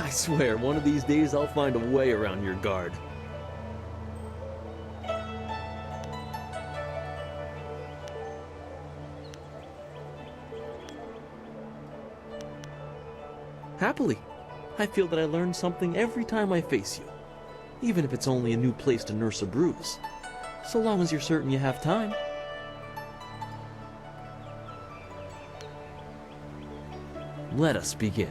I swear, one of these days I'll find a way around your guard. Happily. I feel that I learn something every time I face you, even if it's only a new place to nurse a bruise, so long as you're certain you have time. Let us begin.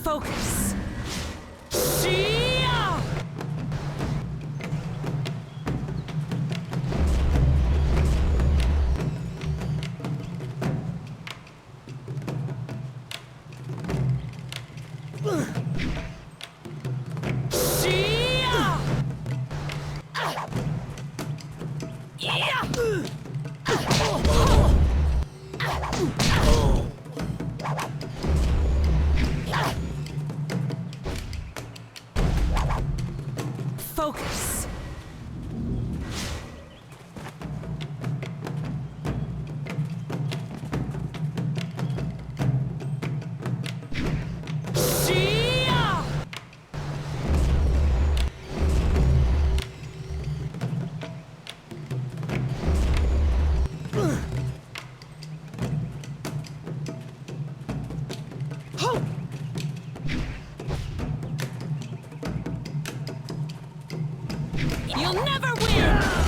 Focus. Focus. You'll never win!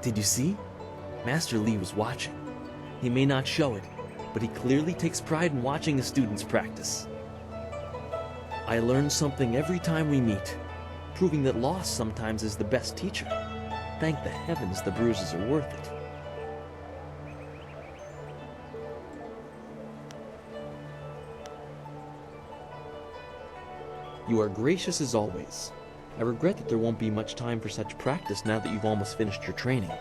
Did you see? Master Li was watching. He may not show it, but he clearly takes pride in watching the students practice. I learn something every time we meet, proving that loss sometimes is the best teacher. Thank the heavens the bruises are worth it. You are gracious as always. I regret that there won't be much time for such practice now that you've almost finished your training.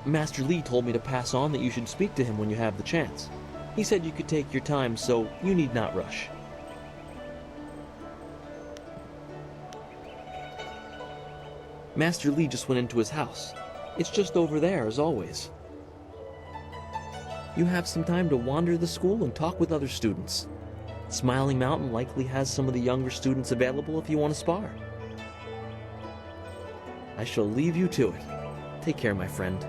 Master Li told me to pass on that you should speak to him when you have the chance. He said you could take your time, so you need not rush. Master Li just went into his house. It's just over there, as always. You have some time to wander the school and talk with other students. Smiling Mountain likely has some of the younger students available if you want to spar. I shall leave you to it. Take care, my friend.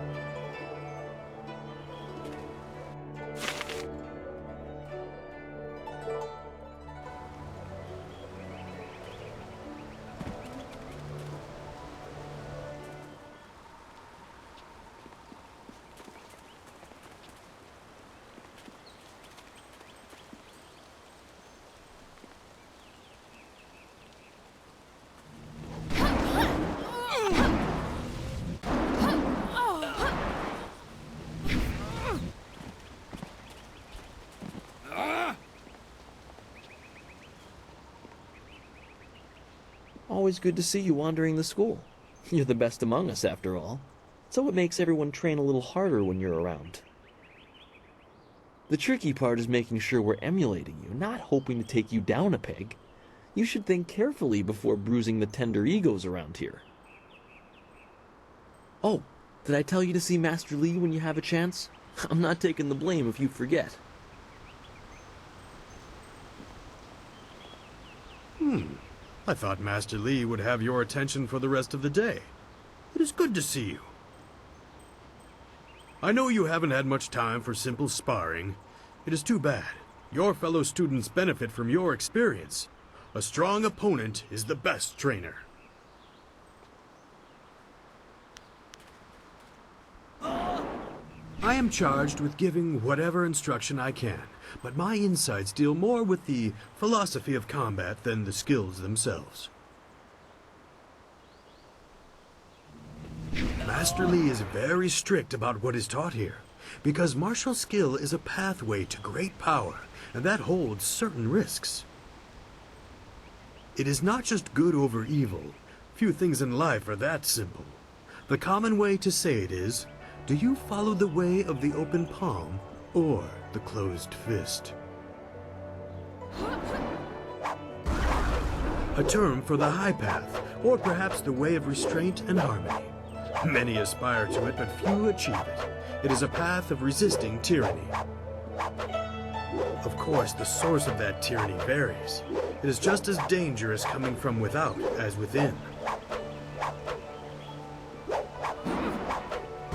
Always good to see you wandering the school. You're the best among us, after all. So it makes everyone train a little harder when you're around. The tricky part is making sure we're emulating you, not hoping to take you down a peg. You should think carefully before bruising the tender egos around here. Oh, did I tell you to see Master Li when you have a chance? I'm not taking the blame if you forget. I thought Master Li would have your attention for the rest of the day. It is good to see you. I know you haven't had much time for simple sparring. It is too bad. Your fellow students benefit from your experience. A strong opponent is the best trainer. I am charged with giving whatever instruction I can, but my insights deal more with the philosophy of combat than the skills themselves. Master Li is very strict about what is taught here, because martial skill is a pathway to great power, and that holds certain risks. It is not just good over evil. Few things in life are that simple. The common way to say it is, do you follow the way of the open palm or the closed fist? A term for the high path, or perhaps the way of restraint and harmony. Many aspire to it, but few achieve it. It is a path of resisting tyranny. Of course, the source of that tyranny varies. It is just as dangerous coming from without as within.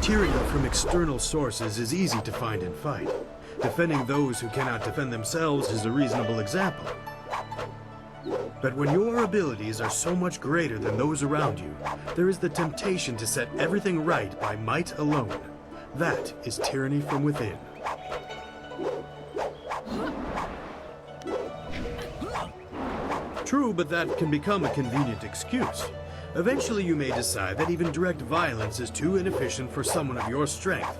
Tyranny from external sources is easy to find and fight. Defending those who cannot defend themselves is a reasonable example. But when your abilities are so much greater than those around you, there is the temptation to set everything right by might alone. That is tyranny from within. True, but that can become a convenient excuse. Eventually you may decide that even direct violence is too inefficient for someone of your strength.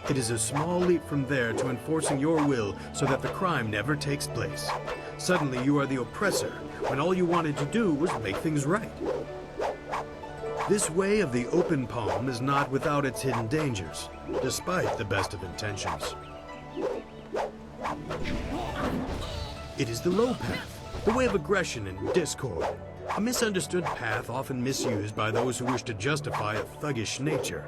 It is a small leap from there to enforcing your will so that the crime never takes place. Suddenly you are the oppressor, when all you wanted to do was make things right. This way of the open palm is not without its hidden dangers, despite the best of intentions. It is the low path, the way of aggression and discord. A misunderstood path often misused by those who wish to justify a thuggish nature.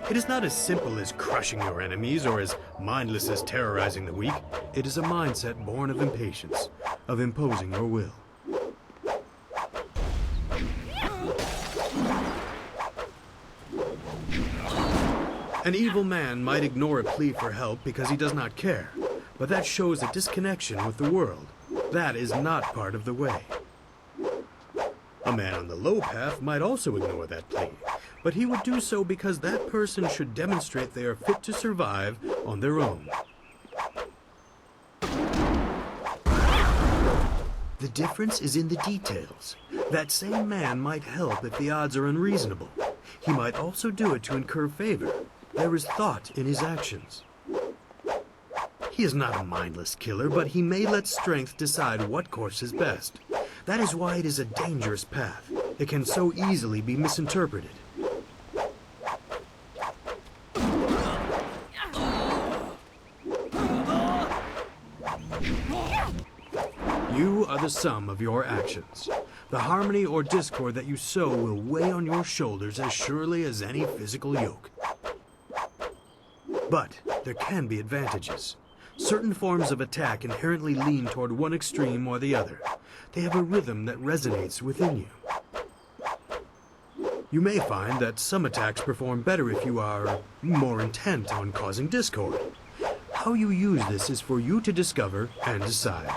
It is not as simple as crushing your enemies or as mindless as terrorizing the weak. It is a mindset born of impatience, of imposing your will. An evil man might ignore a plea for help because he does not care, but that shows a disconnection with the world. That is not part of the way. A man on the low path might also ignore that plea, but he would do so because that person should demonstrate they are fit to survive on their own. The difference is in the details. That same man might help if the odds are unreasonable. He might also do it to incur favor. There is thought in his actions. He is not a mindless killer, but he may let strength decide what course is best. That is why it is a dangerous path. It can so easily be misinterpreted. You are the sum of your actions. The harmony or discord that you sow will weigh on your shoulders as surely as any physical yoke. But there can be advantages. Certain forms of attack inherently lean toward one extreme or the other. They have a rhythm that resonates within you. You may find that some attacks perform better if you are more intent on causing discord. How you use this is for you to discover and decide.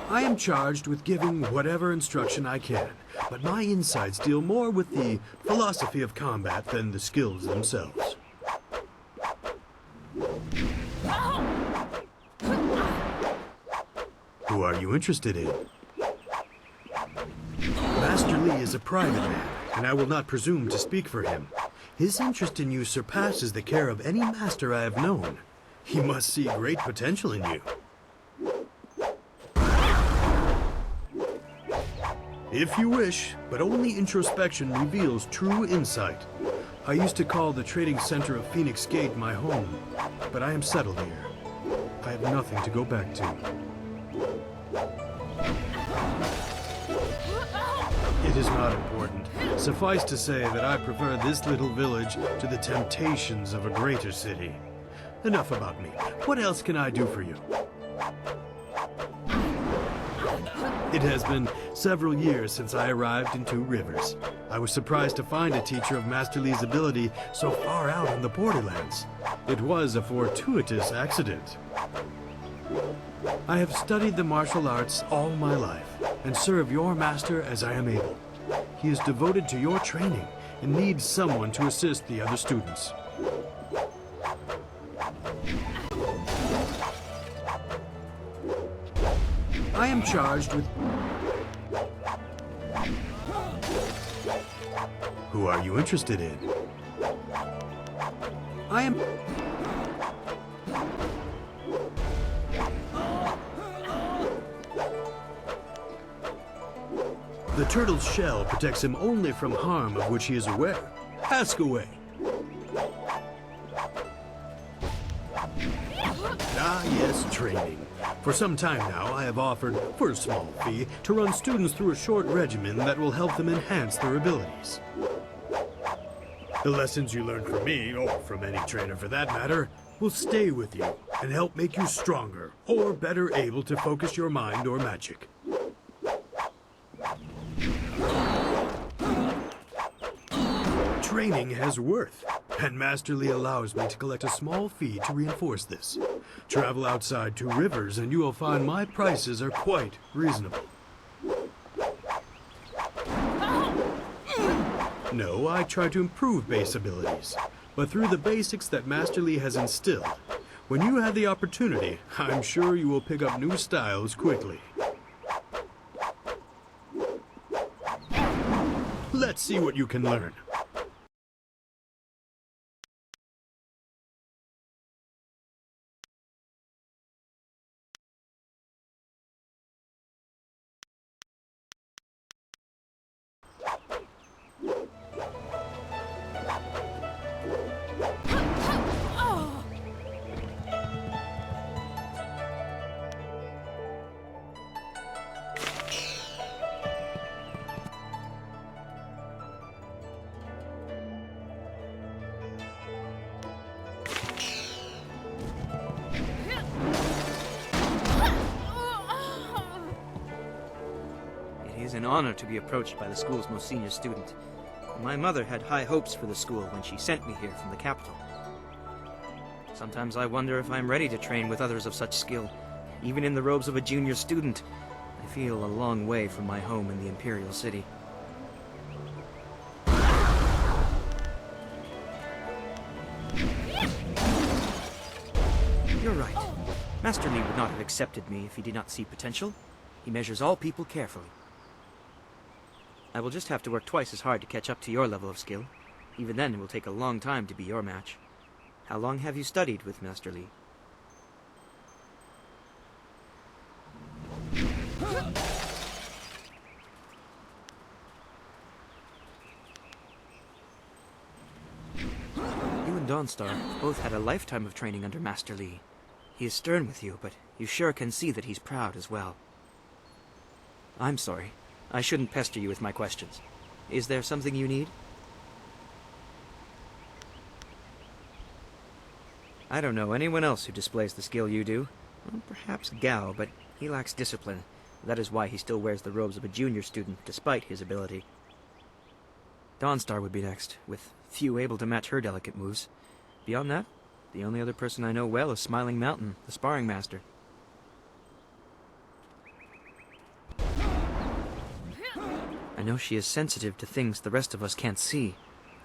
I am charged with giving whatever instruction I can, but my insights deal more with the philosophy of combat than the skills themselves. Who are you interested in? Master Li is a private man, and I will not presume to speak for him. His interest in you surpasses the care of any master I have known. He must see great potential in you. If you wish, but only introspection reveals true insight. I used to call the trading center of Phoenix Gate my home, but I am settled here. I have nothing to go back to. It is not important. Suffice to say that I prefer this little village to the temptations of a greater city. enough about me. What else can I do for you? It has been several years since I arrived in Two Rivers. I was surprised to find a teacher of Master Li's ability so far out on the borderlands. It was a fortuitous accident. I have studied the martial arts all my life and serve your master as I am able. He is devoted to your training and needs someone to assist the other students. I am charged with... Who are you interested in? I am... The turtle's shell protects him only from harm of which he is aware. Ask away. Ah, yes, training. For some time now, I have offered, for a small fee, to run students through a short regimen that will help them enhance their abilities. The lessons you learn from me, or from any trainer for that matter, will stay with you and help make you stronger, or better able to focus your mind or magic. Training has worth, and Master Li allows me to collect a small fee to reinforce this. Travel outside Two Rivers and you will find my prices are quite reasonable. No, I try to improve base abilities, but through the basics that Master Li has instilled. When you have the opportunity, I'm sure you will pick up new styles quickly. Let's see what you can learn. It is an honor to be approached by the school's most senior student. My mother had high hopes for the school when she sent me here from the capital. Sometimes I wonder if I'm ready to train with others of such skill. Even in the robes of a junior student, I feel a long way from my home in the Imperial City. You're right. Master Li would not have accepted me if he did not see potential. He measures all people carefully. I will just have to work twice as hard to catch up to your level of skill. Even then, it will take a long time to be your match. How long have you studied with Master Li? You and Dawnstar both had a lifetime of training under Master Li. He is stern with you, but you sure can see that he's proud as well. I'm sorry. I shouldn't pester you with my questions. Is there something you need? I don't know anyone else who displays the skill you do. Well, perhaps Gao, but he lacks discipline. That is why he still wears the robes of a junior student, despite his ability. Dawnstar would be next, with few able to match her delicate moves. Beyond that, the only other person I know well is Smiling Mountain, the sparring master. I know she is sensitive to things the rest of us can't see.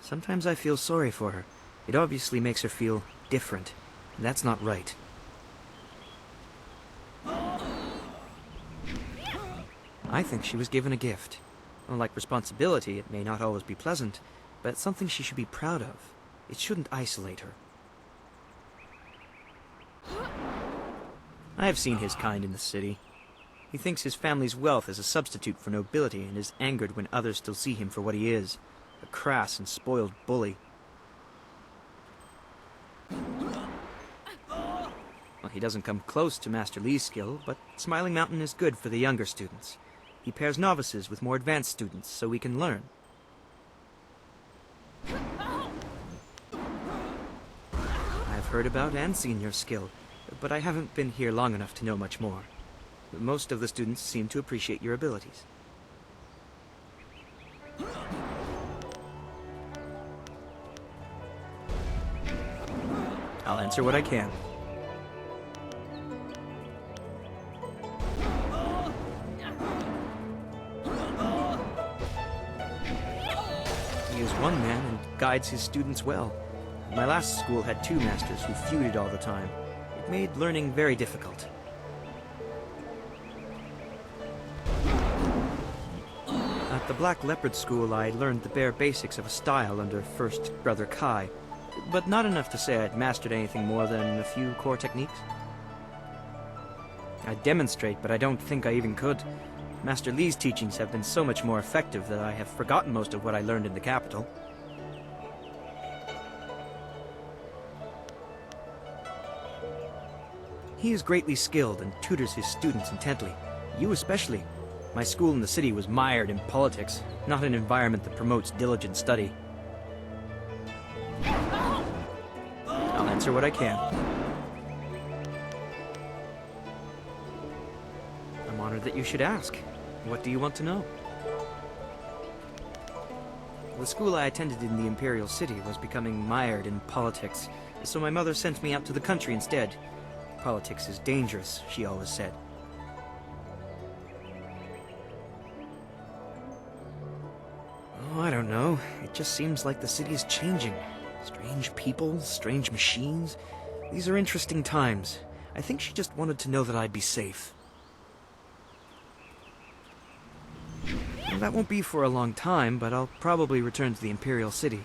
Sometimes I feel sorry for her. It obviously makes her feel different, and that's not right. I think she was given a gift. Unlike responsibility, it may not always be pleasant, but it's something she should be proud of. It shouldn't isolate her. I have seen his kind in the city. He thinks his family's wealth is a substitute for nobility and is angered when others still see him for what he is, a crass and spoiled bully. Well, he doesn't come close to Master Li's skill, but Smiling Mountain is good for the younger students. He pairs novices with more advanced students so we can learn. I've heard about and seen your skill, but I haven't been here long enough to know much more. Most of the students seem to appreciate your abilities. I'll answer what I can. He is one man and guides his students well. My last school had 2 masters who feuded all the time. It made learning very difficult. At the Black Leopard School, I learned the bare basics of a style under First Brother Kai, but not enough to say I'd mastered anything more than a few core techniques. I'd demonstrate, but I don't think I even could. Master Li's teachings have been so much more effective that I have forgotten most of what I learned in the capital. He is greatly skilled and tutors his students intently. You especially. My school in the city was mired in politics, not an environment that promotes diligent study. I'll answer what I can. I'm honored that you should ask. What do you want to know? The school I attended in the Imperial City was becoming mired in politics, so my mother sent me out to the country instead. Politics is dangerous, she always said. Oh, I don't know. It just seems like the city is changing. Strange people, strange machines. These are interesting times. I think she just wanted to know that I'd be safe. Well, that won't be for a long time, but I'll probably return to the Imperial City.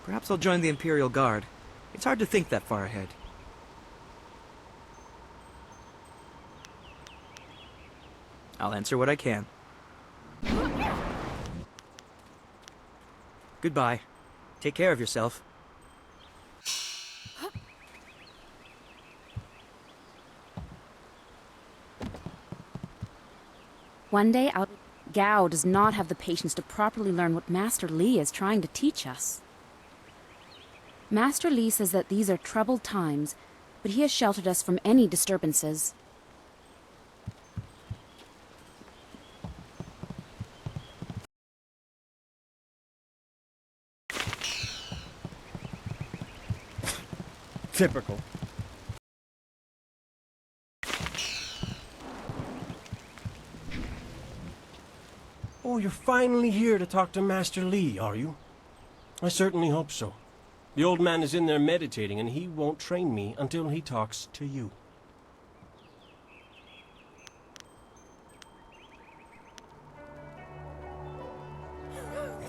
Perhaps I'll join the Imperial Guard. It's hard to think that far ahead. I'll answer what I can. Goodbye. Take care of yourself. One day out, Gao does not have the patience to properly learn what Master Li is trying to teach us. Master Li says that these are troubled times, but he has sheltered us from any disturbances. Typical. Oh, you're finally here to talk to Master Li, are you? I certainly hope so. The old man is in there meditating, and he won't train me until he talks to you.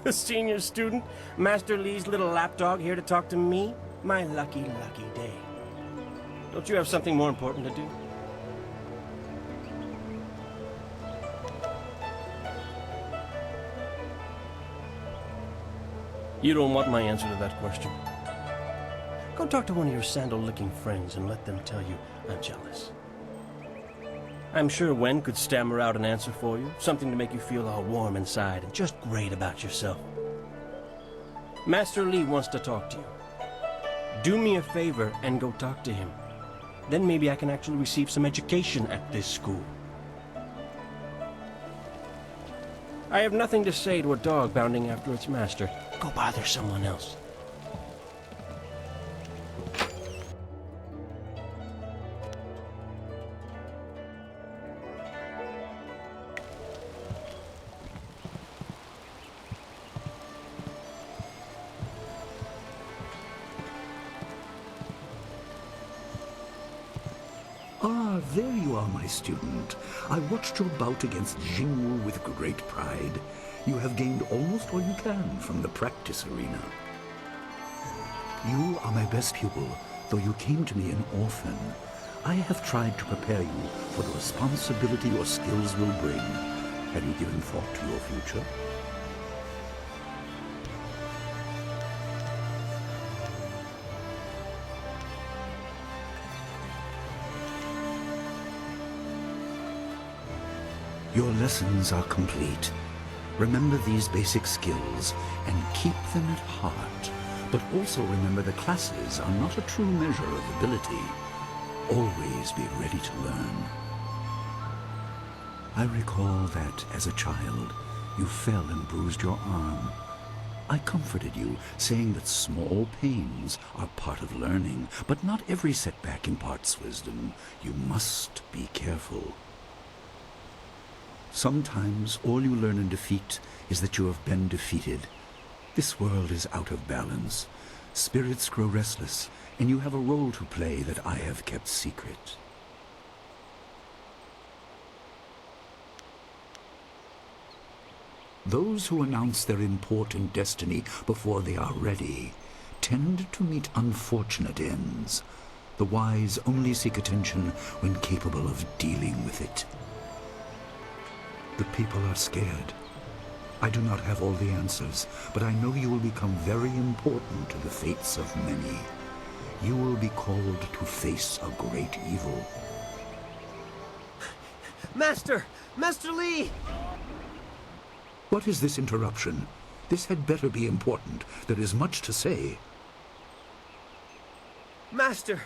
The senior student, Master Li's little lapdog, here to talk to me? My lucky, lucky day. Don't you have something more important to do? You don't want my answer to that question. Go talk to one of your sandal-licking friends and let them tell you I'm jealous. I'm sure Wen could stammer out an answer for you, something to make you feel all warm inside and just great about yourself. Master Li wants to talk to you. Do me a favor and go talk to him. Then maybe I can actually receive some education at this school. I have nothing to say to a dog bounding after its master. Go bother someone else. Ah, there you are, my student. I watched your bout against Jing Woo with great pride. You have gained almost all you can from the practice arena. You are my best pupil, though you came to me an orphan. I have tried to prepare you for the responsibility your skills will bring. Have you given thought to your future? Your lessons are complete. Remember these basic skills and keep them at heart. But also remember the classes are not a true measure of ability. Always be ready to learn. I recall that, as a child, you fell and bruised your arm. I comforted you, saying that small pains are part of learning, but not every setback imparts wisdom. You must be careful. Sometimes all you learn in defeat is that you have been defeated. This world is out of balance. Spirits grow restless, and you have a role to play that I have kept secret. Those who announce their important destiny before they are ready tend to meet unfortunate ends. The wise only seek attention when capable of dealing with it. The people are scared. I do not have all the answers, but I know you will become very important to the fates of many. You will be called to face a great evil. Master! Master Li! What is this interruption? This had better be important. There is much to say. Master!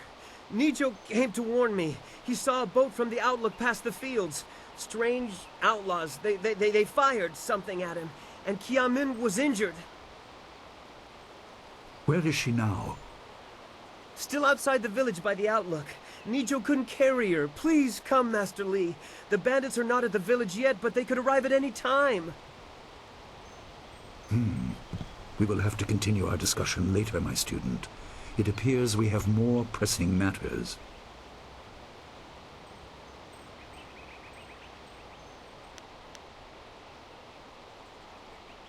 Nijo came to warn me. He saw a boat from the outlook past the fields. Strange outlaws. They fired something at him, and Kiamin was injured. Where is she now? Still outside the village by the outlook. Nijo couldn't carry her. Please come, Master Li. The bandits are not at the village yet, but they could arrive at any time. We will have to continue our discussion later, my student. It appears we have more pressing matters.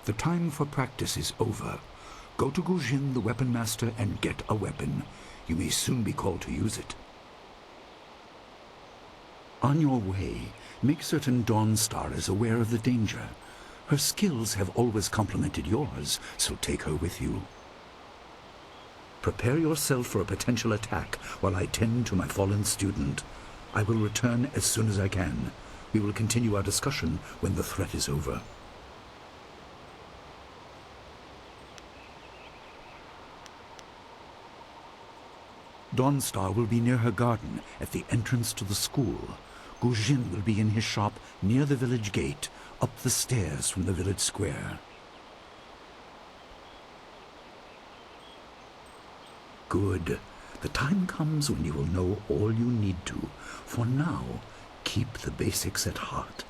The time for practice is over. Go to Gujin, the weapon master, and get a weapon. You may soon be called to use it. On your way, make certain Dawnstar is aware of the danger. Her skills have always complemented yours, so take her with you. Prepare yourself for a potential attack while I tend to my fallen student. I will return as soon as I can. We will continue our discussion when the threat is over. Dawnstar will be near her garden at the entrance to the school. Gujin will be in his shop near the village gate, up the stairs from the village square. Good. The time comes when you will know all you need to. For now, keep the basics at heart.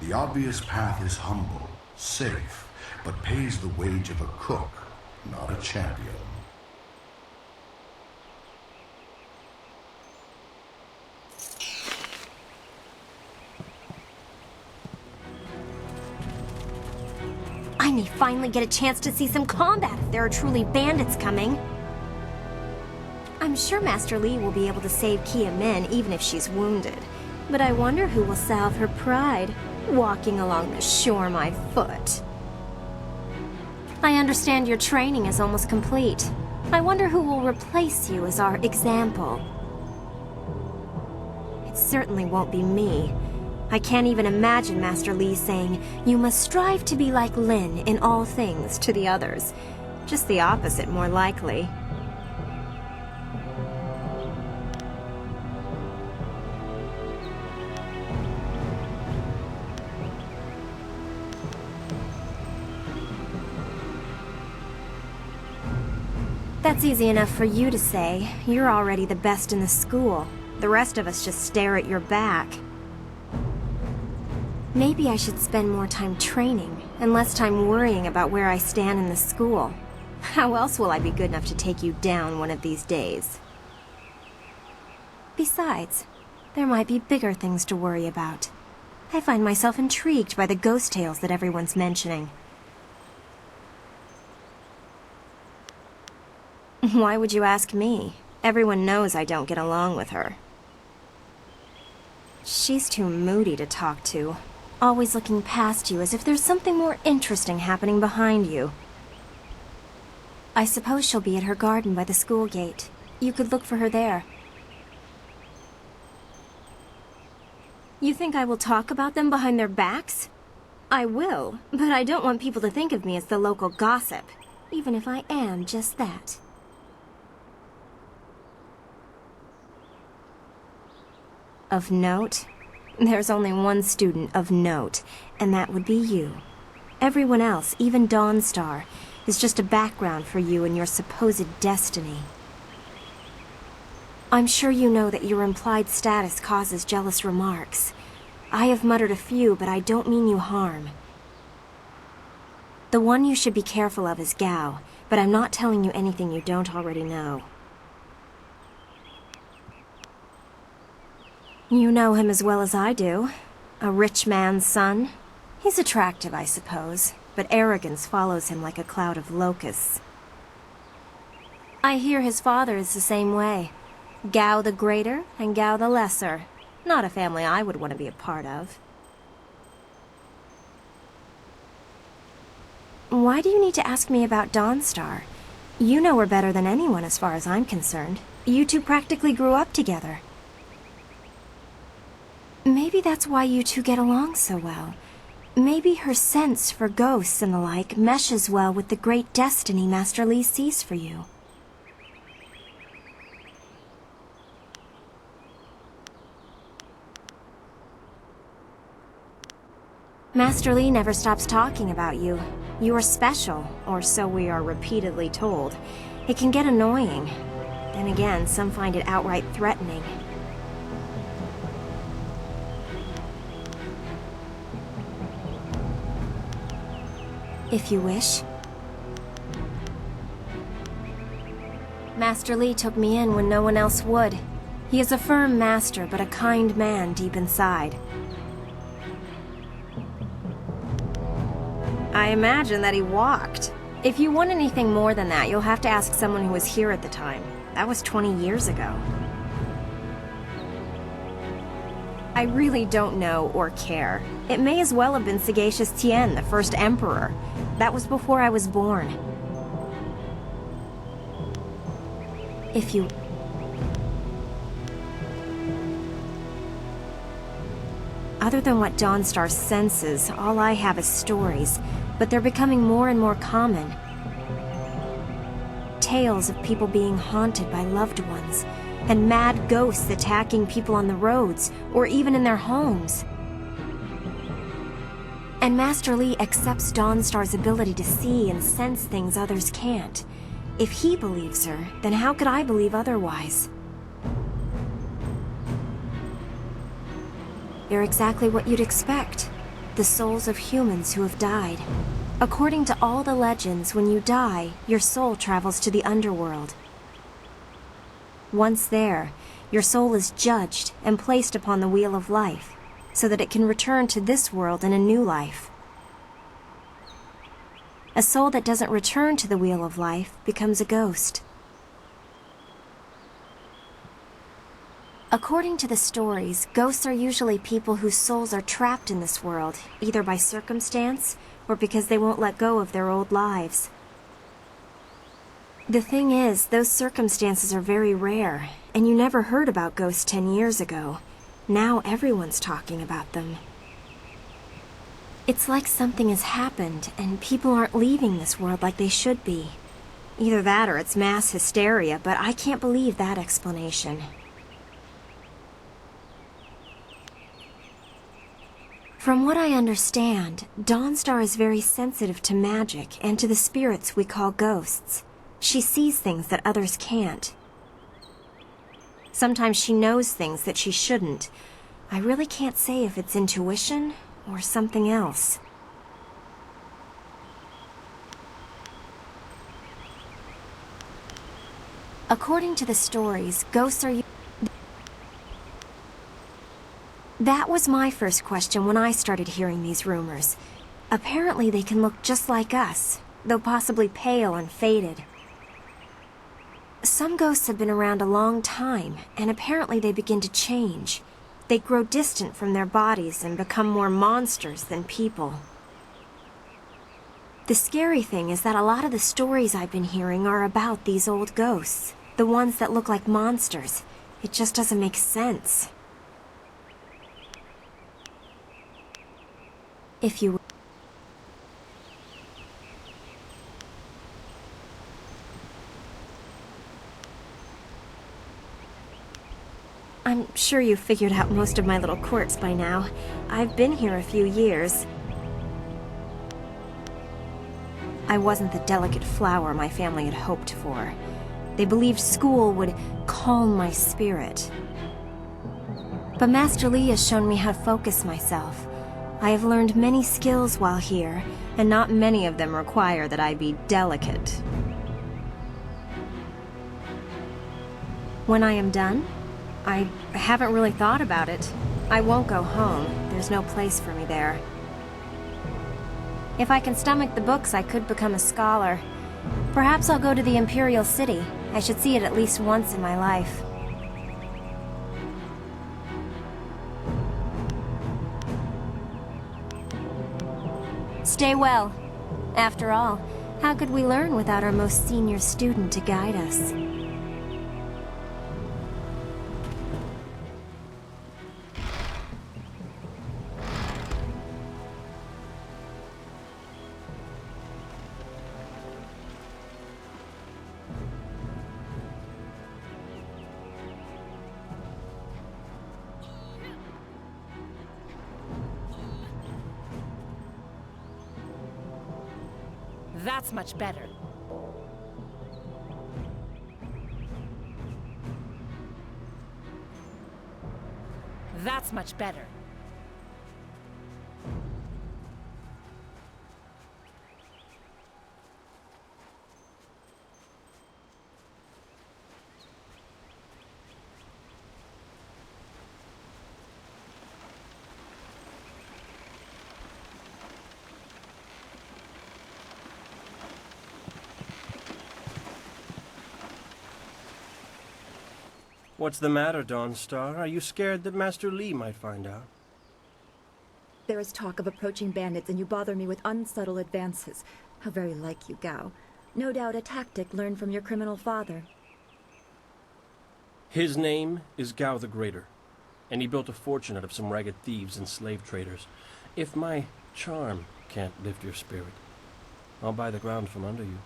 The obvious path is humble, safe, but pays the wage of a cook, not a champion. I may finally get a chance to see some combat if there are truly bandits coming. I'm sure Master Li will be able to save Kia Min even if she's wounded. But I wonder who will salve her pride, walking along the shore my foot. I understand your training is almost complete. I wonder who will replace you as our example. It certainly won't be me. I can't even imagine Master Li saying, "You must strive to be like Lin in all things" to the others. Just the opposite, more likely. That's easy enough for you to say. You're already the best in the school. The rest of us just stare at your back. Maybe I should spend more time training, and less time worrying about where I stand in the school. How else will I be good enough to take you down one of these days? Besides, there might be bigger things to worry about. I find myself intrigued by the ghost tales that everyone's mentioning. Why would you ask me? Everyone knows I don't get along with her. She's too moody to talk to. Always looking past you as if there's something more interesting happening behind you. I suppose she'll be at her garden by the school gate. You could look for her there. You think I will talk about them behind their backs? I will, but I don't want people to think of me as the local gossip, even if I am just that. Of note? There's only one student of note, and that would be you. Everyone else, even Dawnstar, is just a background for you and your supposed destiny. I'm sure you know that your implied status causes jealous remarks. I have muttered a few, but I don't mean you harm. The one you should be careful of is Gao, but I'm not telling you anything you don't already know. You know him as well as I do. A rich man's son. He's attractive, I suppose, but arrogance follows him like a cloud of locusts. I hear his father is the same way. Gao the Greater and Gao the Lesser. Not a family I would want to be a part of. Why do you need to ask me about Dawnstar? You know her better than anyone as far as I'm concerned. You two practically grew up together. Maybe that's why you two get along so well. Maybe her sense for ghosts and the like meshes well with the great destiny Master Li sees for you. Master Li never stops talking about you. You are special, or so we are repeatedly told. It can get annoying. Then again, some find it outright threatening. If you wish. Master Li took me in when no one else would. He is a firm master, but a kind man deep inside. I imagine that he walked. If you want anything more than that, you'll have to ask someone who was here at the time. That was 20 years ago. I really don't know or care. It may as well have been Sagacious Zu, the first emperor. That was before I was born. If you... Other than what Dawnstar senses, all I have is stories, but they're becoming more and more common. Tales of people being haunted by loved ones, and mad ghosts attacking people on the roads, or even in their homes. And Master Li accepts Dawnstar's ability to see and sense things others can't. If he believes her, then how could I believe otherwise? They're exactly what you'd expect. The souls of humans who have died. According to all the legends, when you die, your soul travels to the underworld. Once there, your soul is judged and placed upon the wheel of life, so that it can return to this world in a new life. A soul that doesn't return to the wheel of life becomes a ghost. According to the stories, ghosts are usually people whose souls are trapped in this world, either by circumstance or because they won't let go of their old lives. The thing is, those circumstances are very rare, and you never heard about ghosts 10 years ago. Now everyone's talking about them. It's like something has happened, and people aren't leaving this world like they should be. Either that or it's mass hysteria, but I can't believe that explanation. From what I understand, Dawnstar is very sensitive to magic and to the spirits we call ghosts. She sees things that others can't. Sometimes she knows things that she shouldn't. I really can't say if it's intuition or something else. According to the stories, ghosts are... That was my first question when I started hearing these rumors. Apparently they can look just like us, though possibly pale and faded. Some ghosts have been around a long time, and apparently they begin to change. They grow distant from their bodies and become more monsters than people. The scary thing is that a lot of the stories I've been hearing are about these old ghosts, the ones that look like monsters. It just doesn't make sense. If you... I'm sure you've figured out most of my little quirks by now. I've been here a few years. I wasn't the delicate flower my family had hoped for. They believed school would calm my spirit. But Master Li has shown me how to focus myself. I have learned many skills while here, and not many of them require that I be delicate. When I am done, I haven't really thought about it. I won't go home. There's no place for me there. If I can stomach the books, I could become a scholar. Perhaps I'll go to the Imperial City. I should see it at least once in my life. Stay well. After all, how could we learn without our most senior student to guide us? That's much better. That's much better. What's the matter, Dawnstar? Are you scared that Master Li might find out? There is talk of approaching bandits, and you bother me with unsubtle advances. How very like you, Gao. No doubt a tactic learned from your criminal father. His name is Gao the Greater, and he built a fortune out of some ragged thieves and slave traders. If my charm can't lift your spirit, I'll buy the ground from under you.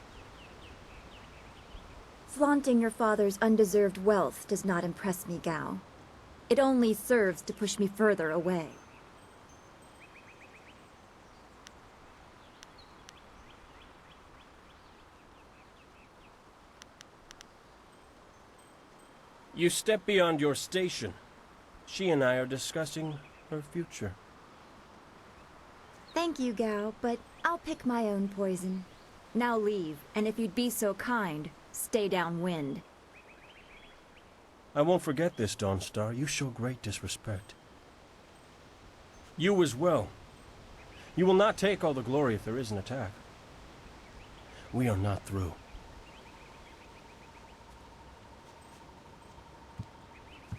Flaunting your father's undeserved wealth does not impress me, Gao. It only serves to push me further away. You step beyond your station. She and I are discussing her future. Thank you, Gao, but I'll pick my own poison. Now leave, and if you'd be so kind, stay downwind. I won't forget this, Dawnstar. You show great disrespect. You as well. You will not take all the glory if there is an attack. We are not through.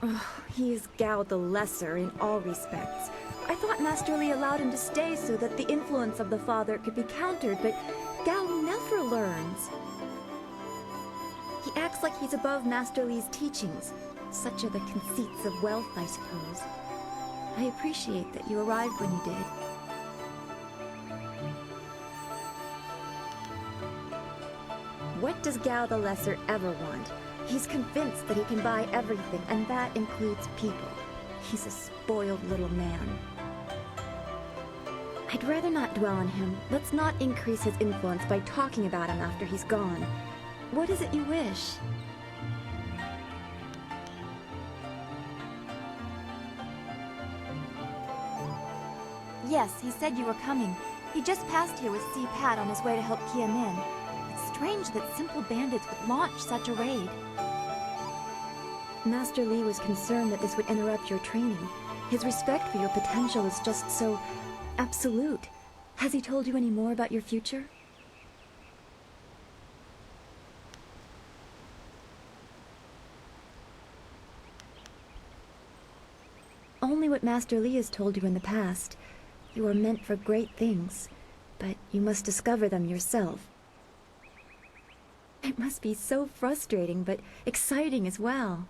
Oh, he is Gao the Lesser in all respects. I thought Master Li allowed him to stay so that the influence of the father could be countered, but Gao never learns. He acts like he's above Master Li's teachings. Such are the conceits of wealth, I suppose. I appreciate that you arrived when you did. What does Gao the Lesser ever want? He's convinced that he can buy everything, and that includes people. He's a spoiled little man. I'd rather not dwell on him. Let's not increase his influence by talking about him after he's gone. What is it you wish? Yes, he said you were coming. He just passed here with C. Pat on his way to help Kia Min. It's strange that simple bandits would launch such a raid. Master Li was concerned that this would interrupt your training. His respect for your potential is just so absolute. Has he told you any more about your future? Only what Master Li has told you in the past. You are meant for great things, but you must discover them yourself. It must be so frustrating, but exciting as well.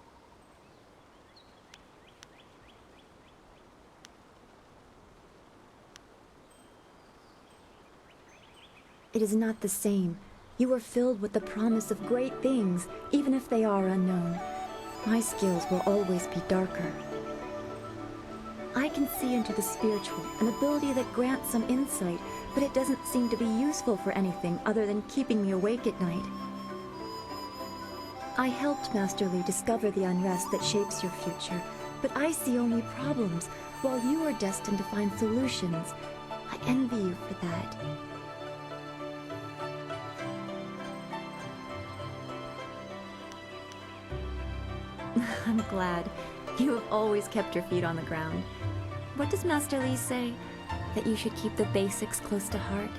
It is not the same. You are filled with the promise of great things, even if they are unknown. My skills will always be darker. I can see into the spiritual, an ability that grants some insight, but it doesn't seem to be useful for anything other than keeping me awake at night. I helped Master Li discover the unrest that shapes your future, but I see only problems, while you are destined to find solutions. I envy you for that. I'm glad. You have always kept your feet on the ground. What does Master Li say? That you should keep the basics close to heart?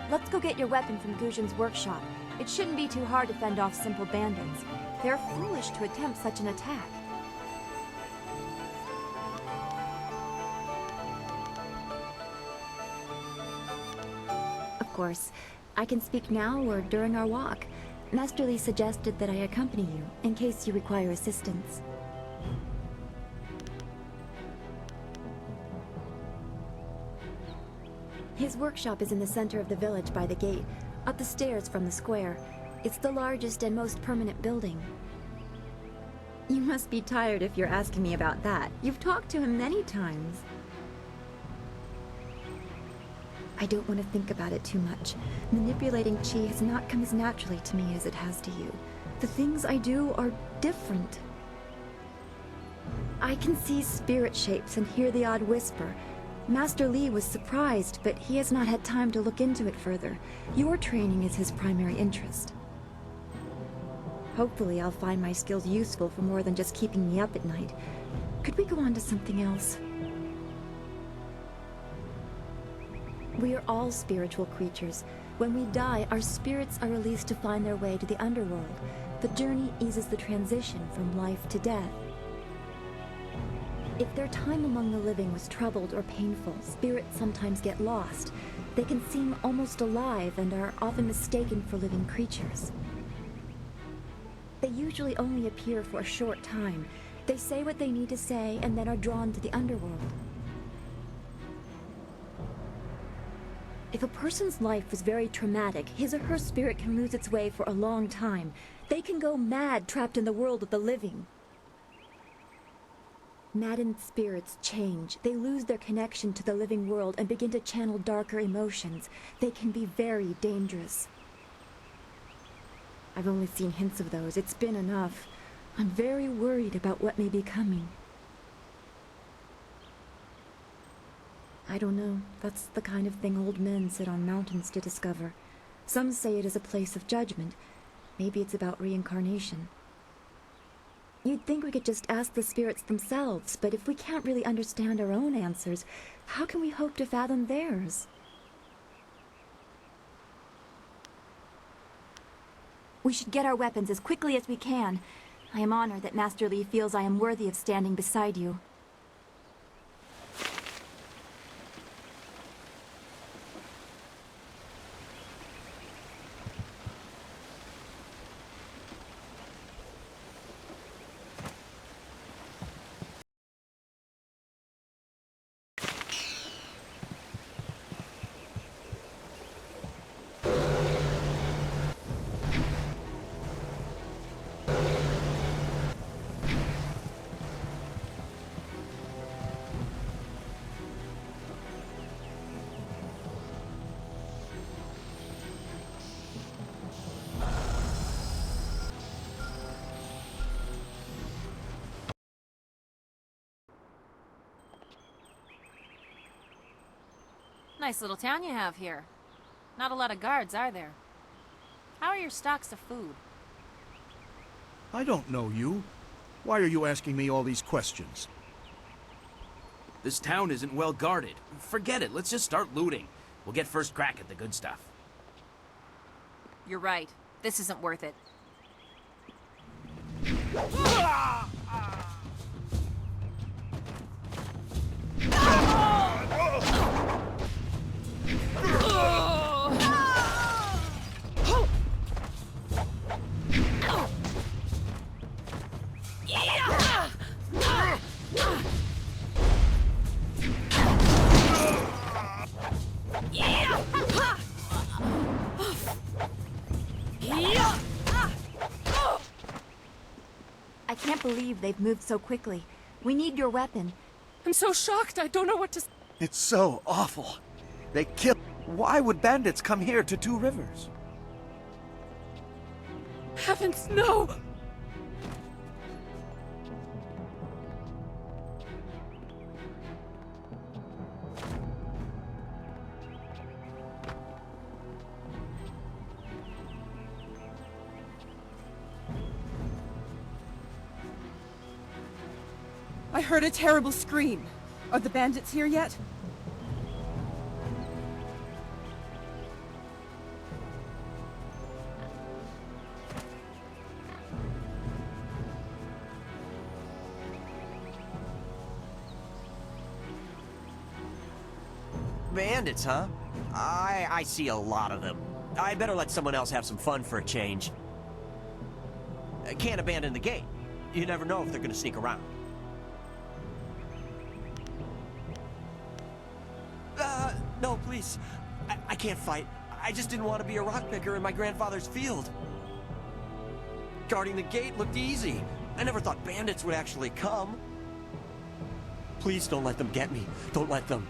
Let's go get your weapon from Gujin's workshop. It shouldn't be too hard to fend off simple bandits. They're foolish to attempt such an attack. Of course. I can speak now or during our walk. Master Li suggested that I accompany you, in case you require assistance. His workshop is in the center of the village by the gate, up the stairs from the square. It's the largest and most permanent building. You must be tired if you're asking me about that. You've talked to him many times. I don't want to think about it too much. Manipulating chi has not come as naturally to me as it has to you. The things I do are different. I can see spirit shapes and hear the odd whisper. Master Li was surprised, but he has not had time to look into it further. Your training is his primary interest. Hopefully I'll find my skills useful for more than just keeping me up at night. Could we go on to something else? We are all spiritual creatures. When we die, our spirits are released to find their way to the underworld. The journey eases the transition from life to death. If their time among the living was troubled or painful, spirits sometimes get lost. They can seem almost alive and are often mistaken for living creatures. They usually only appear for a short time. They say what they need to say and then are drawn to the underworld. If a person's life was very traumatic, his or her spirit can lose its way for a long time. They can go mad trapped in the world of the living. Maddened spirits change. They lose their connection to the living world and begin to channel darker emotions. They can be very dangerous. I've only seen hints of those. It's been enough. I'm very worried about what may be coming. I don't know. That's the kind of thing old men sit on mountains to discover. Some say it is a place of judgment. Maybe it's about reincarnation. You'd think we could just ask the spirits themselves, but if we can't really understand our own answers, how can we hope to fathom theirs? We should get our weapons as quickly as we can. I am honored that Master Li feels I am worthy of standing beside you. Nice little town you have here. Not a lot of guards, are there? How are your stocks of food? I don't know you. Why are you asking me all these questions? This town isn't well guarded. Forget it, let's just start looting. We'll get first crack at the good stuff. You're right. This isn't worth it. I can't believe they've moved so quickly. We need your weapon. I'm so shocked, I don't know what to say. It's so awful. They kill. Why would bandits come here to Two Rivers? Heavens, no! I heard a terrible scream. Are the bandits here yet? Bandits, huh? I see a lot of them. I better let someone else have some fun for a change. Can't abandon the gate. You never know if they're gonna sneak around. No, please. I can't fight. I just didn't want to be a rock picker in my grandfather's field. Guarding the gate looked easy. I never thought bandits would actually come. Please don't let them get me. Don't let them.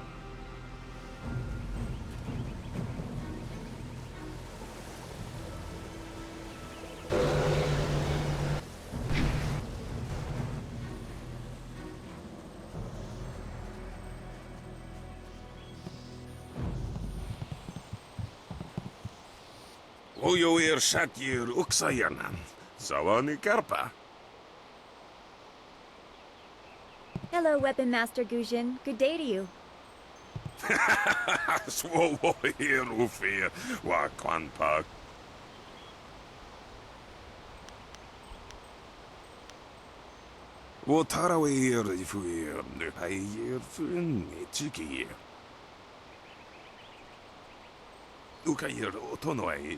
Ujuir Shatyir Uksayanan. Sawani Karpa. Hello, Weapon Master Gujin. Good day to you. Swowo here Ufir Wakwanpa. Wotarawir Ifuir Nupayir Fun Chiki. Ukayir Otonoai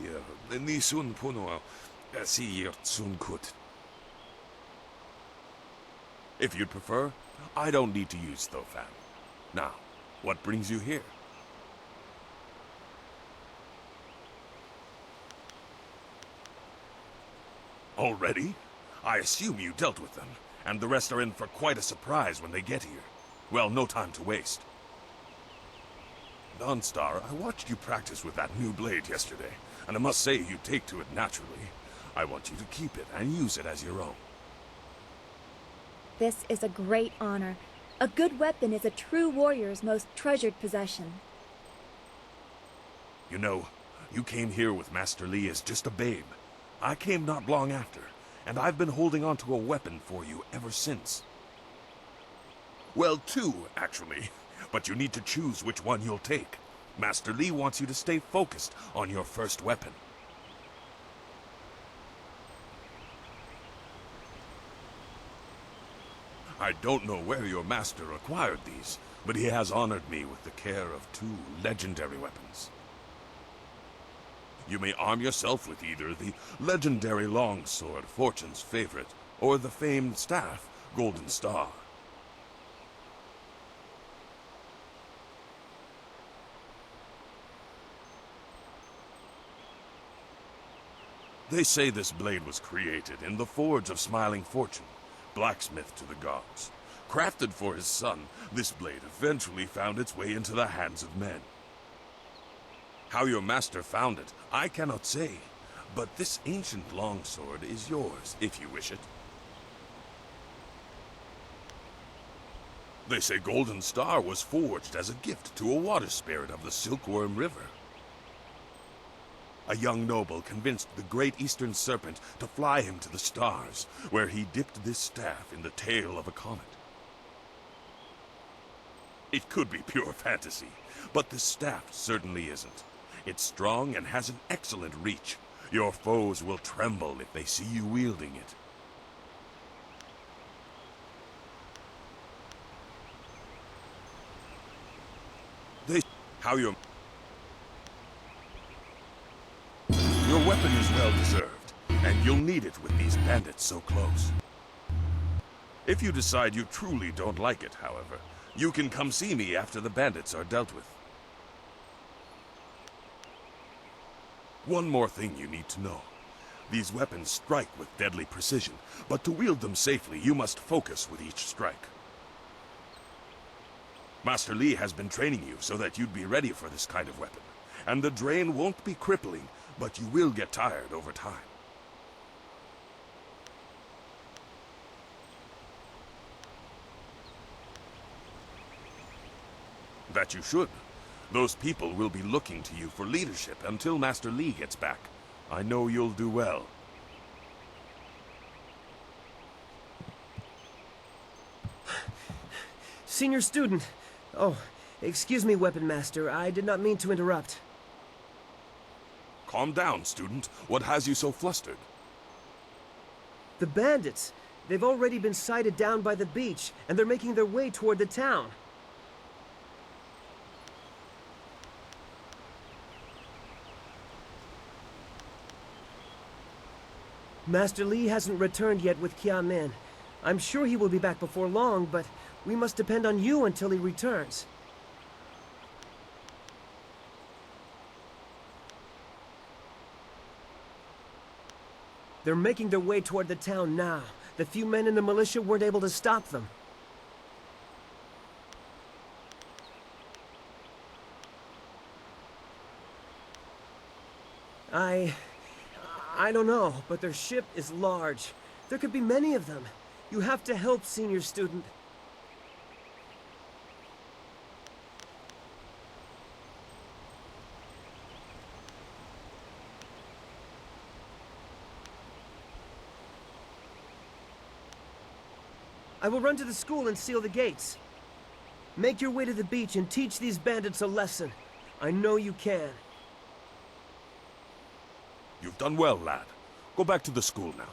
Nisun Puno Asir Tsunkut. If you'd prefer, I don't need to use Thofan. Now, what brings you here? Already? I assume you dealt with them, and the rest are in for quite a surprise when they get here. Well, no time to waste. Dawnstar, I watched you practice with that new blade yesterday, and I must say you take to it naturally. I want you to keep it and use it as your own. This is a great honor. A good weapon is a true warrior's most treasured possession. You know, you came here with Master Li as just a babe. I came not long after, and I've been holding on to a weapon for you ever since. Well, two, actually. But you need to choose which one you'll take. Master Li wants you to stay focused on your first weapon. I don't know where your master acquired these, but he has honored me with the care of two legendary weapons. You may arm yourself with either the legendary longsword, Fortune's favorite, or the famed staff, Golden Star. They say this blade was created in the forge of Smiling Fortune, blacksmith to the gods. Crafted for his son, this blade eventually found its way into the hands of men. How your master found it, I cannot say, but this ancient longsword is yours, if you wish it. They say Golden Star was forged as a gift to a water spirit of the Silkworm River. A young noble convinced the Great Eastern Serpent to fly him to the stars, where he dipped this staff in the tail of a comet. It could be pure fantasy, but the staff certainly isn't. It's strong and has an excellent reach. Your foes will tremble if they see you wielding it. Your weapon is well deserved, and you'll need it with these bandits so close. If you decide you truly don't like it, however, you can come see me after the bandits are dealt with. One more thing you need to know. These weapons strike with deadly precision, but to wield them safely, you must focus with each strike. Master Li has been training you so that you'd be ready for this kind of weapon, and the drain won't be crippling, but you will get tired over time. That you should. Those people will be looking to you for leadership until Master Li gets back. I know you'll do well. Senior student. Oh, excuse me, Weapon Master. I did not mean to interrupt. Calm down, student. What has you so flustered? The bandits. They've already been sighted down by the beach, and they're making their way toward the town. Master Li hasn't returned yet with Kia Min. I'm sure he will be back before long, but we must depend on you until he returns. They're making their way toward the town now. The few men in the militia weren't able to stop them. I don't know, but their ship is large. There could be many of them. You have to help, senior student. I will run to the school and seal the gates. Make your way to the beach and teach these bandits a lesson. I know you can. You've done well, lad. Go back to the school now.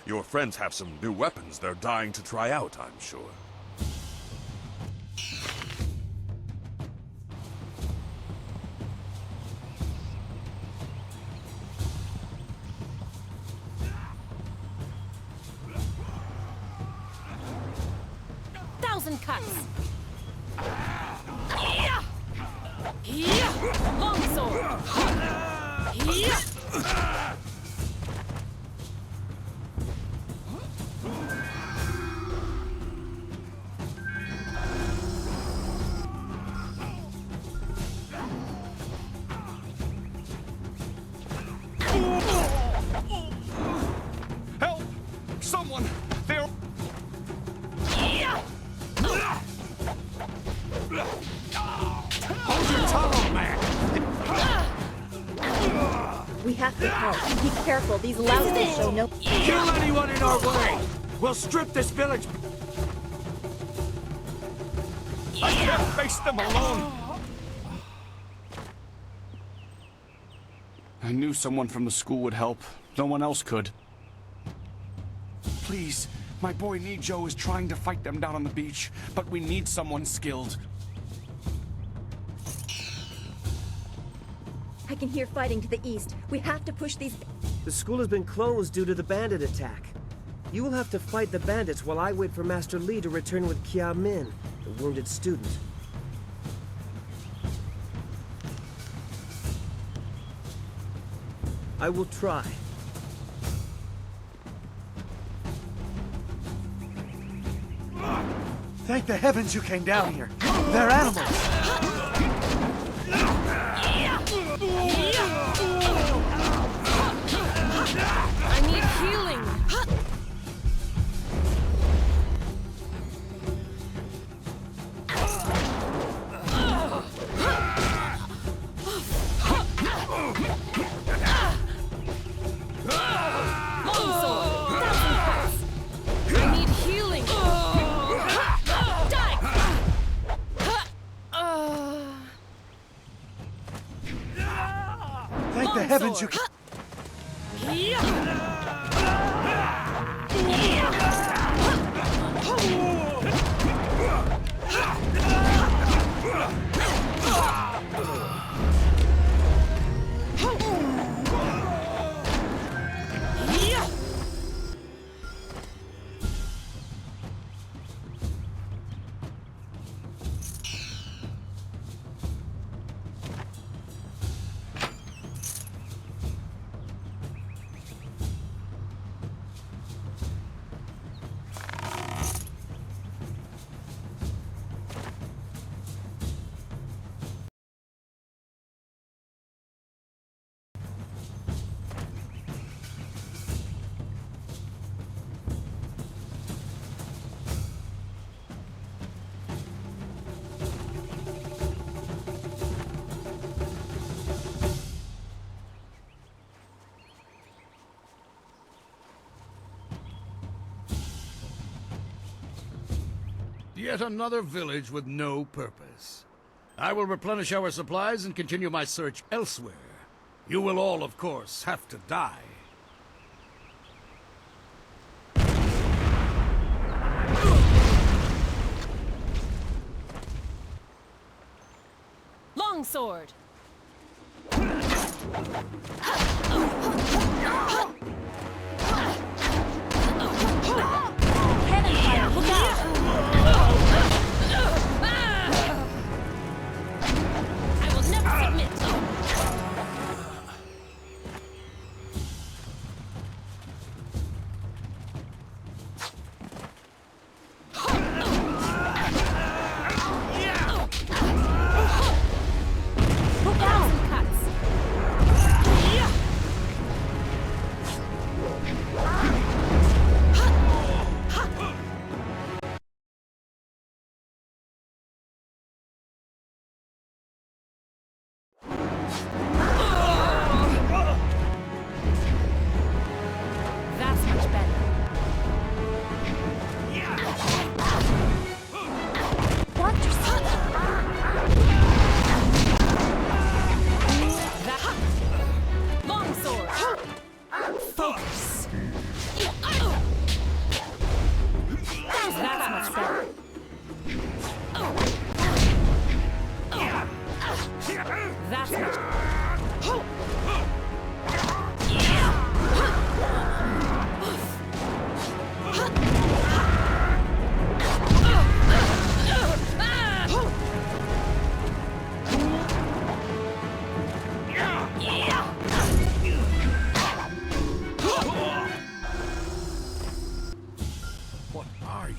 Your friends have some new weapons they're dying to try out, I'm sure. Thousand cuts. Long sword. Help! Someone! They're... Hold your tongue, man! We have to help. Be careful. These louses show no... Kill anyone in our way! We'll strip this village... I can't face them alone! I knew someone from the school would help. No one else could. Please, my boy Nijo is trying to fight them down on the beach, but we need someone skilled. I can hear fighting to the east. We have to push these... The school has been closed due to the bandit attack. You will have to fight the bandits while I wait for Master Li to return with Kia Min, the wounded student. I will try. Thank the heavens you came down here. They're animals. I need healing. heavens, you can... Yet another village with no purpose. I will replenish our supplies and continue my search elsewhere. You will all, of course, have to die. Longsword. Cannon fire, look out! I will never submit. Look out! That's much better. Watch yourself! Longsword. Focus. That's much better. That's much What are you?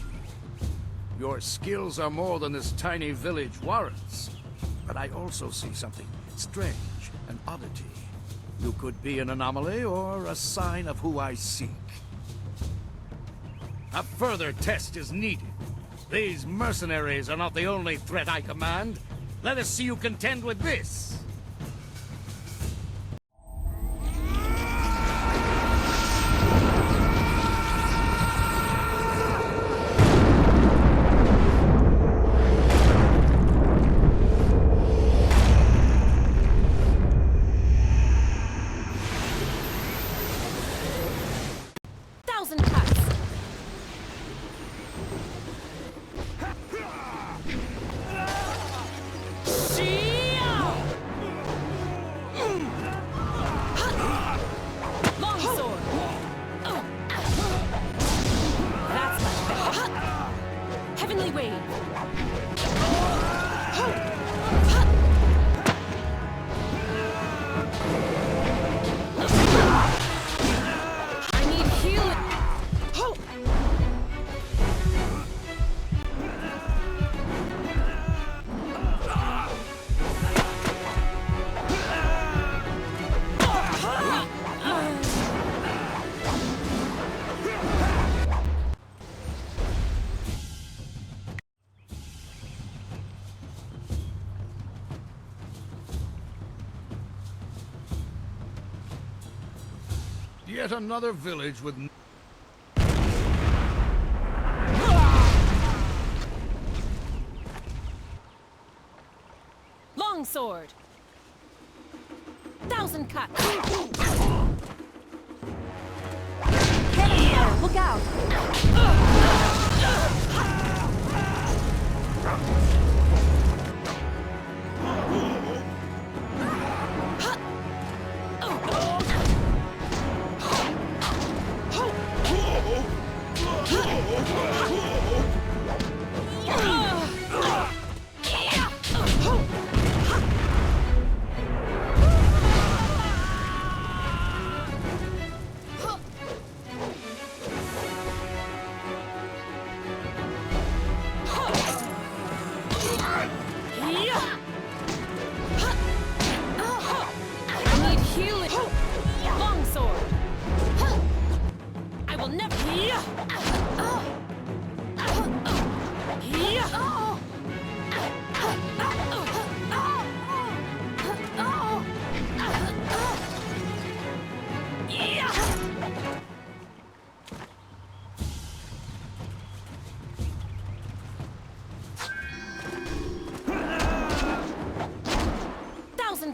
Your skills are more than this tiny village warrants. But I also see something strange, an oddity. You could be an anomaly or a sign of who I seek. A further test is needed. These mercenaries are not the only threat I command. Let us see you contend with this. thousand cuts. Longsword. That's much better. Heavenly wave. I need healing. Yet another village with... Longsword. 1,000 cuts. Cannon fire, look out!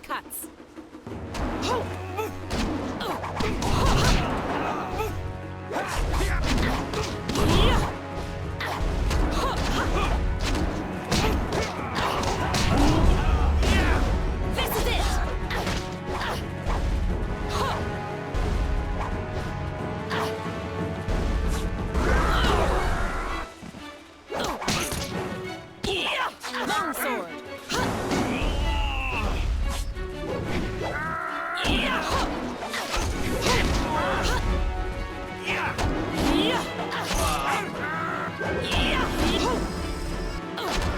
Cuts. This is it. Long sword.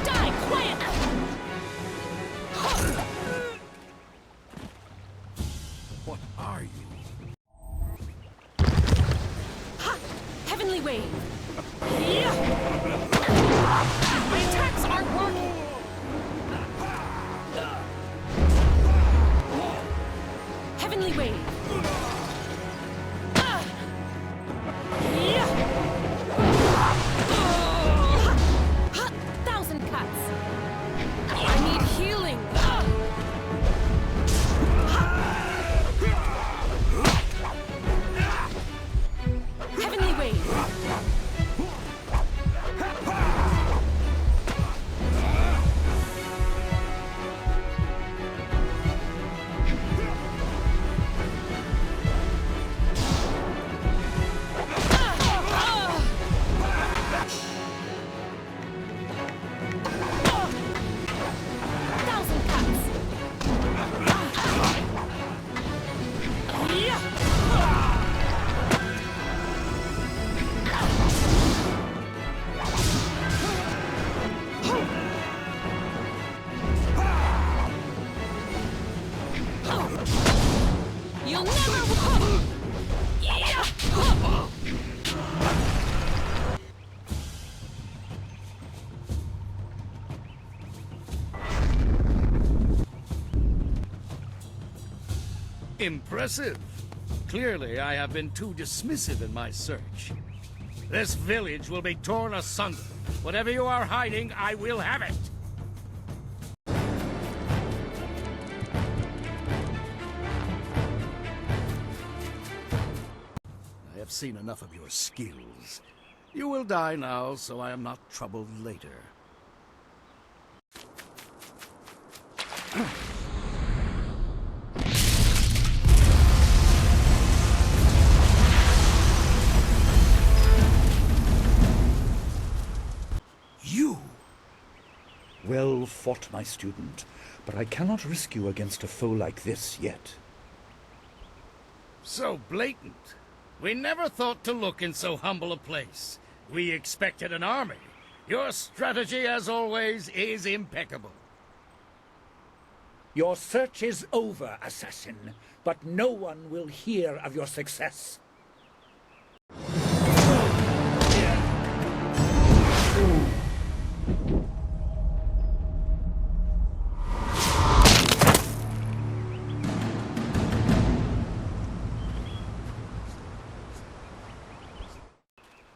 Die quietly! What are you? Ha! Heavenly wave! My attacks aren't working! Heavenly wave! 1,000 cuts! I need healing! Heavenly wave! You'll never... Impressive. Clearly, I have been too dismissive in my search. This village will be torn asunder. Whatever you are hiding, I will have it. I have seen enough of your skills. You will die now, so I am not troubled later. You! Well fought, my student, but I cannot risk you against a foe like this yet. So blatant. We never thought to look in so humble a place. We expected an army. Your strategy, as always, is impeccable. Your search is over, assassin, but no one will hear of your success.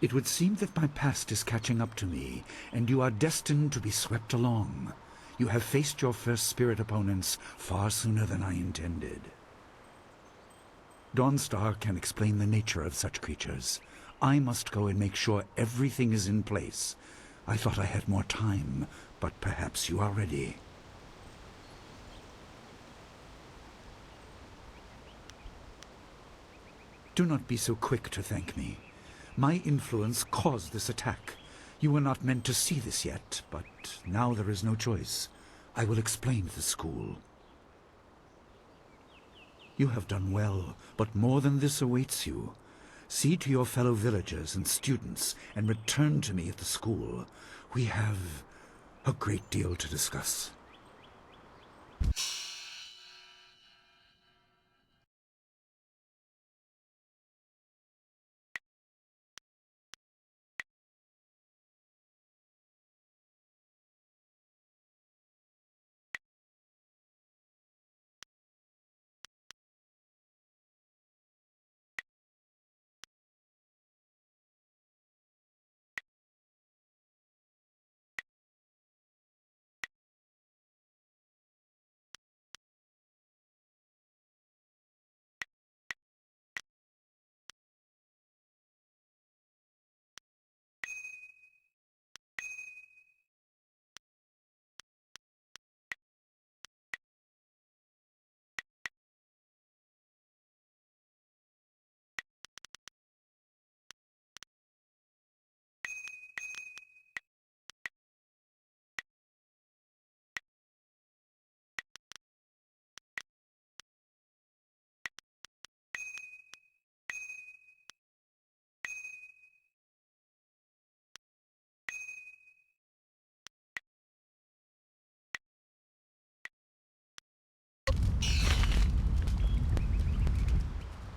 It would seem that my past is catching up to me, and you are destined to be swept along. You have faced your first spirit opponents far sooner than I intended. Dawnstar can explain the nature of such creatures. I must go and make sure everything is in place. I thought I had more time, but perhaps you are ready. Do not be so quick to thank me. My influence caused this attack. You were not meant to see this yet, but now there is no choice. I will explain to the school. You have done well, but more than this awaits you. See to your fellow villagers and students, and return to me at the school. We have a great deal to discuss.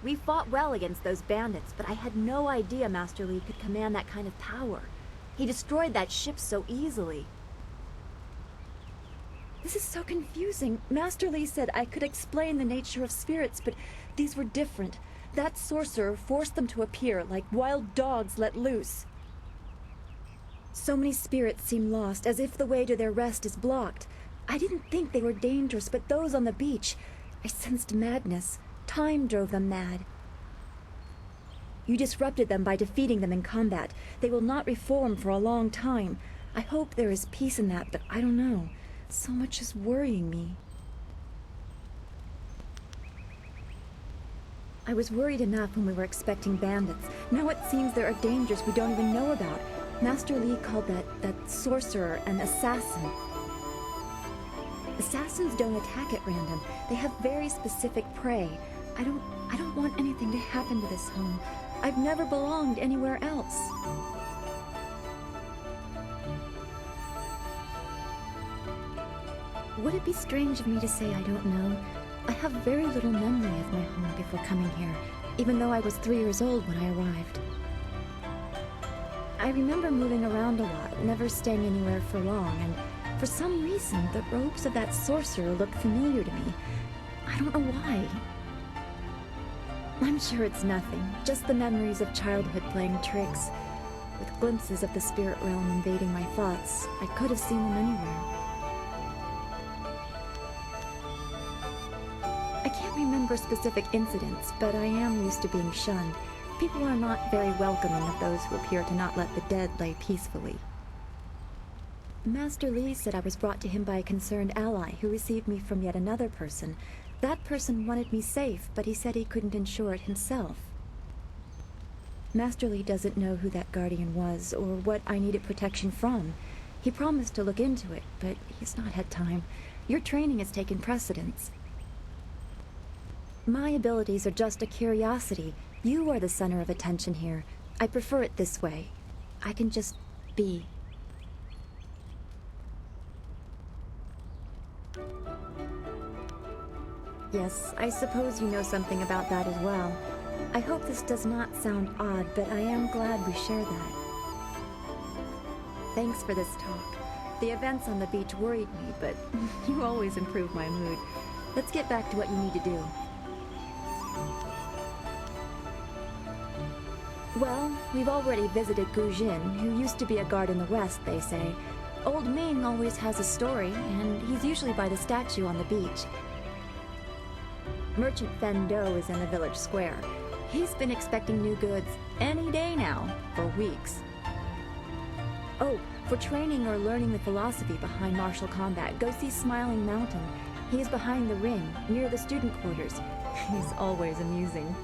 We fought well against those bandits, but I had no idea Master Li could command that kind of power. He destroyed that ship so easily. This is so confusing. Master Li said I could explain the nature of spirits, but these were different. That sorcerer forced them to appear like wild dogs let loose. So many spirits seem lost, as if the way to their rest is blocked. I didn't think they were dangerous, but those on the beach, I sensed madness. Time drove them mad. You disrupted them by defeating them in combat. They will not reform for a long time. I hope there is peace in that, but I don't know. So much is worrying me. I was worried enough when we were expecting bandits. Now it seems there are dangers we don't even know about. Master Li called that sorcerer an assassin. Assassins don't attack at random. They have very specific prey. I don't want anything to happen to this home. I've never belonged anywhere else. Would it be strange of me to say I don't know? I have very little memory of my home before coming here, even though I was 3 years old when I arrived. I remember moving around a lot, never staying anywhere for long, and for some reason, the robes of that sorcerer look familiar to me. I don't know why. I'm sure it's nothing, just the memories of childhood playing tricks. With glimpses of the spirit realm invading my thoughts, I could have seen them anywhere. I can't remember specific incidents, but I am used to being shunned. People are not very welcoming of those who appear to not let the dead lay peacefully. Master Li said I was brought to him by a concerned ally who received me from yet another person. That person wanted me safe, but he said he couldn't ensure it himself. Master Li doesn't know who that guardian was, or what I needed protection from. He promised to look into it, but he's not had time. Your training has taken precedence. My abilities are just a curiosity. You are the center of attention here. I prefer it this way. I can just be. Yes, I suppose you know something about that as well. I hope this does not sound odd, but I am glad we share that. Thanks for this talk. The events on the beach worried me, but you always improve my mood. Let's get back to what you need to do. Well, we've already visited Gujin, who used to be a guard in the west, they say. Old Ming always has a story, and he's usually by the statue on the beach. Merchant Fendo is in the village square. He's been expecting new goods any day now, for weeks. Oh, for training or learning the philosophy behind martial combat, go see Smiling Mountain. He is behind the ring, near the student quarters. He's always amusing.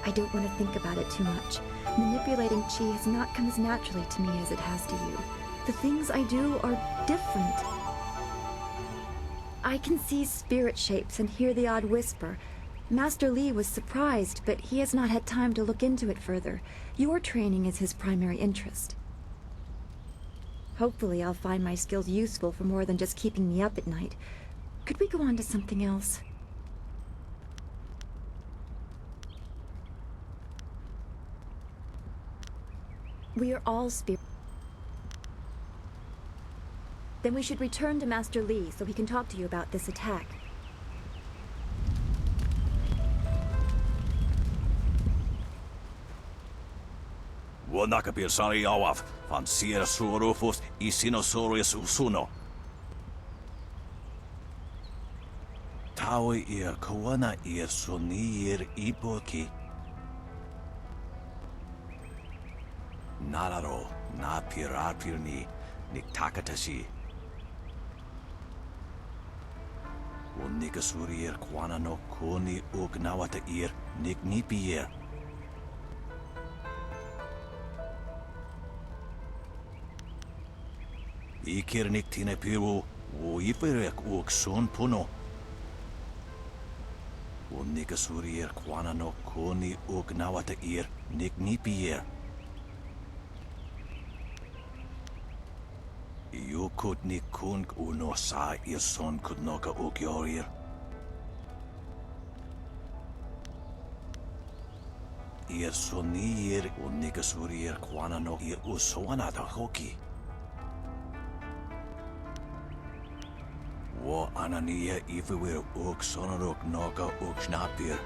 I don't want to think about it too much. Manipulating chi has not come as naturally to me as it has to you. The things I do are different. I can see spirit shapes and hear the odd whisper. Master Li was surprised, but he has not had time to look into it further. Your training is his primary interest. Hopefully I'll find my skills useful for more than just keeping me up at night. Could we go on to something else? We are all spirit. Then we should return to Master Li so he can talk to you about this attack. Wanakapir sari awaf, van sier sorofos isinosaurus usuno. Taui ir kawana ir sonir ipoki. Nararo, na pirapirni, niktakatashi. Unikasurir kwana no koni ugnawata ir niknipier. Ikirnik tine piru, uiperek uksun puno. Unikasurir kwana no koni ugnawata ir niknipier. You could nikun uno sa ir son could noka ukyorir. Ir sonir unikasurir kwana no ir usoanata hoki. Wo anania ifewir uk sonoruk noka uk snapir.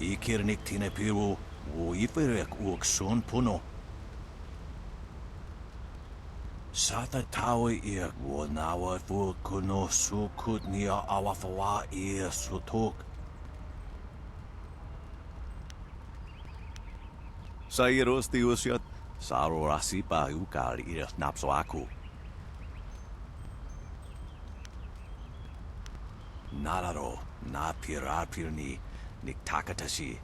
Ikirnik tine piru, wo iferek uk son puno. Sata taui ir wo nawa fu kuno su kutnia awafawa ir sutuk. Sairos tiusiat, saro rasipa ukar ir napsoaku. Nararo, na pirapirni, niktakatashi.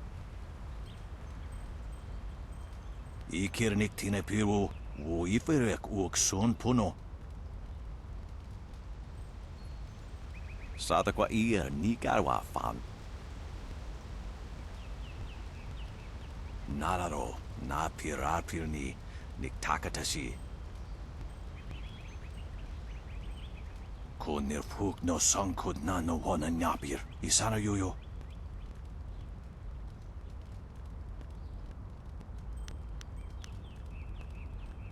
Ikirnik tine piru, wo iferek uk son puno. Sata kwa ir nikarwa fan. Nararo, na pirapirni, niktakatashi. Ko nirfuk no sankud na no wana nyapir, isana yuyo.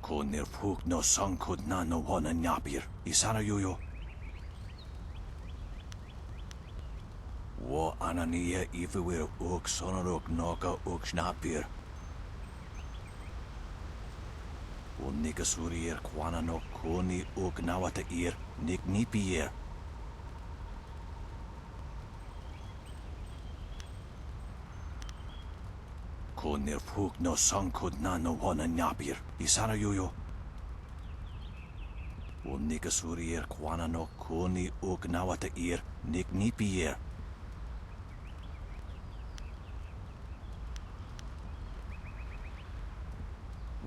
Ko nirfuk no sankud na no wana nyapir, isana yuyo. Wo anania ifewir uk sonoruk noka uk snapir. Unikasurir kwana no koni uk nawata ir niknipier. Ko nirfuk no sankud na no wana nyapir, isana yuyo. Unikasurir kwana no koni uk nawata ir niknipier.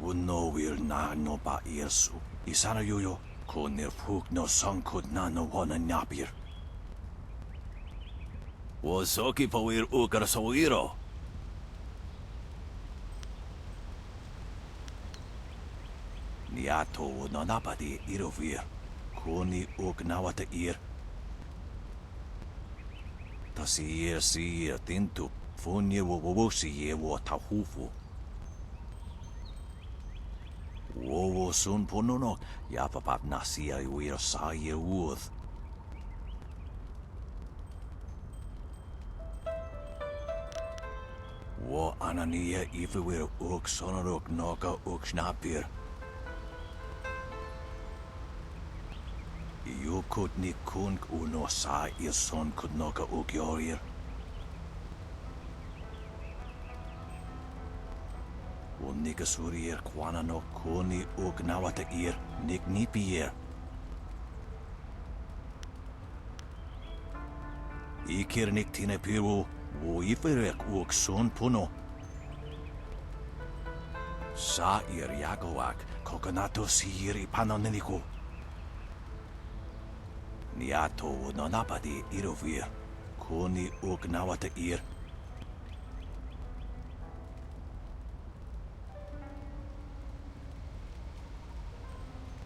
Uno wir na no ba irsu. Isana yuyo. Ko nirfuk no sankud na no wana nyapir. Wosoki pawir ukar sawiro. Niato no napadi irovir. Koni uk nawata ir. Tasir sir tintu. Funye wowosi ye wo tahufu. Wowo sun ponono, yapapap nasia wir sa ye uoth. Wo anania ifewir uk sonoruk noka uk snapir. kutni kunk uno sa son kudnoka ugyorir. Unika surier kwana no kuni ugnawata ir nik nipier. Ikir nik tine piru wo iferek uk son puno. Sa ir yagoak kokonato siri panoneniku. Niato nonapadi irovir kuni ugnawata ir.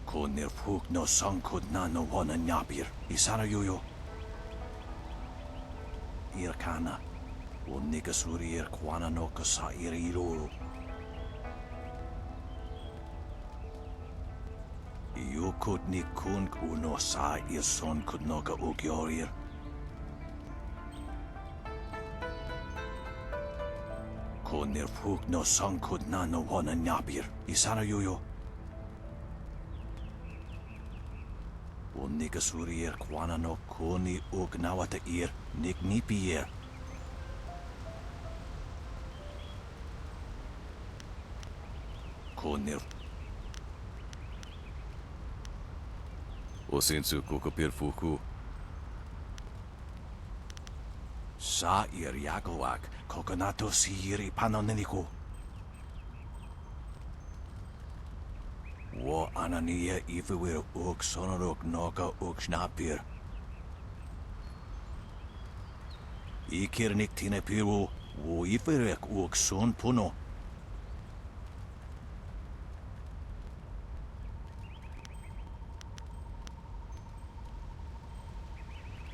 Kunir fuk no sankud na no wana nyapir. Isana yuyo. Irkana. Unika surir kwana no kasa iriruru. Yukut ni kunk uno sa son kudnoka ugyorir. Kunir fuk no sankud na no wana nyapir. Isana yuyo. Unika surier kwana no kuni ugnawata ir nik nipier. Kunir. Osinsu kukapir fuku. Sa ir yagoak kokonato siri panoneniku. Wo anania ifewir uk sonoruk noka uk snapir. Ikir nik tine piru wo iferek uk son puno.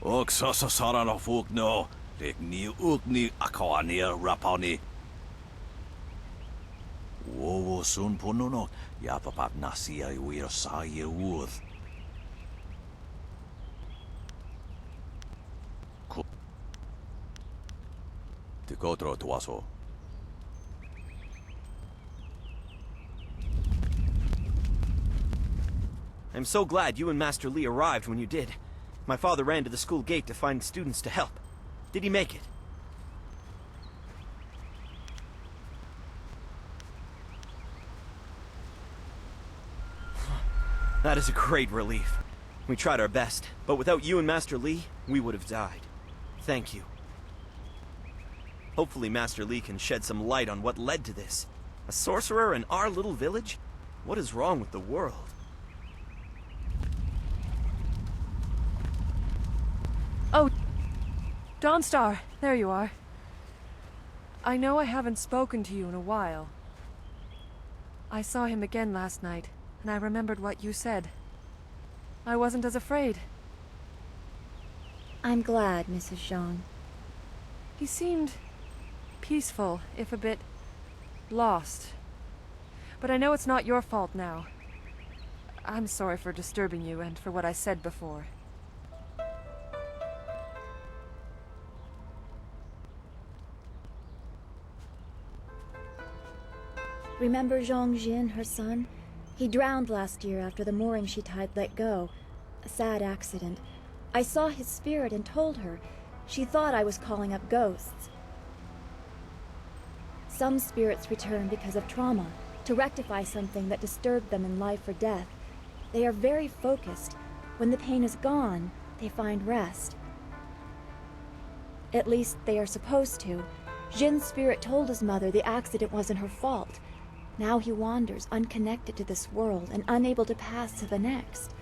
Uk sasa sarana fuk no. Rik ni uk ni akawania rapani. Wo son puno no. Yapapap nasia wir sa ye wuth. Tikotro tuaso. I'm so glad you and Master Li arrived when you did. My father ran to the school gate to find students to help. Did he make it? That is a great relief. We tried our best, but without you and Master Li, we would have died. Thank you. Hopefully Master Li can shed some light on what led to this. A sorcerer in our little village? What is wrong with the world? Oh, Dawnstar, there you are. I know I haven't spoken to you in a while. I saw him again last night, and I remembered what you said. I wasn't as afraid. I'm glad, Mrs. Zhang. He seemed peaceful, if a bit lost. But I know it's not your fault now. I'm sorry for disturbing you and for what I said before. Remember Zhong Jin, her son? He drowned last year after the mooring she tied let go. A sad accident. I saw his spirit and told her. She thought I was calling up ghosts. Some spirits return because of trauma, to rectify something that disturbed them in life or death. They are very focused. When the pain is gone, they find rest. At least they are supposed to. Jin's spirit told his mother the accident wasn't her fault. Now he wanders, unconnected to this world and unable to pass to the next.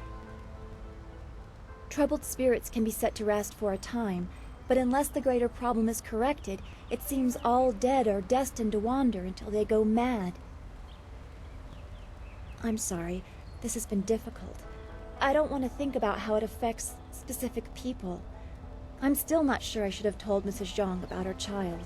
Troubled spirits can be set to rest for a time, but unless the greater problem is corrected, it seems all dead are destined to wander until they go mad. I'm sorry, this has been difficult. I don't want to think about how it affects specific people. I'm still not sure I should have told Mrs. Zhang about her child.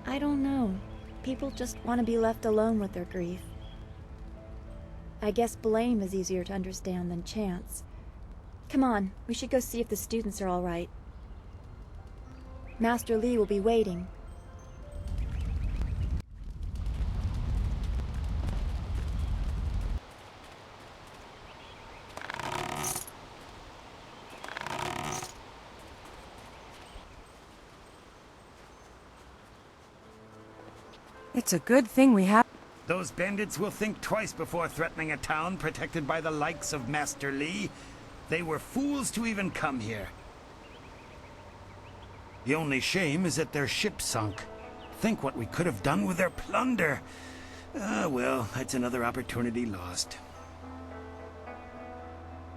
I don't know. People just want to be left alone with their grief. I guess blame is easier to understand than chance. Come on, we should go see if the students are all right. Master Li will be waiting. It's a good thing we have... Those bandits will think twice before threatening a town protected by the likes of Master Li. They were fools to even come here. The only shame is that their ship sunk. Think what we could have done with their plunder. Well, that's another opportunity lost.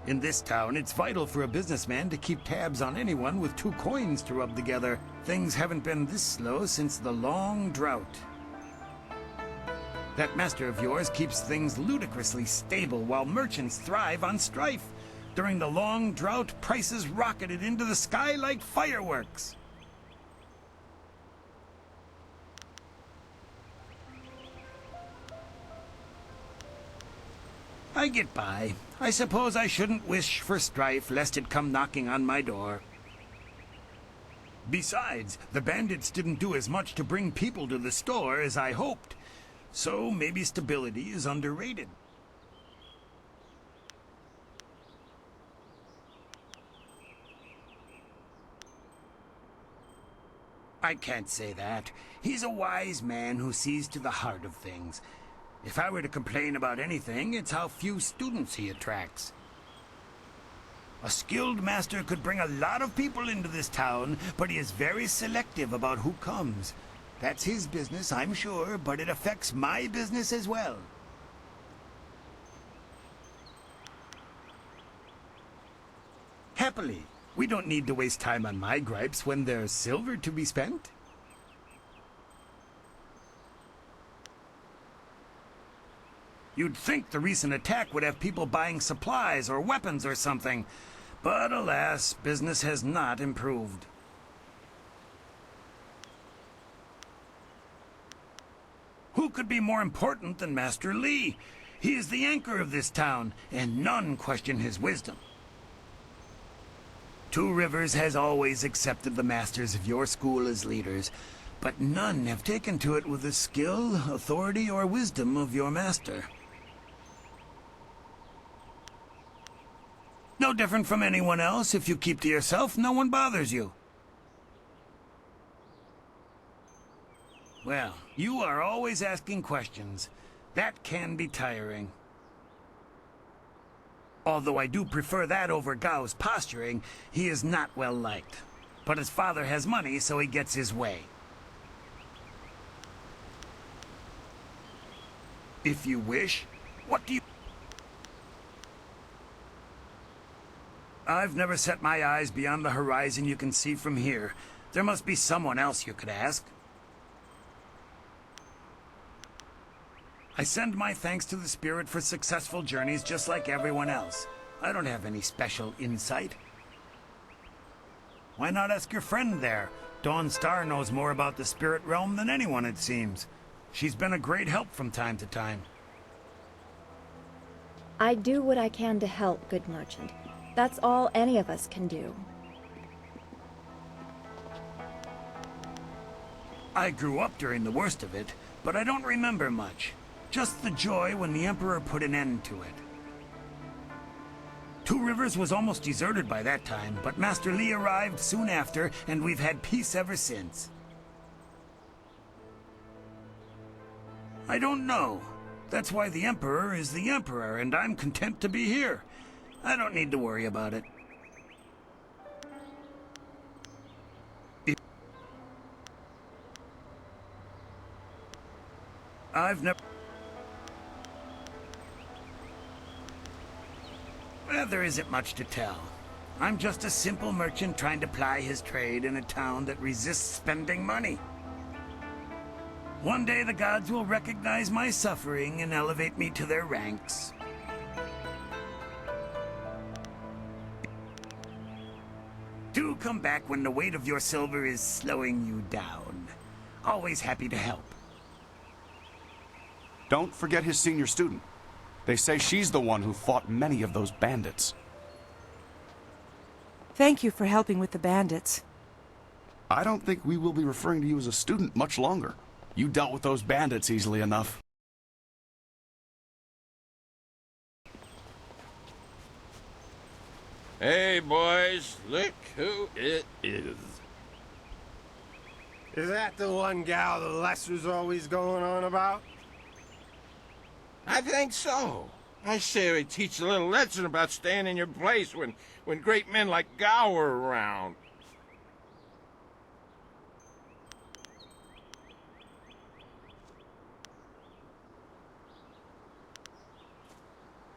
In this town, it's vital for a businessman to keep tabs on anyone with 2 coins to rub together. Things haven't been this slow since the Long Drought. That master of yours keeps things ludicrously stable while merchants thrive on strife. During the Long Drought, prices rocketed into the sky like fireworks. I get by. I suppose I shouldn't wish for strife lest it come knocking on my door. Besides, the bandits didn't do as much to bring people to the store as I hoped. So maybe stability is underrated. I can't say that. He's a wise man who sees to the heart of things. If I were to complain about anything, it's how few students he attracts. A skilled master could bring a lot of people into this town, but he is very selective about who comes. That's his business, I'm sure, but it affects my business as well. Happily, we don't need to waste time on my gripes when there's silver to be spent. You'd think the recent attack would have people buying supplies or weapons or something, but alas, business has not improved. Who could be more important than Master Li? He is the anchor of this town, and none question his wisdom. Two Rivers has always accepted the masters of your school as leaders, but none have taken to it with the skill, authority, or wisdom of your master. No different from anyone else. If you keep to yourself, no one bothers you. Well, you are always asking questions. That can be tiring. Although I do prefer that over Gao's posturing, he is not well liked. But his father has money, so he gets his way. If you wish, what do you... I've never set my eyes beyond the horizon you can see from here. There must be someone else you could ask. I send my thanks to the Spirit for successful journeys just like everyone else. I don't have any special insight. Why not ask your friend there? Dawn Star knows more about the Spirit Realm than anyone, it seems. She's been a great help from time to time. I do what I can to help, good merchant. That's all any of us can do. I grew up during the worst of it, but I don't remember much. Just the joy when the Emperor put an end to it. Two Rivers was almost deserted by that time, but Master Li arrived soon after, and we've had peace ever since. I don't know. That's why the Emperor is the Emperor, and I'm content to be here. I don't need to worry about it. I've never... Well, there isn't much to tell. I'm just a simple merchant trying to ply his trade in a town that resists spending money. One day the gods will recognize my suffering and elevate me to their ranks. Do come back when the weight of your silver is slowing you down. Always happy to help. Don't forget his senior student. They say she's the one who fought many of those bandits. Thank you for helping with the bandits. I don't think we will be referring to you as a student much longer. You dealt with those bandits easily enough. Hey, boys, look who it is. Is that the one Gao the Lesser's always going on about? I think so. I say we teach a little lesson about staying in your place when great men like Gao are around.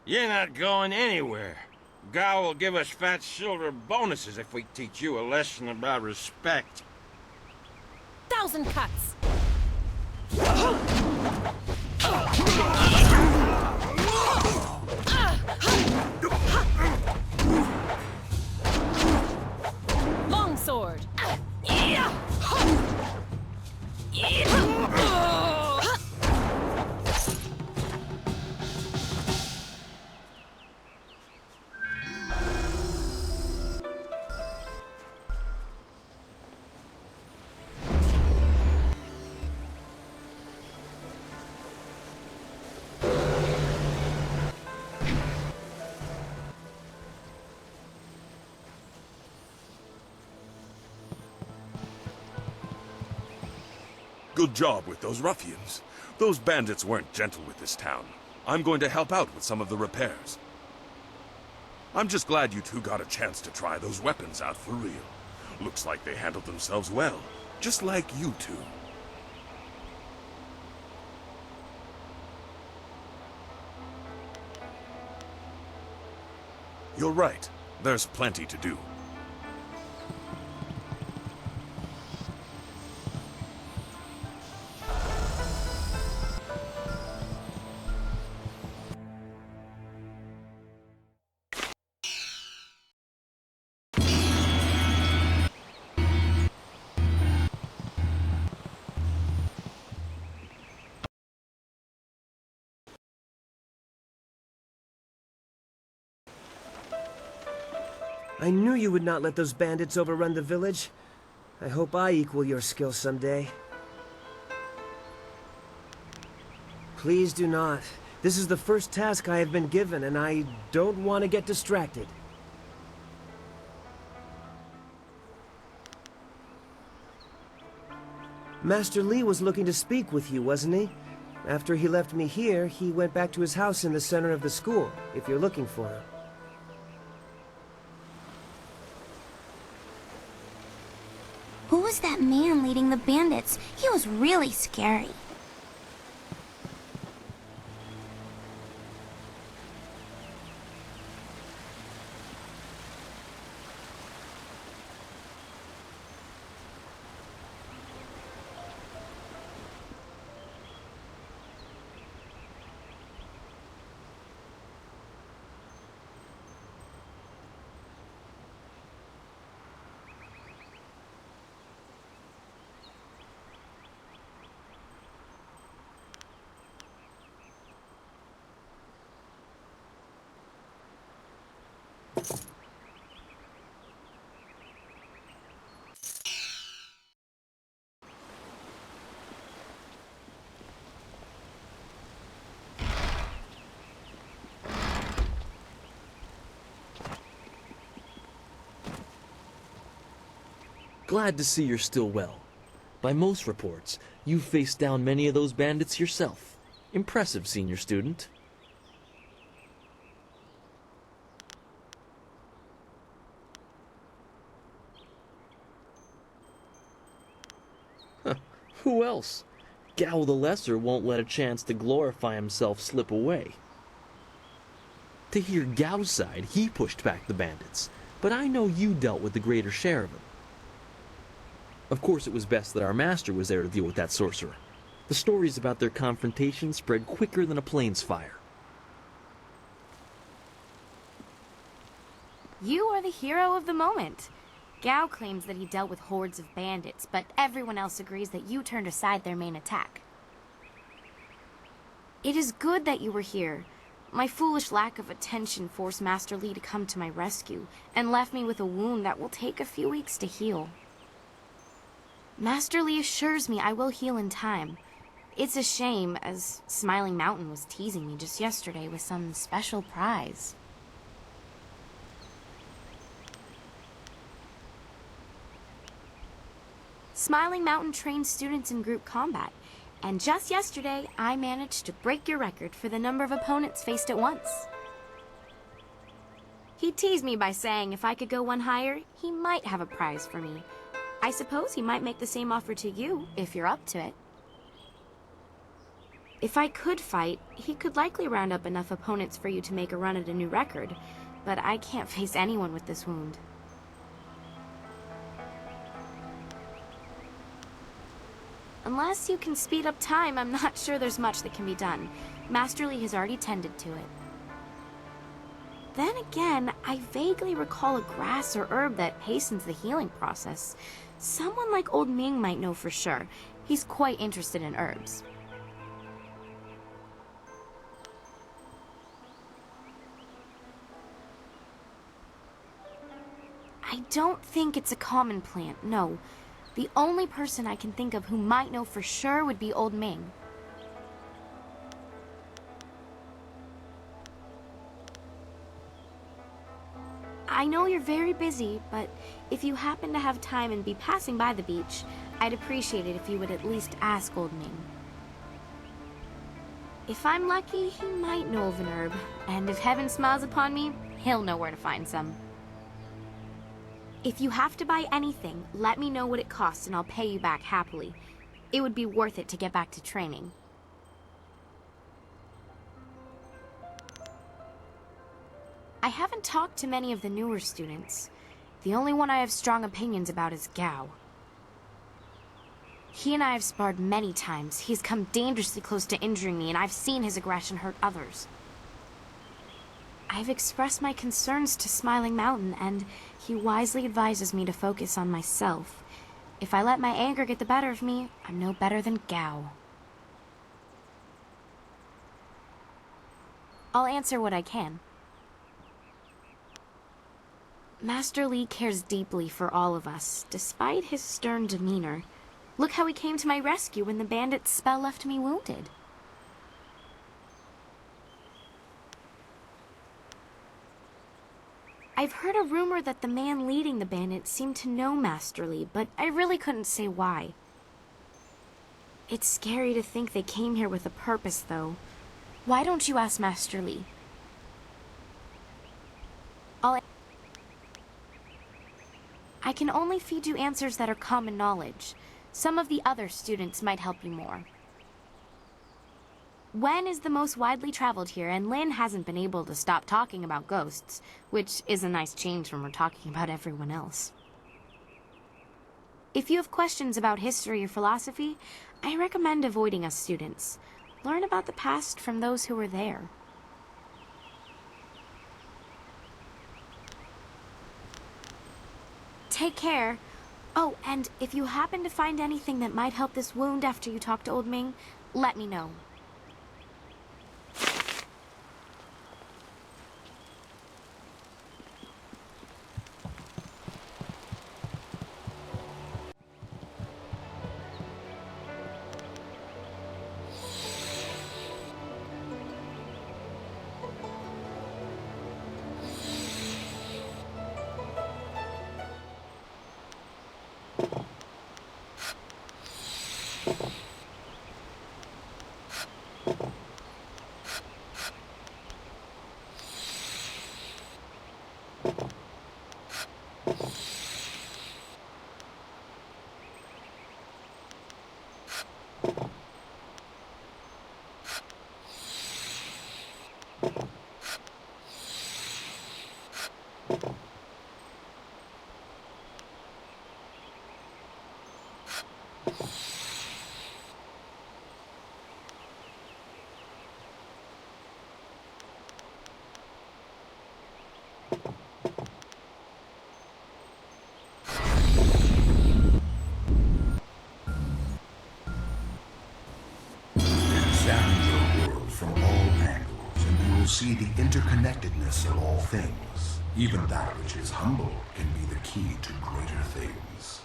You're not going anywhere. Gao will give us fat silver bonuses if we teach you a lesson about respect. 1,000 cuts! Longsword! Good job with those ruffians. Those bandits weren't gentle with this town. I'm going to help out with some of the repairs. I'm just glad you two got a chance to try those weapons out for real. Looks like they handled themselves well, just like you two. You're right. There's plenty to do. I knew you would not let those bandits overrun the village. I hope I equal your skill someday. Please do not. This is the first task I have been given, and I don't want to get distracted. Master Li was looking to speak with you, wasn't he? After he left me here, he went back to his house in the center of the school, if you're looking for him. Who was that man leading the bandits? He was really scary. Glad to see you're still well. By most reports, you've faced down many of those bandits yourself. Impressive, senior student. Huh, who else? Gao the Lesser won't let a chance to glorify himself slip away. To hear Gao's side, he pushed back the bandits, but I know you dealt with the greater share of them. Of course, it was best that our master was there to deal with that sorcerer. The stories about their confrontation spread quicker than a plains fire. You are the hero of the moment. Gao claims that he dealt with hordes of bandits, but everyone else agrees that you turned aside their main attack. It is good that you were here. My foolish lack of attention forced Master Li to come to my rescue, and left me with a wound that will take a few weeks to heal. Master Li assures me I will heal in time. It's a shame, as Smiling Mountain was teasing me just yesterday with some special prize. Smiling Mountain trains students in group combat, and just yesterday, I managed to break your record for the number of opponents faced at once. He teased me by saying if I could go one higher, he might have a prize for me. I suppose he might make the same offer to you, if you're up to it. If I could fight, he could likely round up enough opponents for you to make a run at a new record, but I can't face anyone with this wound. Unless you can speed up time, I'm not sure there's much that can be done. Master Li has already tended to it. Then again, I vaguely recall a grass or herb that hastens the healing process. Someone like old Ming might know for sure. He's quite interested in herbs. I don't think it's a common plant, no. The only person I can think of who might know for sure would be old Ming. I know you're very busy, but if you happen to have time and be passing by the beach, I'd appreciate it if you would at least ask old Ming. If I'm lucky, he might know of an herb, and if heaven smiles upon me, he'll know where to find some. If you have to buy anything, let me know what it costs and I'll pay you back happily. It would be worth it to get back to training. I haven't talked to many of the newer students. The only one I have strong opinions about is Gao. He and I have sparred many times. He's come dangerously close to injuring me, and I've seen his aggression hurt others. I've expressed my concerns to Smiling Mountain, and he wisely advises me to focus on myself. If I let my anger get the better of me, I'm no better than Gao. I'll answer what I can. Master Li cares deeply for all of us, despite his stern demeanor. Look how he came to my rescue when the bandit's spell left me wounded. I've heard a rumor that the man leading the bandits seemed to know Master Li, but I really couldn't say why. It's scary to think they came here with a purpose, though. Why don't you ask Master Li? I can only feed you answers that are common knowledge. Some of the other students might help you more. Wen is the most widely traveled here, and Lin hasn't been able to stop talking about ghosts, which is a nice change when we're talking about everyone else. If you have questions about history or philosophy, I recommend avoiding us students. Learn about the past from those who were there. Take care. Oh, and if you happen to find anything that might help this wound after you talk to old Ming, let me know. See the interconnectedness of all things. Even that which is humble can be the key to greater things.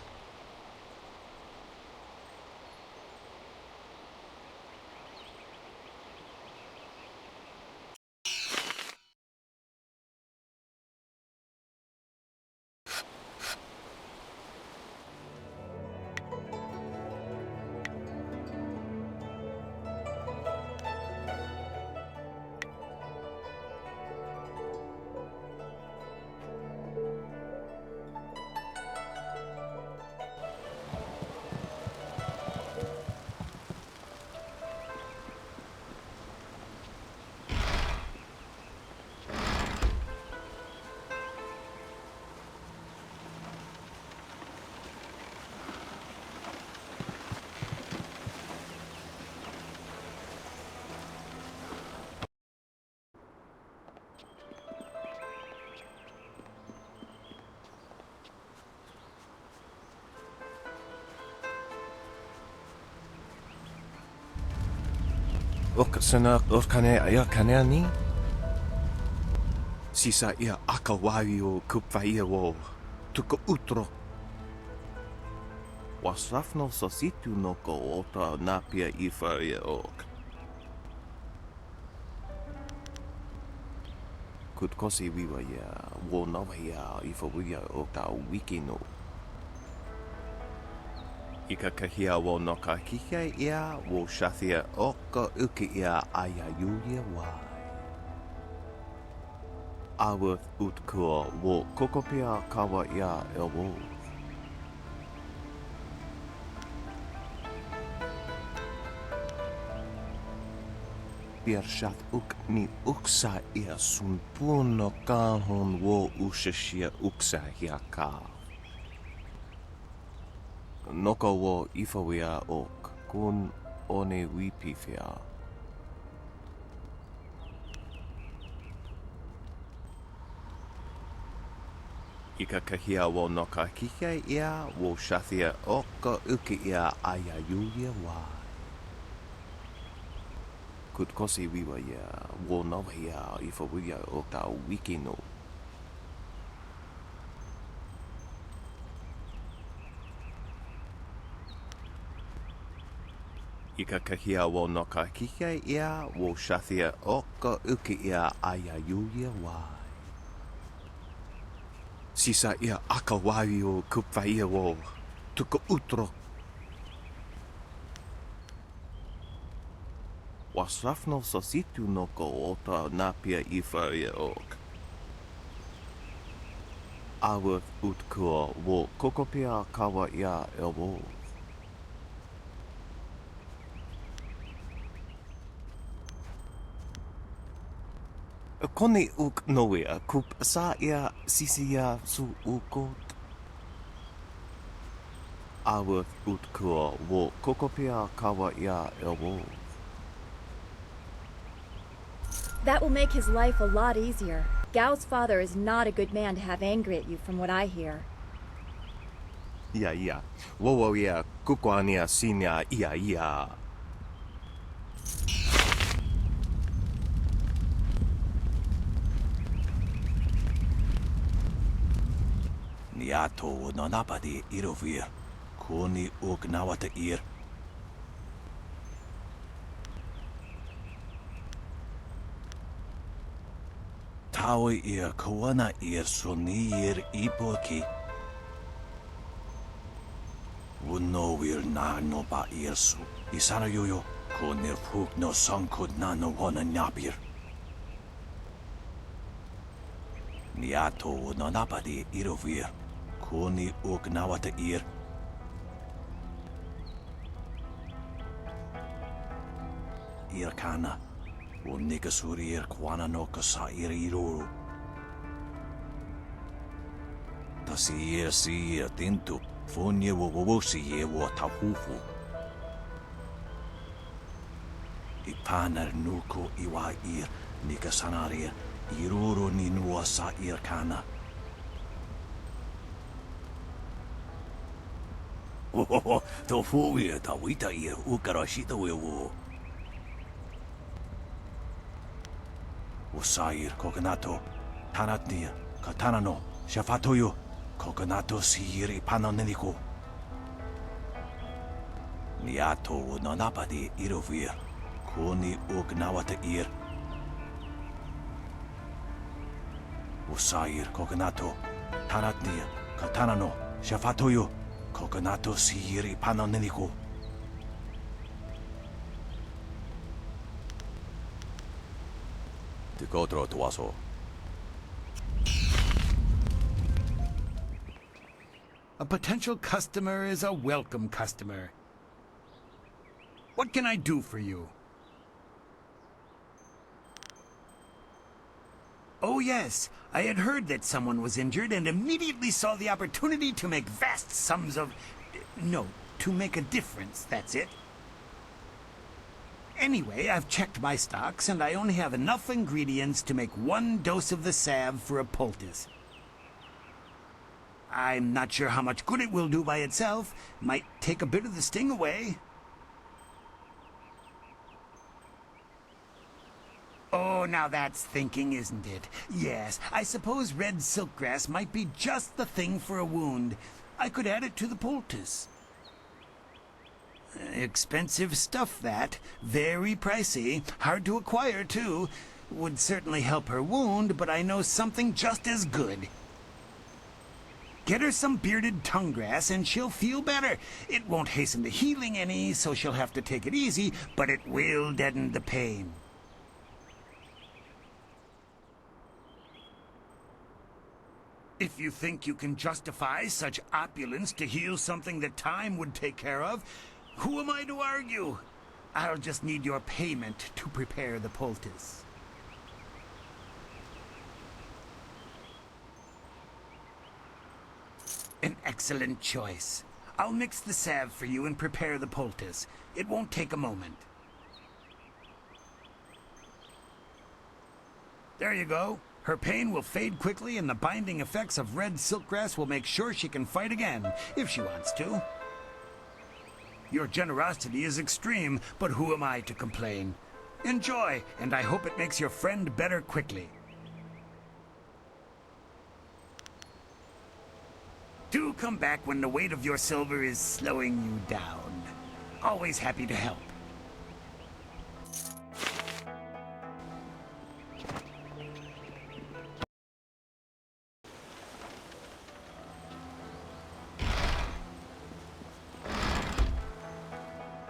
Sana Orkane Aya Kaneani? Sisa ia Akawaio Kupvaia wo Tuko Utro. Wasrafno Sositu no ko ota Napia Ifaria ok. Kutkosi wiwa ya wo nawa ya Ifaria oka wikino. Ika kahia wo no ka kike ia wo shathia oka uki ia aya yulia wai. Aworth utkua wo kokopia kawa ia elwo. Biarshat uk ni uksa ia sun puno kahon wo ushashia uksa hiaka. Noko wo ifawia ok kun one wipifia. Ika kahia wo no ka kike ia wo shathia oka uki ia aya yulia wai. Kutkosi wiwa ia wo nawa ia ifawia oka wikino. Ika kahia wo no ka kike ia wo shathia oka uki ia aya yulia wai. Sisa ia akawai o kupvaia wo tuko utro. Wasrafno sositu no ko ota napia ifaria ok. Aworth utkua wo kokopia kawa ia elwo. Kone uk noea kup sa ia sisia su ukot. Aworth utkua wo kokopia kawa ia elwo. That will make his life a lot easier. Gao's father is not a good man to have angry at you, from what I hear. Ia. Wo ia kukwania sinia ia. Niato no napadi irovir. Kuni uk nawata ir. Tawi ir kawana ir sonir ipoki. Wuno wir na no ba irsu. Isana yoyo. Kunir fuk no sankud na no wana nyapir. Niato no napadi irovir. Kuni uk nawata ir. Ir kana. O nikasuri ir kwana no kasa ir iruru. Tasi ir si ir tintu. Fonye wo wowosi ye wo tahufu. Ipanar nuko iwa ir. Nikasanaria. Iruru ni nua sa ir kana. To fuwe ta wita ir ukarashita wewo. Usair kokonato tanatnia katanano shafatoyo kokonato siri panoneniko. Niato no napadi irovir. Kuni ugnawata ir. Usair kokonato tanatnia katanano shafatoyo kokonato siri panoneniko. Tikotro tuaso. A potential customer is a welcome customer. What can I do for you? Oh yes, I had heard that someone was injured and immediately saw the opportunity to make vast sums of... No, to make a difference, that's it. Anyway, I've checked my stocks and I only have enough ingredients to make 1 dose of the salve for a poultice. I'm not sure how much good it will do by itself. Might take a bit of the sting away. Oh, now that's thinking, isn't it? Yes, I suppose red silkgrass might be just the thing for a wound. I could add it to the poultice. Expensive stuff, that. Very pricey. Hard to acquire, too. Would certainly help her wound, but I know something just as good. Get her some bearded tongue grass and she'll feel better. It won't hasten the healing any, so she'll have to take it easy, but it will deaden the pain. If you think you can justify such opulence to heal something that time would take care of, who am I to argue? I'll just need your payment to prepare the poultice. An excellent choice. I'll mix the salve for you and prepare the poultice. It won't take a moment. There you go. Her pain will fade quickly and the binding effects of red silkgrass will make sure she can fight again, if she wants to. Your generosity is extreme, but who am I to complain? Enjoy, and I hope it makes your friend better quickly. Do come back when the weight of your silver is slowing you down. Always happy to help.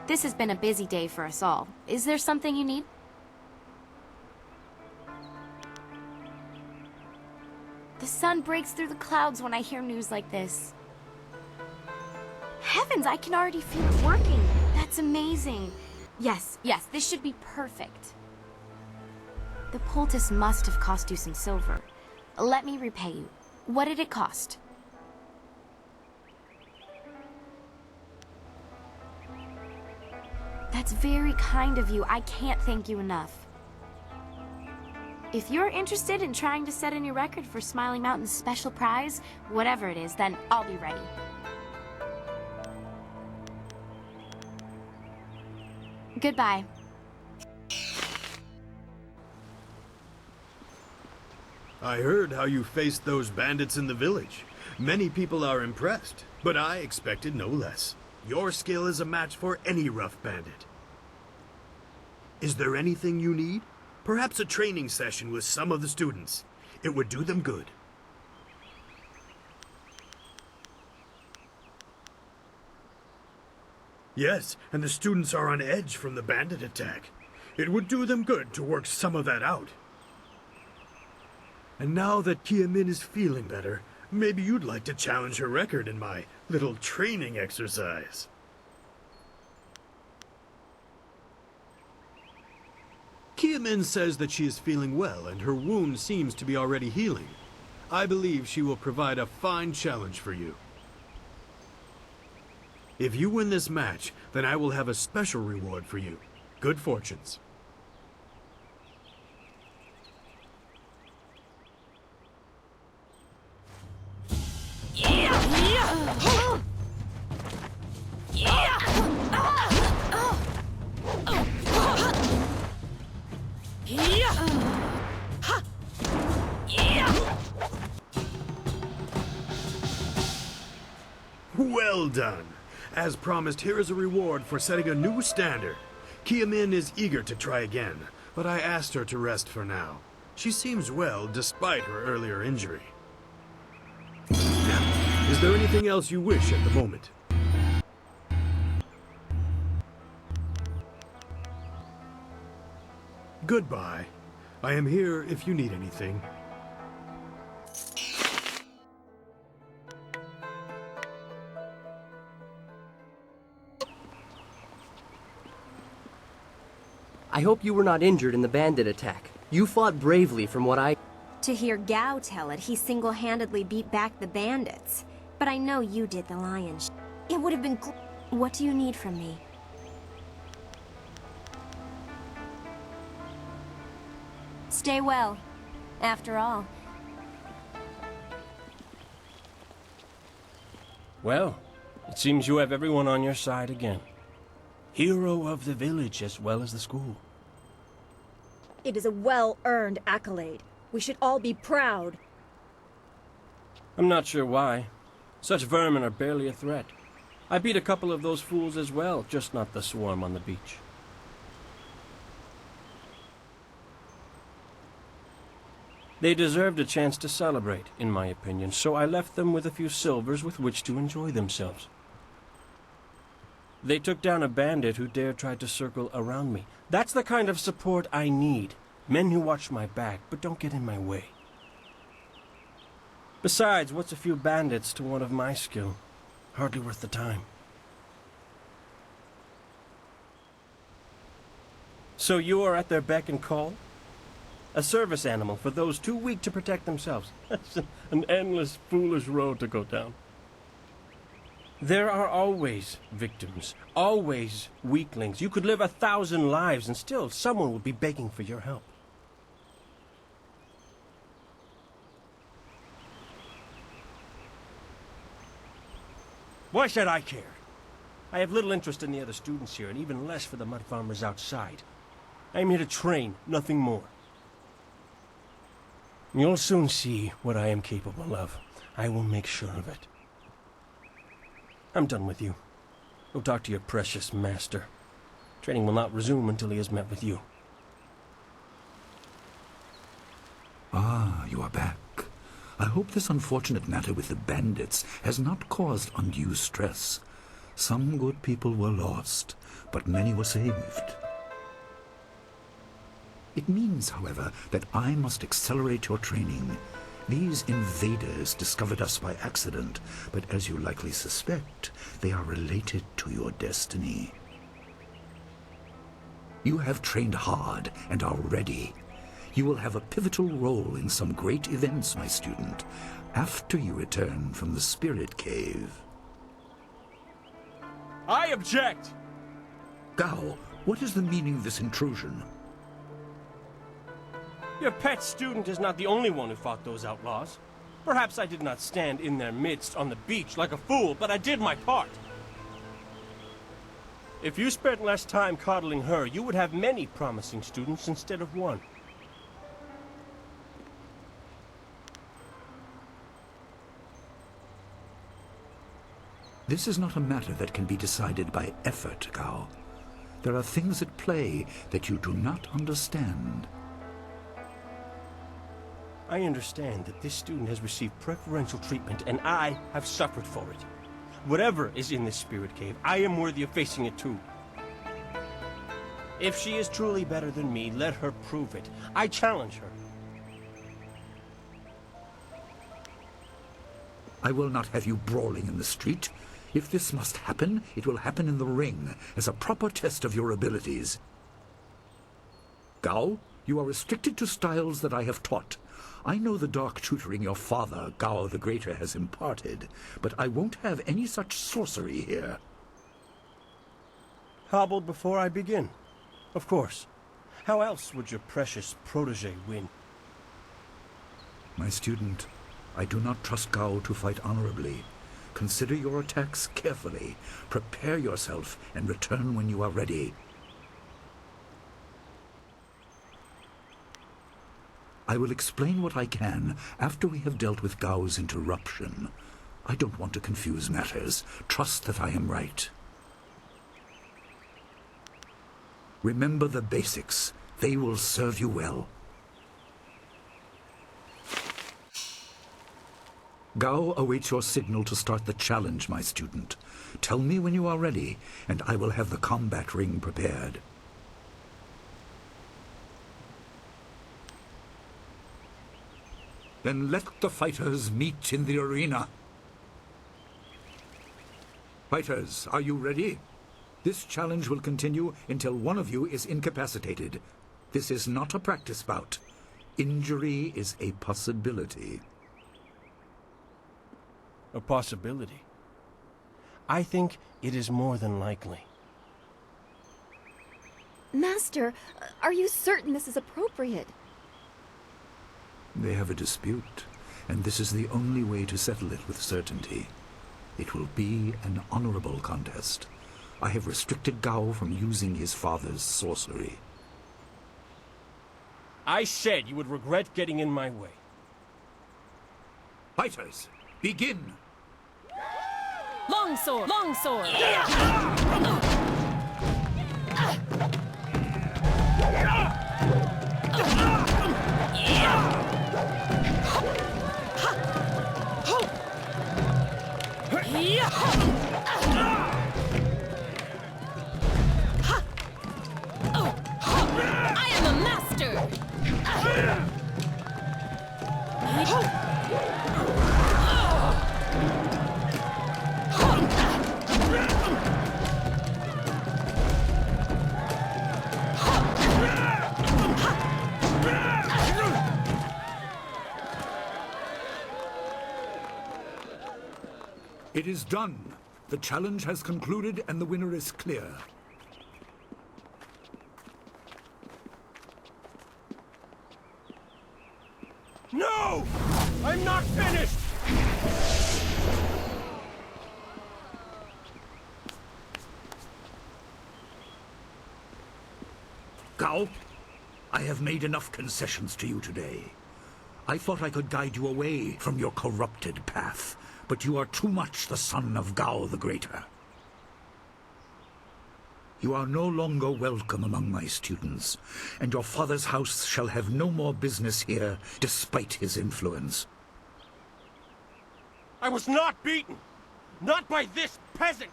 This has been a busy day for us all. Is there something you need? The sun breaks through the clouds when I hear news like this. Heavens, I can already feel it working. That's amazing. Yes, this should be perfect. The poultice must have cost you some silver. Let me repay you. What did it cost? That's very kind of you. I can't thank you enough. If you're interested in trying to set a new record for Smiling Mountain's special prize, whatever it is, then I'll be ready. Goodbye. I heard how you faced those bandits in the village. Many people are impressed, but I expected no less. Your skill is a match for any rough bandit. Is there anything you need? Perhaps a training session with some of the students. It would do them good. Yes, and the students are on edge from the bandit attack. It would do them good to work some of that out. And now that Kia Min is feeling better, maybe you'd like to challenge her record in my little training exercise. Kia Min says that she is feeling well and her wound seems to be already healing. I believe she will provide a fine challenge for you. If you win this match, then I will have a special reward for you. Good fortunes. Well done. As promised, here is a reward for setting a new standard. Kia Min is eager to try again, but I asked her to rest for now. She seems well despite her earlier injury. Now, is there anything else you wish at the moment? Goodbye. I am here if you need anything. I hope you were not injured in the bandit attack. You fought bravely from what I... To hear Gao tell it, he single-handedly beat back the bandits. But I know you did the lion's It would have been What do you need from me? Stay well. After all. Well, it seems you have everyone on your side again. Hero of the village as well as the school. It is a well-earned accolade. We should all be proud. I'm not sure why. Such vermin are barely a threat. I beat a couple of those fools as well, just not the swarm on the beach. They deserved a chance to celebrate, in my opinion, so I left them with a few silvers with which to enjoy themselves. They took down a bandit who dared try to circle around me. That's the kind of support I need. Men who watch my back, but don't get in my way. Besides, what's a few bandits to one of my skill? Hardly worth the time. So you are at their beck and call? A service animal for those too weak to protect themselves. That's an endless, foolish road to go down. There are always victims, always weaklings. You could live 1,000 lives and still someone would be begging for your help. Why should I care? I have little interest in the other students here, and even less for the mud farmers outside. I am here to train, nothing more. You'll soon see what I am capable of. I will make sure of it. I'm done with you. Go talk to your precious master. Training will not resume until he has met with you. Ah, you are back. I hope this unfortunate matter with the bandits has not caused undue stress. Some good people were lost, but many were saved. It means, however, that I must accelerate your training. These invaders discovered us by accident, but as you likely suspect, they are related to your destiny. You have trained hard and are ready. You will have a pivotal role in some great events, my student, after you return from the Spirit Cave. I object! Gao, what is the meaning of this intrusion? Your pet student is not the only one who fought those outlaws. Perhaps I did not stand in their midst on the beach like a fool, but I did my part. If you spent less time coddling her, you would have many promising students instead of one. This is not a matter that can be decided by effort, Gao. There are things at play that you do not understand. I understand that this student has received preferential treatment, and I have suffered for it. Whatever is in this spirit cave, I am worthy of facing it too. If she is truly better than me, let her prove it. I challenge her. I will not have you brawling in the street. If this must happen, it will happen in the ring, as a proper test of your abilities. Gao, you are restricted to styles that I have taught. I know the dark tutoring your father, Gao the Greater, has imparted, but I won't have any such sorcery here. Hobbled before I begin. Of course. How else would your precious protege win? My student, I do not trust Gao to fight honorably. Consider your attacks carefully. Prepare yourself and return when you are ready. I will explain what I can after we have dealt with Gao's interruption. I don't want to confuse matters. Trust that I am right. Remember the basics. They will serve you well. Gao awaits your signal to start the challenge, my student. Tell me when you are ready, and I will have the combat ring prepared. Then let the fighters meet in the arena. Fighters, are you ready? This challenge will continue until one of you is incapacitated. This is not a practice bout. Injury is a possibility. A possibility? I think it is more than likely. Master, are you certain this is appropriate? They have a dispute, and this is the only way to settle it with certainty. It will be an honorable contest. I have restricted Gao from using his father's sorcery. I said you would regret getting in my way. Fighters, begin! Longsword! Longsword! I am a master! It is done. The challenge has concluded and the winner is clear. No! I'm not finished! Gao, I have made enough concessions to you today. I thought I could guide you away from your corrupted path, but you are too much the son of Gao the Greater. You are no longer welcome among my students, and your father's house shall have no more business here, despite his influence. I was not beaten! Not by this peasant!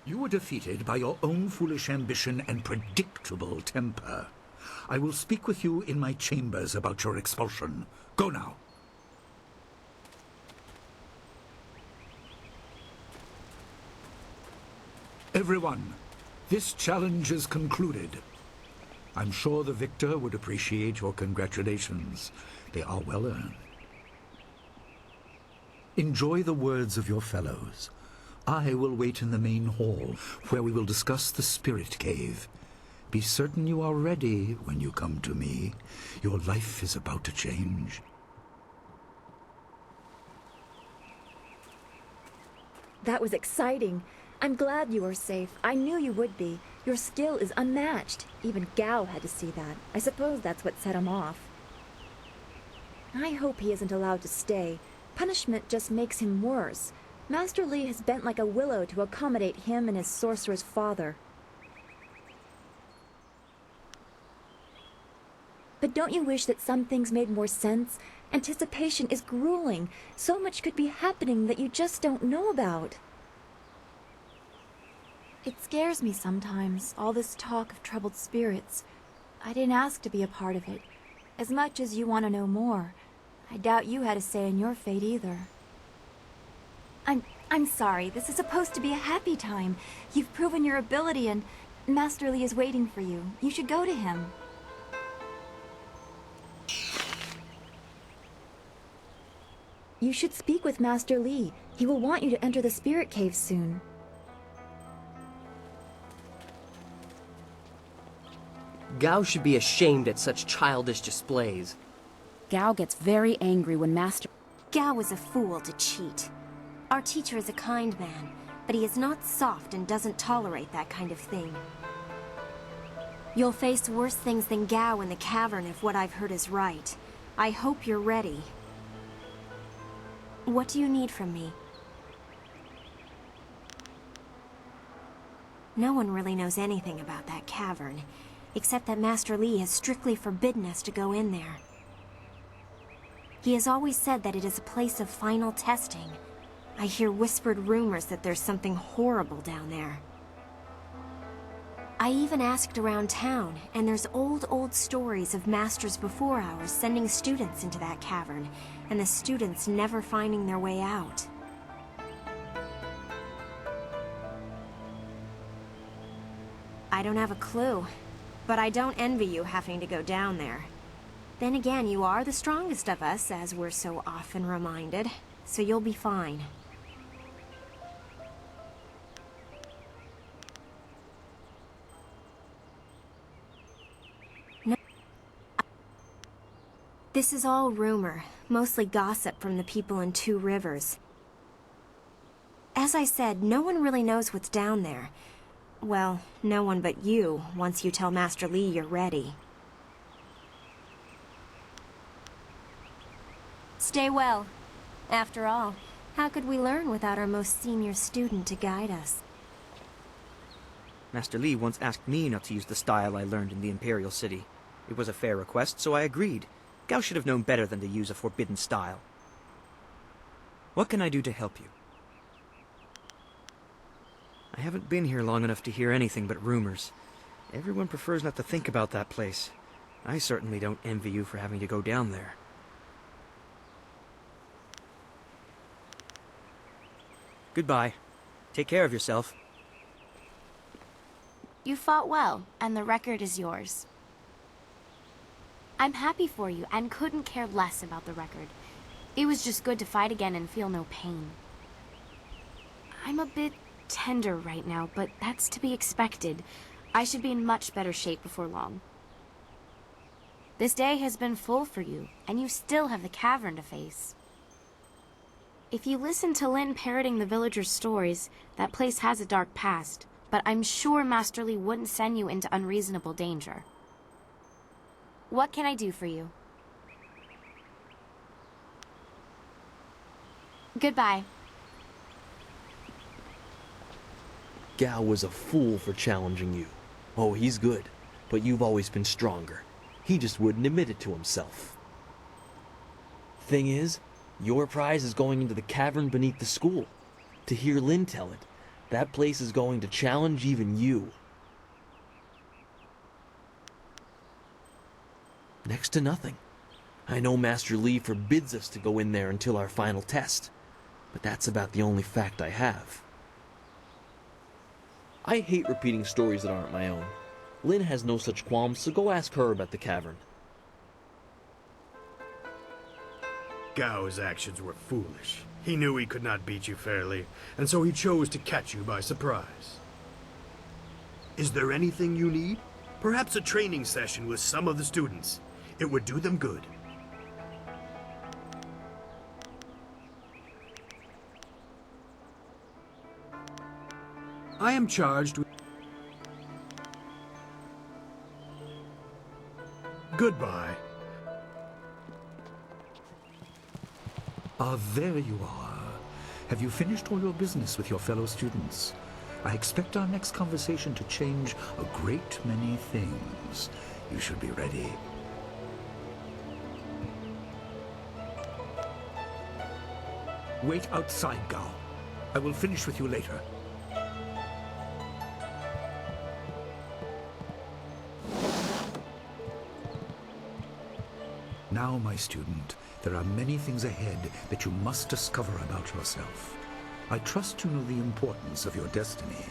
You were defeated by your own foolish ambition and predictable temper. I will speak with you in my chambers about your expulsion. Go now. Everyone, this challenge is concluded. I'm sure the victor would appreciate your congratulations. They are well earned. Enjoy the words of your fellows. I will wait in the main hall, where we will discuss the spirit cave. Be certain you are ready when you come to me. Your life is about to change. That was exciting. I'm glad you are safe. I knew you would be. Your skill is unmatched. Even Gao had to see that. I suppose that's what set him off. I hope he isn't allowed to stay. Punishment just makes him worse. Master Li has bent like a willow to accommodate him and his sorcerer's father. But don't you wish that some things made more sense? Anticipation is grueling. So much could be happening that you just don't know about. It scares me sometimes, all this talk of troubled spirits. I didn't ask to be a part of it. As much as you want to know more, I doubt you had a say in your fate either. I'm sorry. This is supposed to be a happy time. You've proven your ability and Master Li is waiting for you. You should go to him. You should speak with Master Li. He will want you to enter the spirit cave soon. Gao should be ashamed at such childish displays. Gao gets very angry when Master... Gao was a fool to cheat. Our teacher is a kind man, but he is not soft and doesn't tolerate that kind of thing. You'll face worse things than Gao in the cavern if what I've heard is right. I hope you're ready. What do you need from me? No one really knows anything about that cavern, except that Master Li has strictly forbidden us to go in there. He has always said that it is a place of final testing. I hear whispered rumors that there's something horrible down there. I even asked around town, and there's old stories of masters before ours sending students into that cavern, and the students never finding their way out. I don't have a clue, but I don't envy you having to go down there. Then again, you are the strongest of us, as we're so often reminded, so you'll be fine. This is all rumor, mostly gossip from the people in Two Rivers. As I said, no one really knows what's down there. Well, no one but you, once you tell Master Li you're ready. Stay well. After all, how could we learn without our most senior student to guide us? Master Li once asked me not to use the style I learned in the Imperial City. It was a fair request, so I agreed. Gao should have known better than to use a forbidden style. What can I do to help you? I haven't been here long enough to hear anything but rumors. Everyone prefers not to think about that place. I certainly don't envy you for having to go down there. Goodbye. Take care of yourself. You fought well, and the record is yours. I'm happy for you, and couldn't care less about the record. It was just good to fight again and feel no pain. I'm a bit tender right now, but that's to be expected. I should be in much better shape before long. This day has been full for you, and you still have the cavern to face. If you listen to Lin parroting the villagers' stories, that place has a dark past, but I'm sure Master Li wouldn't send you into unreasonable danger. What can I do for you? Goodbye. Gao was a fool for challenging you. Oh, he's good, but you've always been stronger. He just wouldn't admit it to himself. Thing is, your prize is going into the cavern beneath the school. To hear Lin tell it, that place is going to challenge even you. Next to nothing. I know Master Li forbids us to go in there until our final test, but that's about the only fact I have. I hate repeating stories that aren't my own. Lin has no such qualms, so go ask her about the cavern. Gao's actions were foolish. He knew he could not beat you fairly, and so he chose to catch you by surprise. Is there anything you need? Perhaps a training session with some of the students. It would do them good. I am charged with... Goodbye. Ah, there you are. Have you finished all your business with your fellow students? I expect our next conversation to change a great many things. You should be ready. Wait outside, Gao. I will finish with you later. Now, my student, there are many things ahead that you must discover about yourself. I trust you know the importance of your destiny.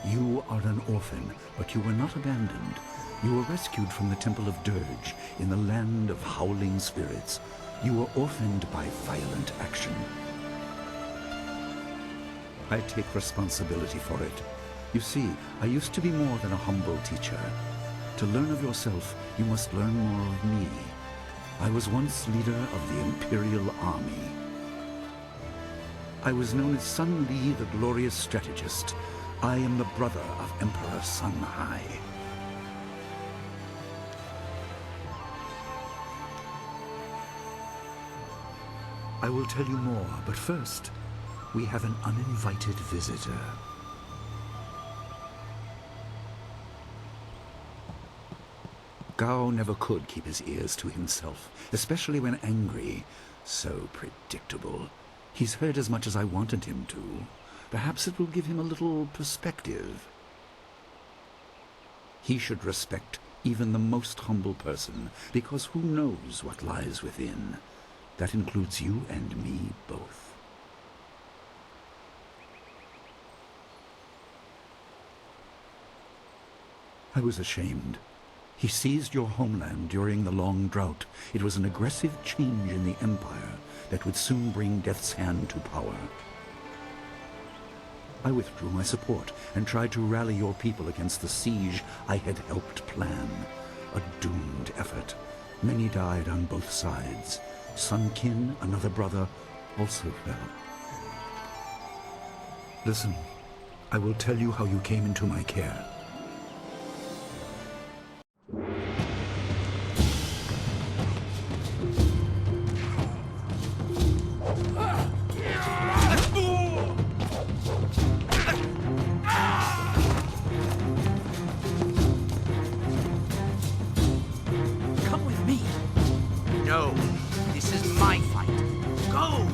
You are an orphan, but you were not abandoned. You were rescued from the Temple of Dirge in the land of howling spirits. You were orphaned by violent action. I take responsibility for it. You see, I used to be more than a humble teacher. To learn of yourself, you must learn more of me. I was once leader of the Imperial Army. I was known as Sun Li, the glorious strategist. I am the brother of Emperor Sun Hai. I will tell you more, but first, we have an uninvited visitor. Gao never could keep his ears to himself, especially when angry. So predictable. He's heard as much as I wanted him to. Perhaps it will give him a little perspective. He should respect even the most humble person, because who knows what lies within? That includes you and me both. I was ashamed. He seized your homeland during the Long Drought. It was an aggressive change in the Empire that would soon bring Death's Hand to power. I withdrew my support and tried to rally your people against the siege I had helped plan. A doomed effort. Many died on both sides. Sun Qin, another brother, also fell. Listen, I will tell you how you came into my care. Come with me. No, this is my fight. Go!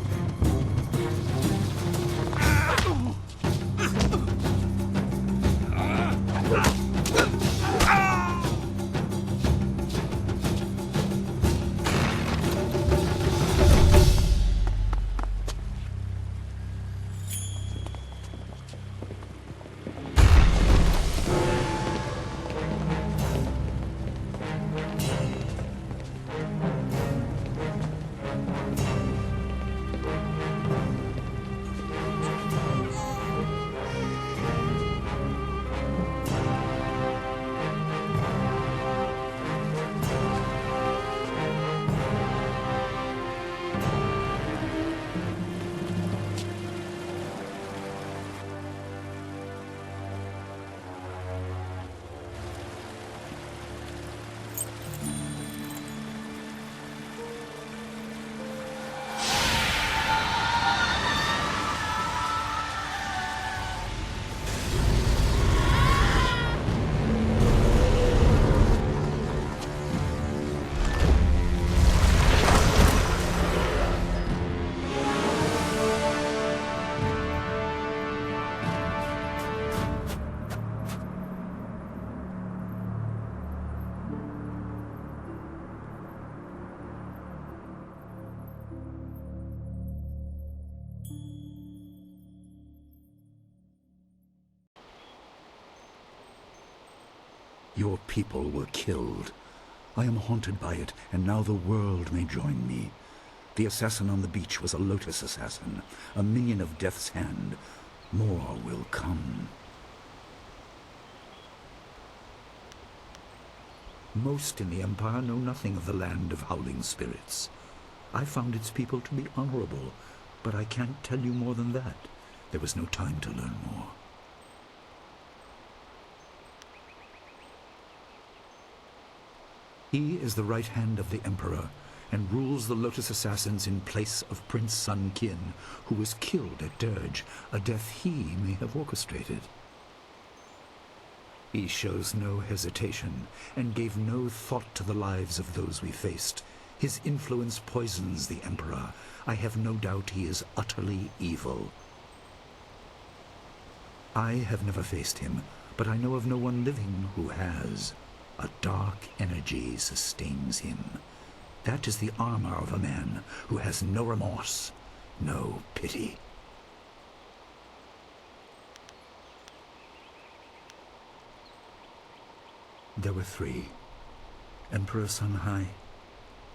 Your people were killed. I am haunted by it, and now the world may join me. The assassin on the beach was a Lotus assassin, a minion of Death's Hand. More will come. Most in the Empire know nothing of the land of howling spirits. I found its people to be honorable, but I can't tell you more than that. There was no time to learn more. He is the right hand of the Emperor, and rules the Lotus Assassins in place of Prince Sun Qin, who was killed at Dirge, a death he may have orchestrated. He shows no hesitation, and gave no thought to the lives of those we faced. His influence poisons the Emperor. I have no doubt he is utterly evil. I have never faced him, but I know of no one living who has. A dark energy sustains him. That is the armor of a man who has no remorse, no pity. There were three: Emperor Sun Hai,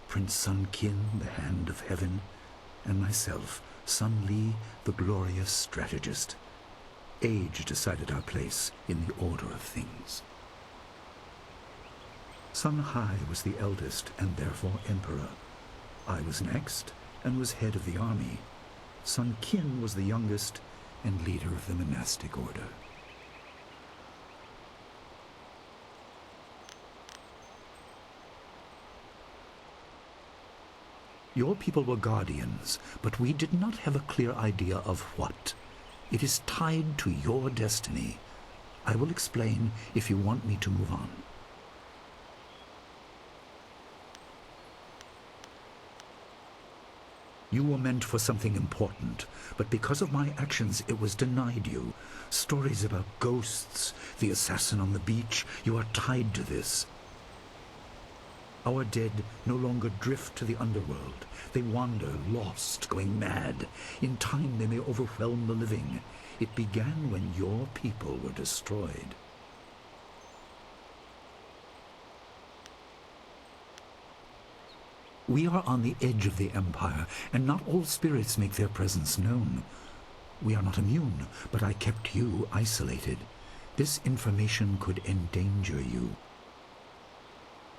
Prince Sun Qin, the Hand of Heaven, and myself, Sun Li, the glorious strategist. Age decided our place in the order of things. Sun Hai was the eldest and therefore emperor. I was next and was head of the army. Sun Qin was the youngest and leader of the monastic order. Your people were guardians, but we did not have a clear idea of what. It is tied to your destiny. I will explain if you want me to move on. You were meant for something important, but because of my actions it was denied you. Stories about ghosts, the assassin on the beach, you are tied to this. Our dead no longer drift to the underworld. They wander, lost, going mad. In time they may overwhelm the living. It began when your people were destroyed. We are on the edge of the Empire, and not all spirits make their presence known. We are not immune, but I kept you isolated. This information could endanger you.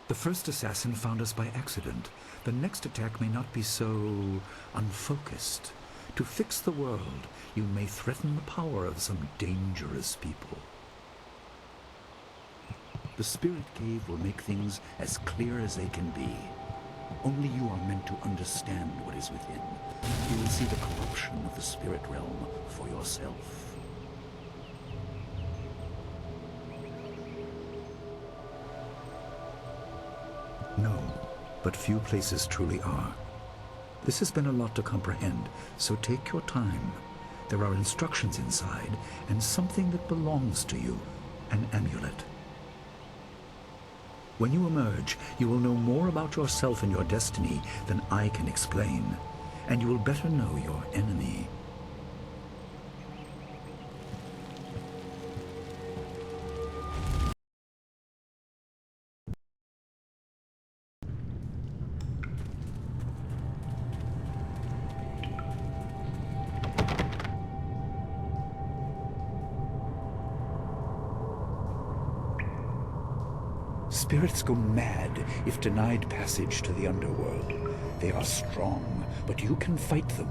The first assassin found us by accident. The next attack may not be so unfocused. To fix the world, you may threaten the power of some dangerous people. The Spirit Cave will make things as clear as they can be. Only you are meant to understand what is within. You will see the corruption of the spirit realm for yourself. No, but few places truly are. This has been a lot to comprehend, so take your time. There are instructions inside, and something that belongs to you, an amulet. When you emerge, you will know more about yourself and your destiny than I can explain, and you will better know your enemy. Spirits go mad if denied passage to the underworld. They are strong, but you can fight them.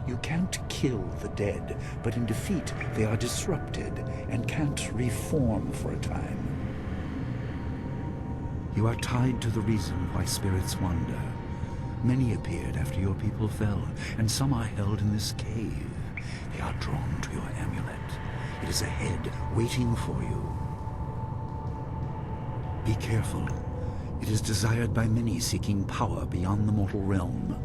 You can't kill the dead, but in defeat they are disrupted and can't reform for a time. You are tied to the reason why spirits wander. Many appeared after your people fell, and some are held in this cave. They are drawn to your amulet. It is ahead, waiting for you. Be careful. It is desired by many seeking power beyond the mortal realm.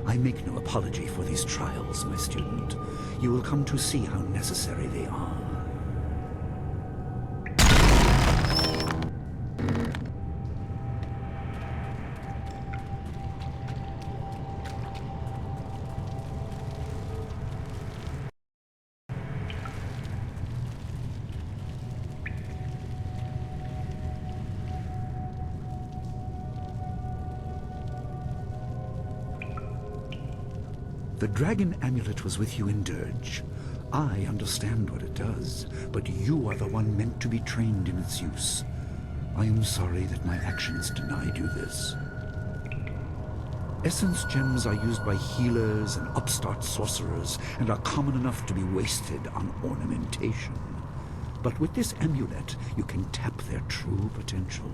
I make no apology for these trials, my student. You will come to see how necessary they are. The dragon amulet was with you in Dirge. I understand what it does, but you are the one meant to be trained in its use. I am sorry that my actions denied you this. Essence gems are used by healers and upstart sorcerers and are common enough to be wasted on ornamentation. But with this amulet, you can tap their true potential.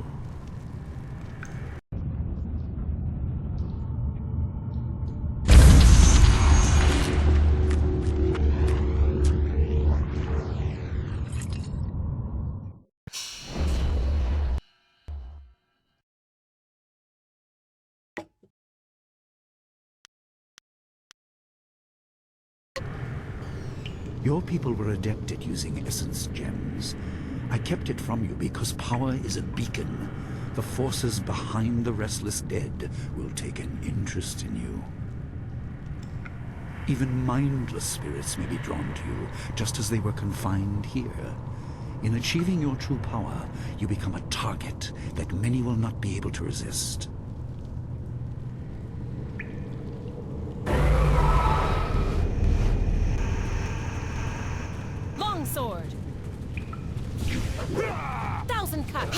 Your people were adept at using essence gems. I kept it from you because power is a beacon. The forces behind the restless dead will take an interest in you. Even mindless spirits may be drawn to you, just as they were confined here. In achieving your true power, you become a target that many will not be able to resist. Sword. Thousand cuts.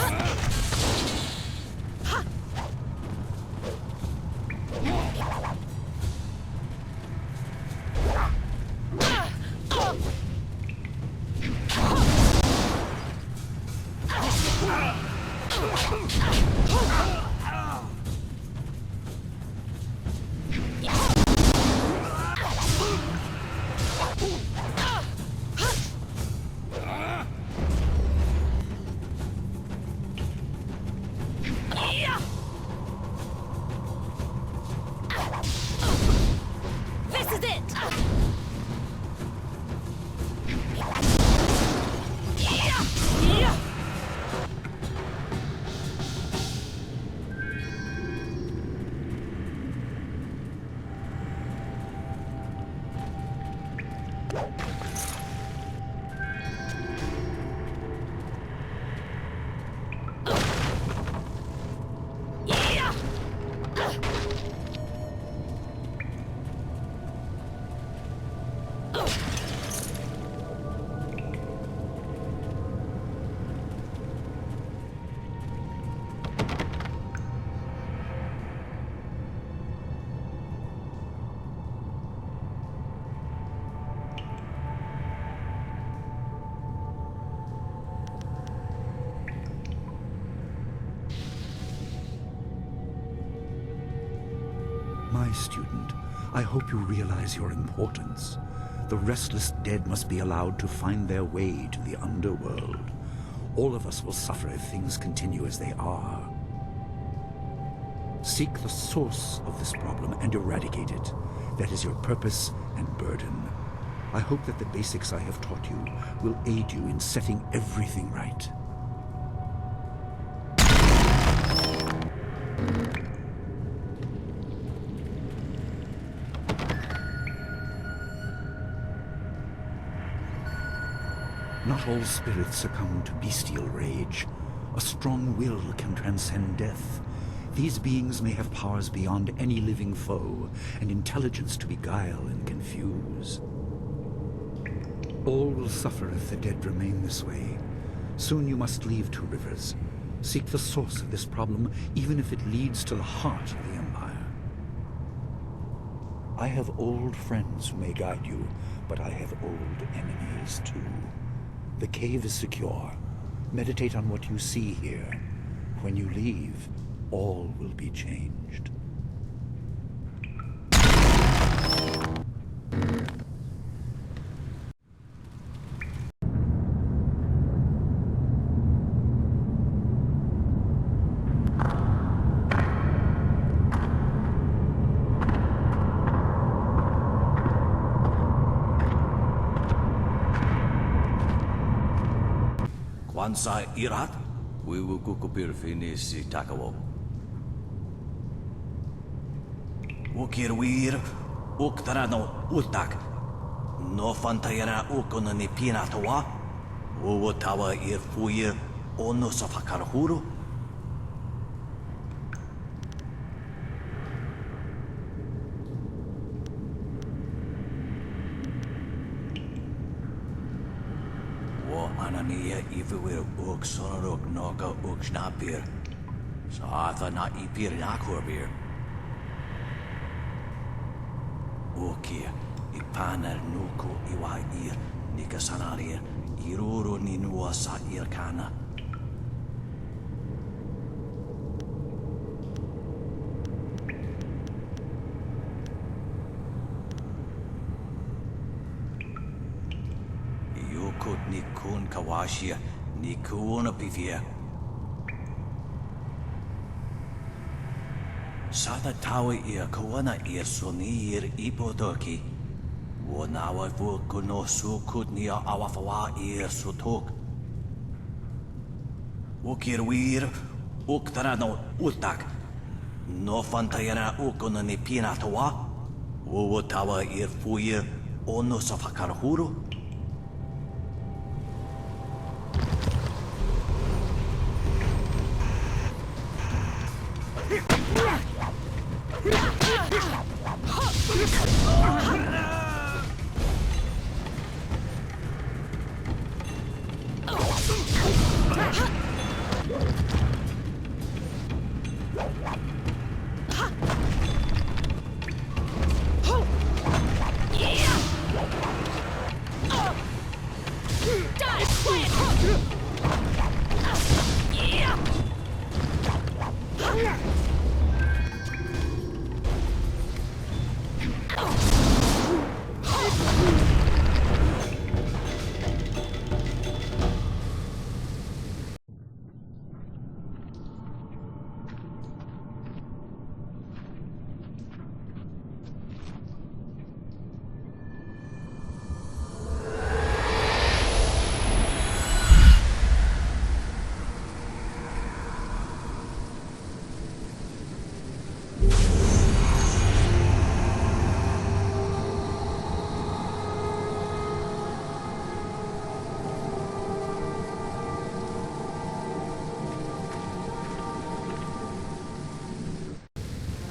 my student, I hope you realize your importance. The restless dead must be allowed to find their way to the underworld. All of us will suffer if things continue as they are. Seek the source of this problem and eradicate it. That is your purpose and burden. I hope that the basics I have taught you will aid you in setting everything right. Not all spirits succumb to bestial rage. A strong will can transcend death. These beings may have powers beyond any living foe, and intelligence to beguile and confuse. All will suffer if the dead remain this way. Soon you must leave Two Rivers. Seek the source of this problem, even if it leads to the heart of the Empire. I have old friends who may guide you, but I have old enemies too. The cave is secure. Meditate on what you see here. When you leave, all will be changed. Kwanzaa irat? Wiwu kukupir finisi takawo. Ukir wir, uktarano utak. No fantayana ukona ni pinatawa. Uwatawa ir fuir ono safakarhuru. Anania ifuir uk sonaruk noga uk snapir. Saatha na ipir nakurbir. Ukia ipaner nuku iwa ir nikasanarir iruru ninua sa irkana. Nikun kawashia, nikuna pivia. Sada tawi ia kawana ia sonir ipodoki. Wanawa vukuno sukutnia awafawa ia sutok. Ukirwir, uktarano utak. No fantayana ukuna ni pinatawa. Uwatawa ir fuir ono safakarhuru.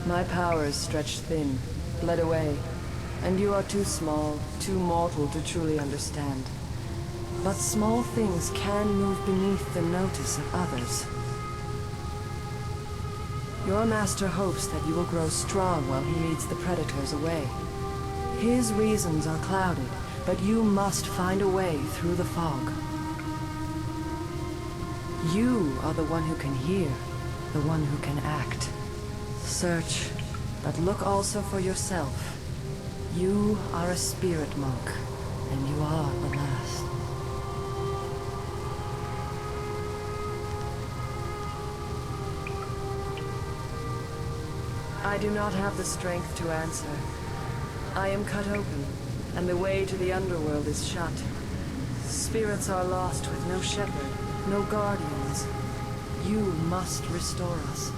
My power is stretched thin, bled away, and you are too small, too mortal to truly understand. But small things can move beneath the notice of others. Your master hopes that you will grow strong while he leads the predators away. His reasons are clouded, but you must find a way through the fog. You are the one who can hear, the one who can act. Search, But look also for yourself. You are a spirit monk, and you are the last. I do not have the strength to answer. I am cut open, and the way to the underworld is shut. Spirits are lost with no shepherd, no guardians. You must restore us.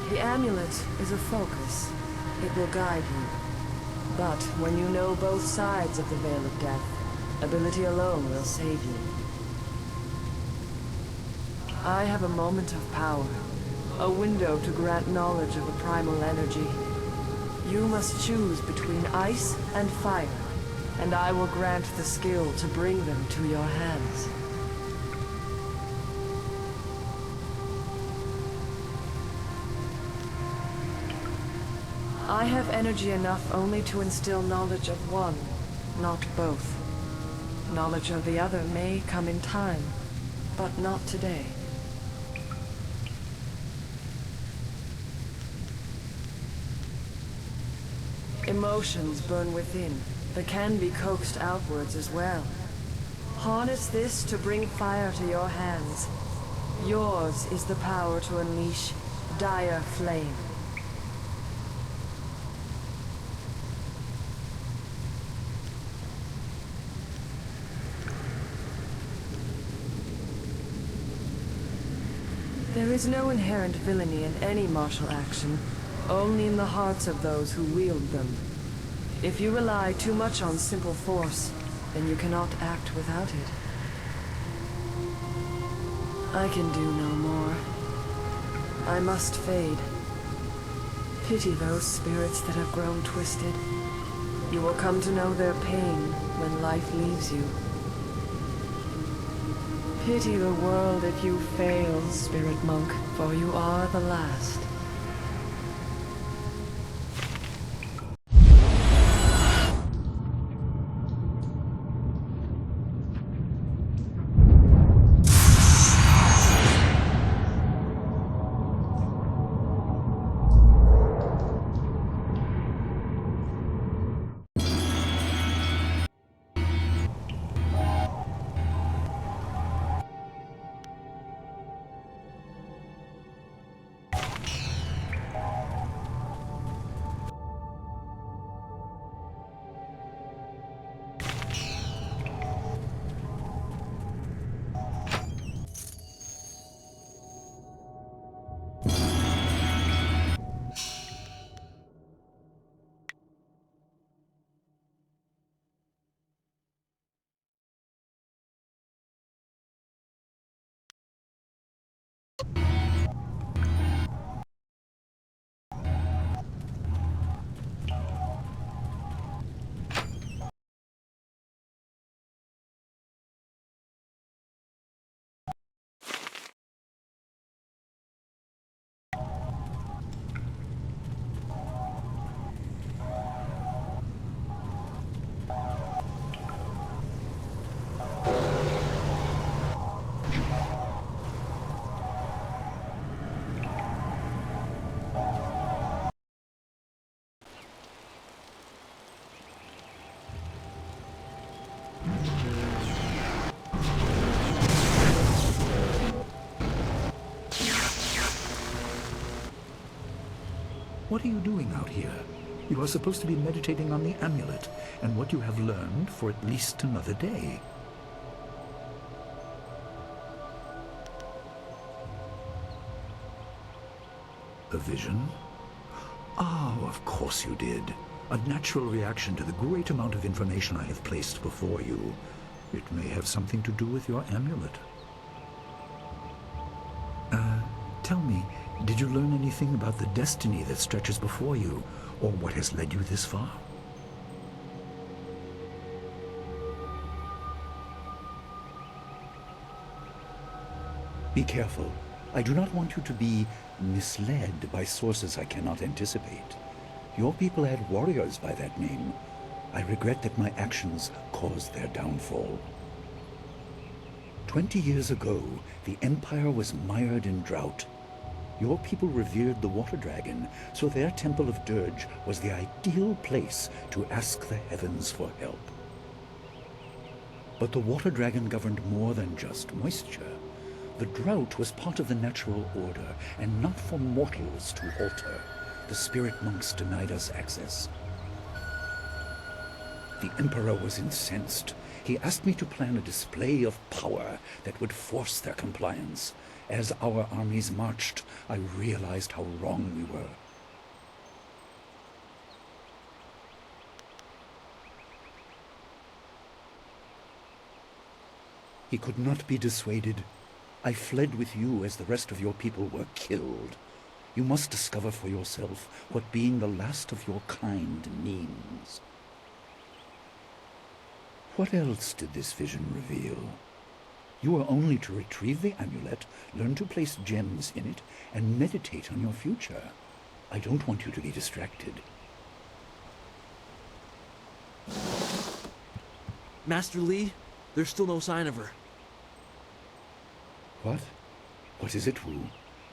The amulet is a focus. It will guide you. But when you know both sides of the Veil of Death, ability alone will save you. I have a moment of power. A window to grant knowledge of a primal energy. You must choose between ice and fire, and I will grant the skill to bring them to your hands. I have energy enough only to instill knowledge of one, not both. Knowledge of the other may come in time, but not today. Emotions burn within, but can be coaxed outwards as well. Harness this to bring fire to your hands. Yours is the power to unleash dire flame. There is no inherent villainy in any martial action, only in the hearts of those who wield them. If you rely too much on simple force, then you cannot act without it. I can do no more. I must fade. Pity those spirits that have grown twisted. You will come to know their pain when life leaves you. Pity the world if you fail, spirit monk, for you are the last. What are you doing out here? You are supposed to be meditating on the amulet and what you have learned for at least another day. A vision? Ah, of course you did. A natural reaction to the great amount of information I have placed before you. It may have something to do with your amulet. Tell me, did you learn anything about the destiny that stretches before you, or what has led you this far? Be careful. I do not want you to be misled by sources I cannot anticipate. Your people had warriors by that name. I regret that my actions caused their downfall. 20 years ago, the Empire was mired in drought. Your people revered the water dragon, so their temple of dirge was the ideal place to ask the heavens for help. But the water dragon governed more than just moisture. The drought was part of the natural order, and not for mortals to alter. The spirit monks denied us access. The Emperor was incensed. He asked me to plan a display of power that would force their compliance. As our armies marched, I realized how wrong we were. He could not be dissuaded. I fled with you as the rest of your people were killed. You must discover for yourself what being the last of your kind means. What else did this vision reveal? You are only to retrieve the amulet, learn to place gems in it, and meditate on your future. I don't want you to be distracted. Master Li, there's still no sign of her. What? What is it, Wu?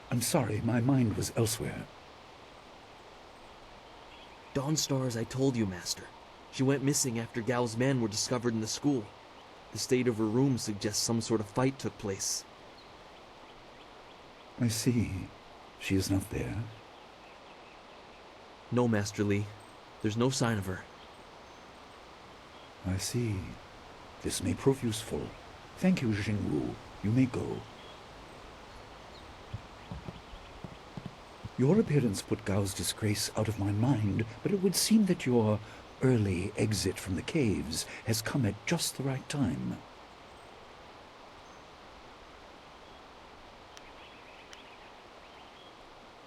I'm sorry, my mind was elsewhere. Dawnstar, as I told you, Master. She went missing after Gao's men were discovered in the school. The state of her room suggests some sort of fight took place. I see. She is not there? No, Master Li. There's no sign of her. I see. This may prove useful. Thank you, Jing Woo. You may go. Your appearance put Gao's disgrace out of my mind, but it would seem that your early exit from the caves has come at just the right time.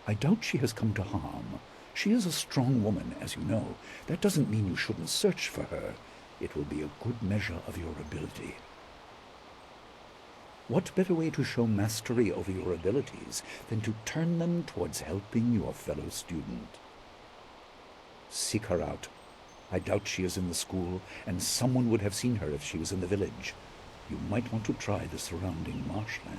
I doubt she has come to harm. She is a strong woman, as you know. That doesn't mean you shouldn't search for her. It will be a good measure of your ability. What better way to show mastery over your abilities than to turn them towards helping your fellow student? Seek her out. I doubt she is in the school, and someone would have seen her if she was in the village. You might want to try the surrounding marshland.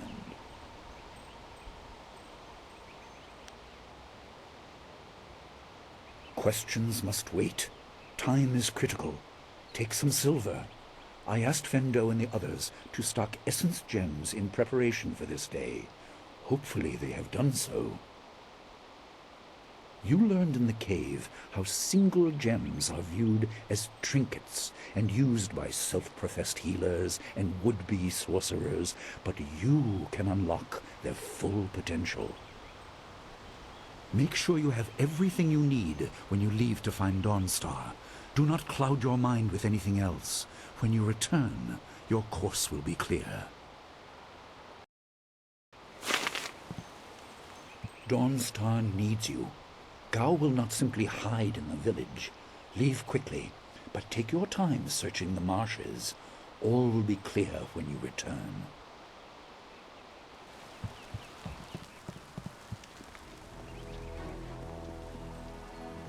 Questions must wait. Time is critical. Take some silver. I asked Fendo and the others to stock essence gems in preparation for this day. Hopefully they have done so. You learned in the cave how single gems are viewed as trinkets and used by self-professed healers and would-be sorcerers, but you can unlock their full potential. Make sure you have everything you need when you leave to find Dawnstar. Do not cloud your mind with anything else. When you return, your course will be clear. Dawnstar needs you. Gao will not simply hide in the village. Leave quickly, but take your time searching the marshes. All will be clear when you return.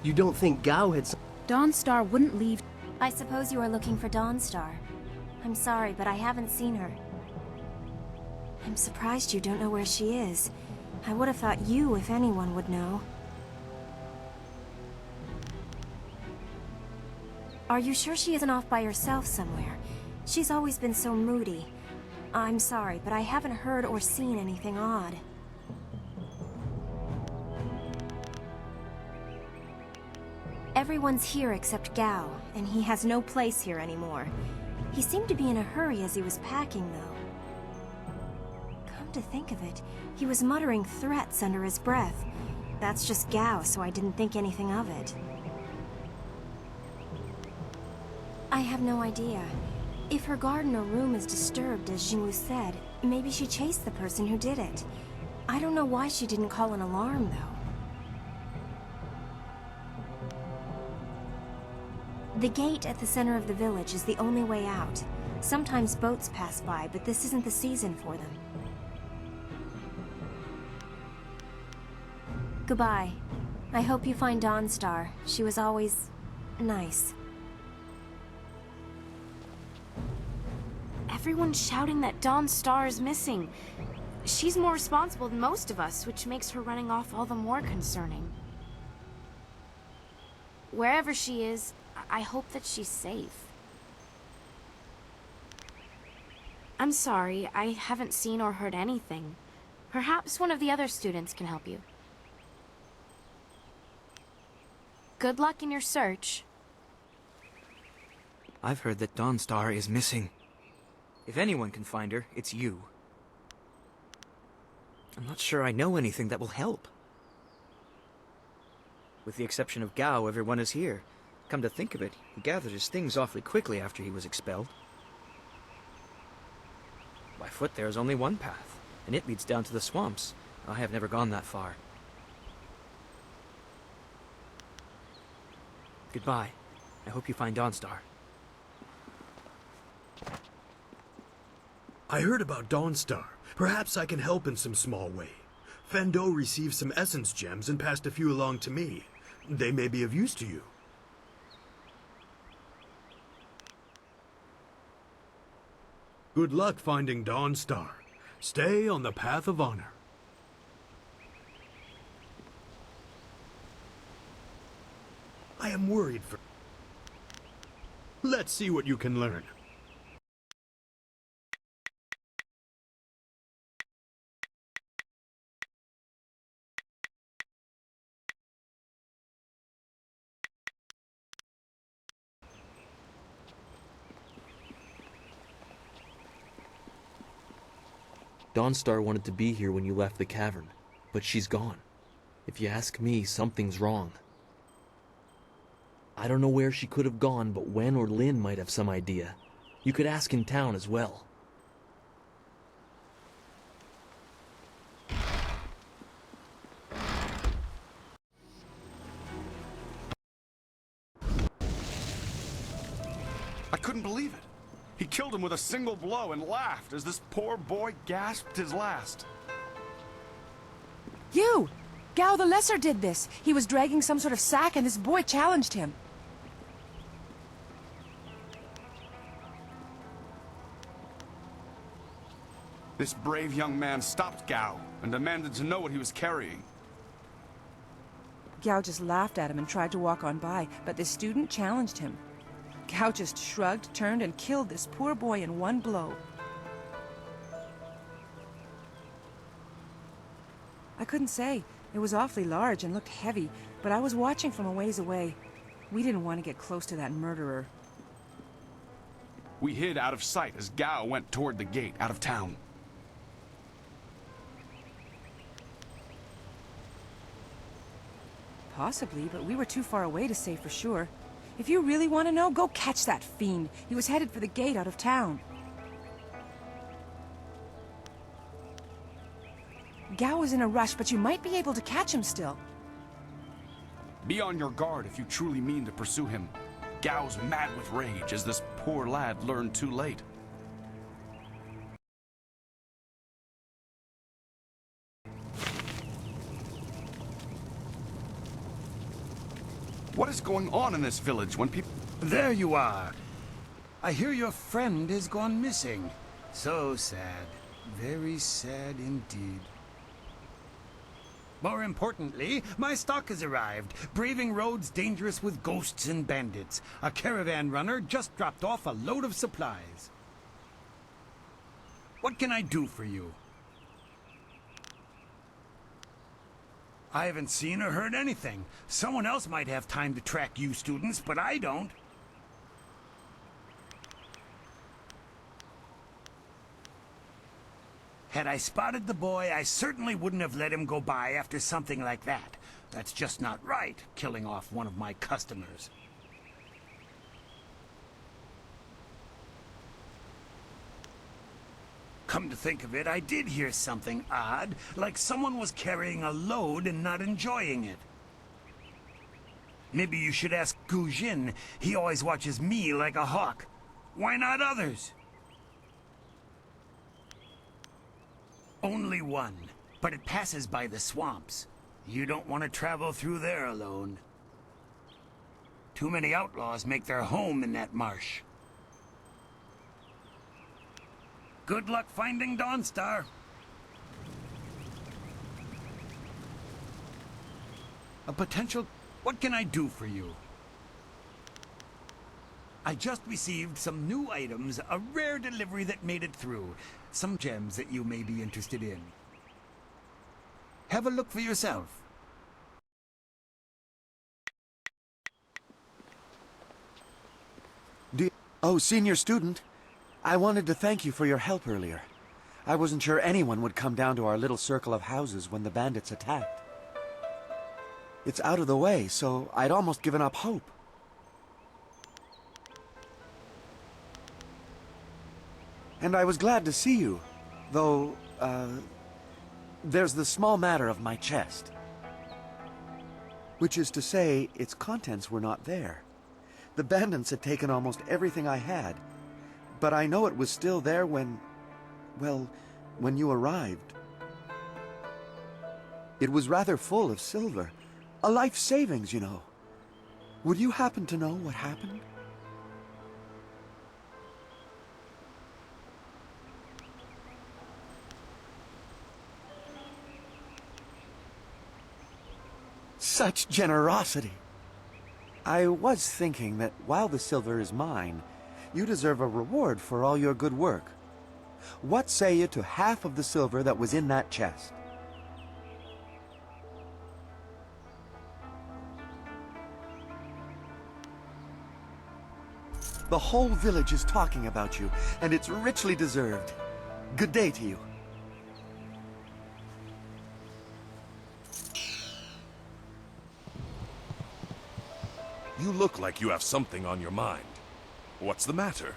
You don't think Gao had Dawnstar wouldn't leave. I suppose you are looking for Dawnstar. I'm sorry, but I haven't seen her. I'm surprised you don't know where she is. I would have thought you, if anyone, would know. Are you sure she isn't off by herself somewhere? She's always been so moody. I'm sorry, but I haven't heard or seen anything odd. Everyone's here except Gao, and he has no place here anymore. He seemed to be in a hurry as he was packing, though. Come to think of it, he was muttering threats under his breath. That's just Gao, so I didn't think anything of it. I have no idea. If her garden or room is disturbed, as Jing Woo said, maybe she chased the person who did it. I don't know why she didn't call an alarm, though. The gate at the center of the village is the only way out. Sometimes boats pass by, but this isn't the season for them. Goodbye. I hope you find Dawnstar. She was always nice. Everyone's shouting that Dawnstar is missing. She's more responsible than most of us, which makes her running off all the more concerning. Wherever she is, I hope that she's safe. I'm sorry, I haven't seen or heard anything. Perhaps one of the other students can help you. Good luck in your search. I've heard that Dawnstar is missing. If anyone can find her, it's you. I'm not sure I know anything that will help. With the exception of Gao, everyone is here. Come to think of it, he gathered his things awfully quickly after he was expelled. By foot there is only one path, and it leads down to the swamps. I have never gone that far. Goodbye. I hope you find Dawnstar. I heard about Dawnstar. Perhaps I can help in some small way. Fendo received some essence gems and passed a few along to me. They may be of use to you. Good luck finding Dawnstar. Stay on the path of honor. I am worried for... Let's see what you can learn. Dawnstar wanted to be here when you left the cavern, but she's gone. If you ask me, something's wrong. I don't know where she could have gone, but Wen or Lin might have some idea. You could ask in town as well. I couldn't believe it. He killed him with a single blow and laughed as this poor boy gasped his last. You! Gao the Lesser did this. He was dragging some sort of sack and this boy challenged him. This brave young man stopped Gao and demanded to know what he was carrying. Gao just laughed at him and tried to walk on by, but the student challenged him. Gao just shrugged, turned, and killed this poor boy in one blow. I couldn't say. It was awfully large and looked heavy, but I was watching from a ways away. We didn't want to get close to that murderer. We hid out of sight as Gao went toward the gate out of town. Possibly, but we were too far away to say for sure. If you really want to know, go catch that fiend. He was headed for the gate out of town. Gao was in a rush, but you might be able to catch him still. Be on your guard if you truly mean to pursue him. Gao's mad with rage as this poor lad learned too late. What is going on in this village when people... There you are. I hear your friend has gone missing. So sad. Very sad indeed. More importantly, my stock has arrived. Braving roads dangerous with ghosts and bandits. A caravan runner just dropped off a load of supplies. What can I do for you? I haven't seen or heard anything. Someone else might have time to track you students, but I don't. Had I spotted the boy, I certainly wouldn't have let him go by after something like that. That's just not right, killing off one of my customers. Come to think of it, I did hear something odd, like someone was carrying a load and not enjoying it. Maybe you should ask Gujin. He always watches me like a hawk. Why not others? Only one, but it passes by the swamps. You don't want to travel through there alone. Too many outlaws make their home in that marsh. Good luck finding Dawnstar. A potential... What can I do for you? I just received some new items, a rare delivery that made it through. Some gems that you may be interested in. Have a look for yourself. Oh, senior student. I wanted to thank you for your help earlier. I wasn't sure anyone would come down to our little circle of houses when the bandits attacked. It's out of the way, so I'd almost given up hope. And I was glad to see you, though, there's the small matter of my chest. Which is to say, its contents were not there. The bandits had taken almost everything I had, but I know it was still there when, well, when you arrived. It was rather full of silver. A life savings, you know. Would you happen to know what happened? Such generosity! I was thinking that while the silver is mine, you deserve a reward for all your good work. What say you to half of the silver that was in that chest? The whole village is talking about you, and it's richly deserved. Good day to you. You look like you have something on your mind. What's the matter?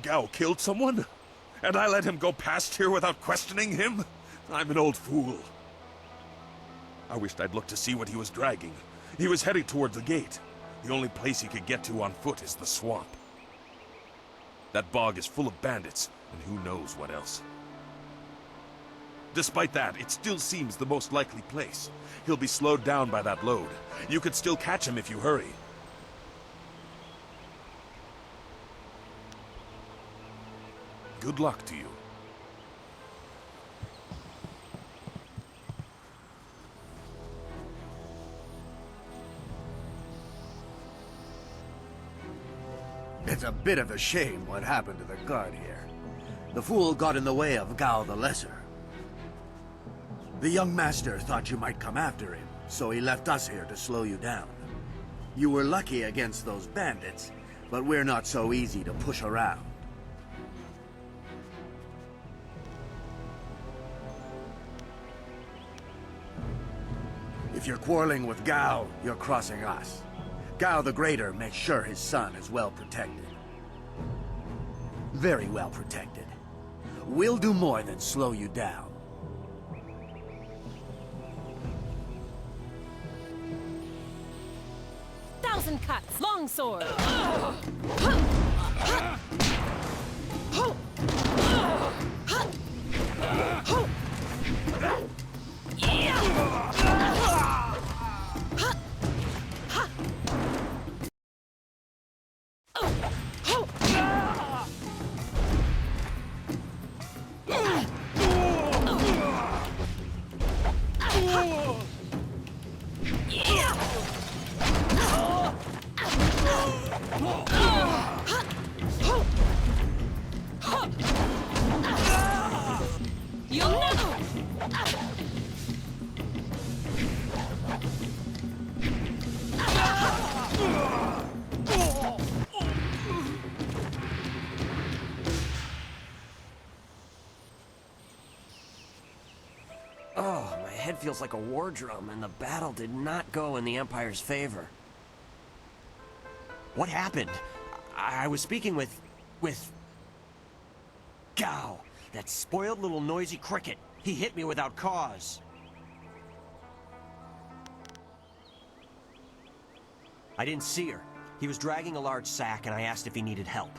Gao killed someone? And I let him go past here without questioning him? I'm an old fool. I wished I'd looked to see what he was dragging. He was heading towards the gate. The only place he could get to on foot is the swamp. That bog is full of bandits, and who knows what else. Despite that, it still seems the most likely place. He'll be slowed down by that load. You could still catch him if you hurry. Good luck to you. It's a bit of a shame what happened to the guard here. The fool got in the way of Gao the Lesser. The young master thought you might come after him, so he left us here to slow you down. You were lucky against those bandits, but we're not so easy to push around. If you're quarreling with Gao, you're crossing us. Gao the Greater makes sure his son is well protected. Very well protected. We'll do more than slow you down. Thousand cuts, longsword. Oh, my head feels like a war drum, and the battle did not go in the Empire's favor. What happened? I was speaking with Gao, that spoiled little noisy cricket. He hit me without cause. I didn't see her. He was dragging a large sack, and I asked if he needed help.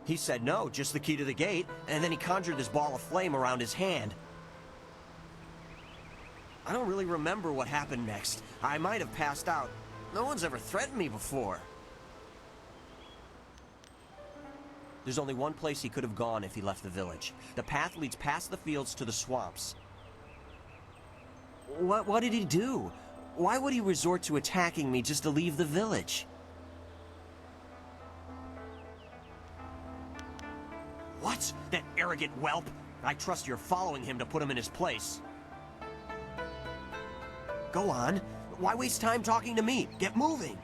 He said no, just the key to the gate, and then he conjured this ball of flame around his hand. I don't really remember what happened next. I might have passed out. No one's ever threatened me before. There's only one place he could have gone if he left the village. The path leads past the fields to the swamps. What did he do? Why would he resort to attacking me just to leave the village? What? That arrogant whelp? I trust you're following him to put him in his place. Go on. Why waste time talking to me? Get moving!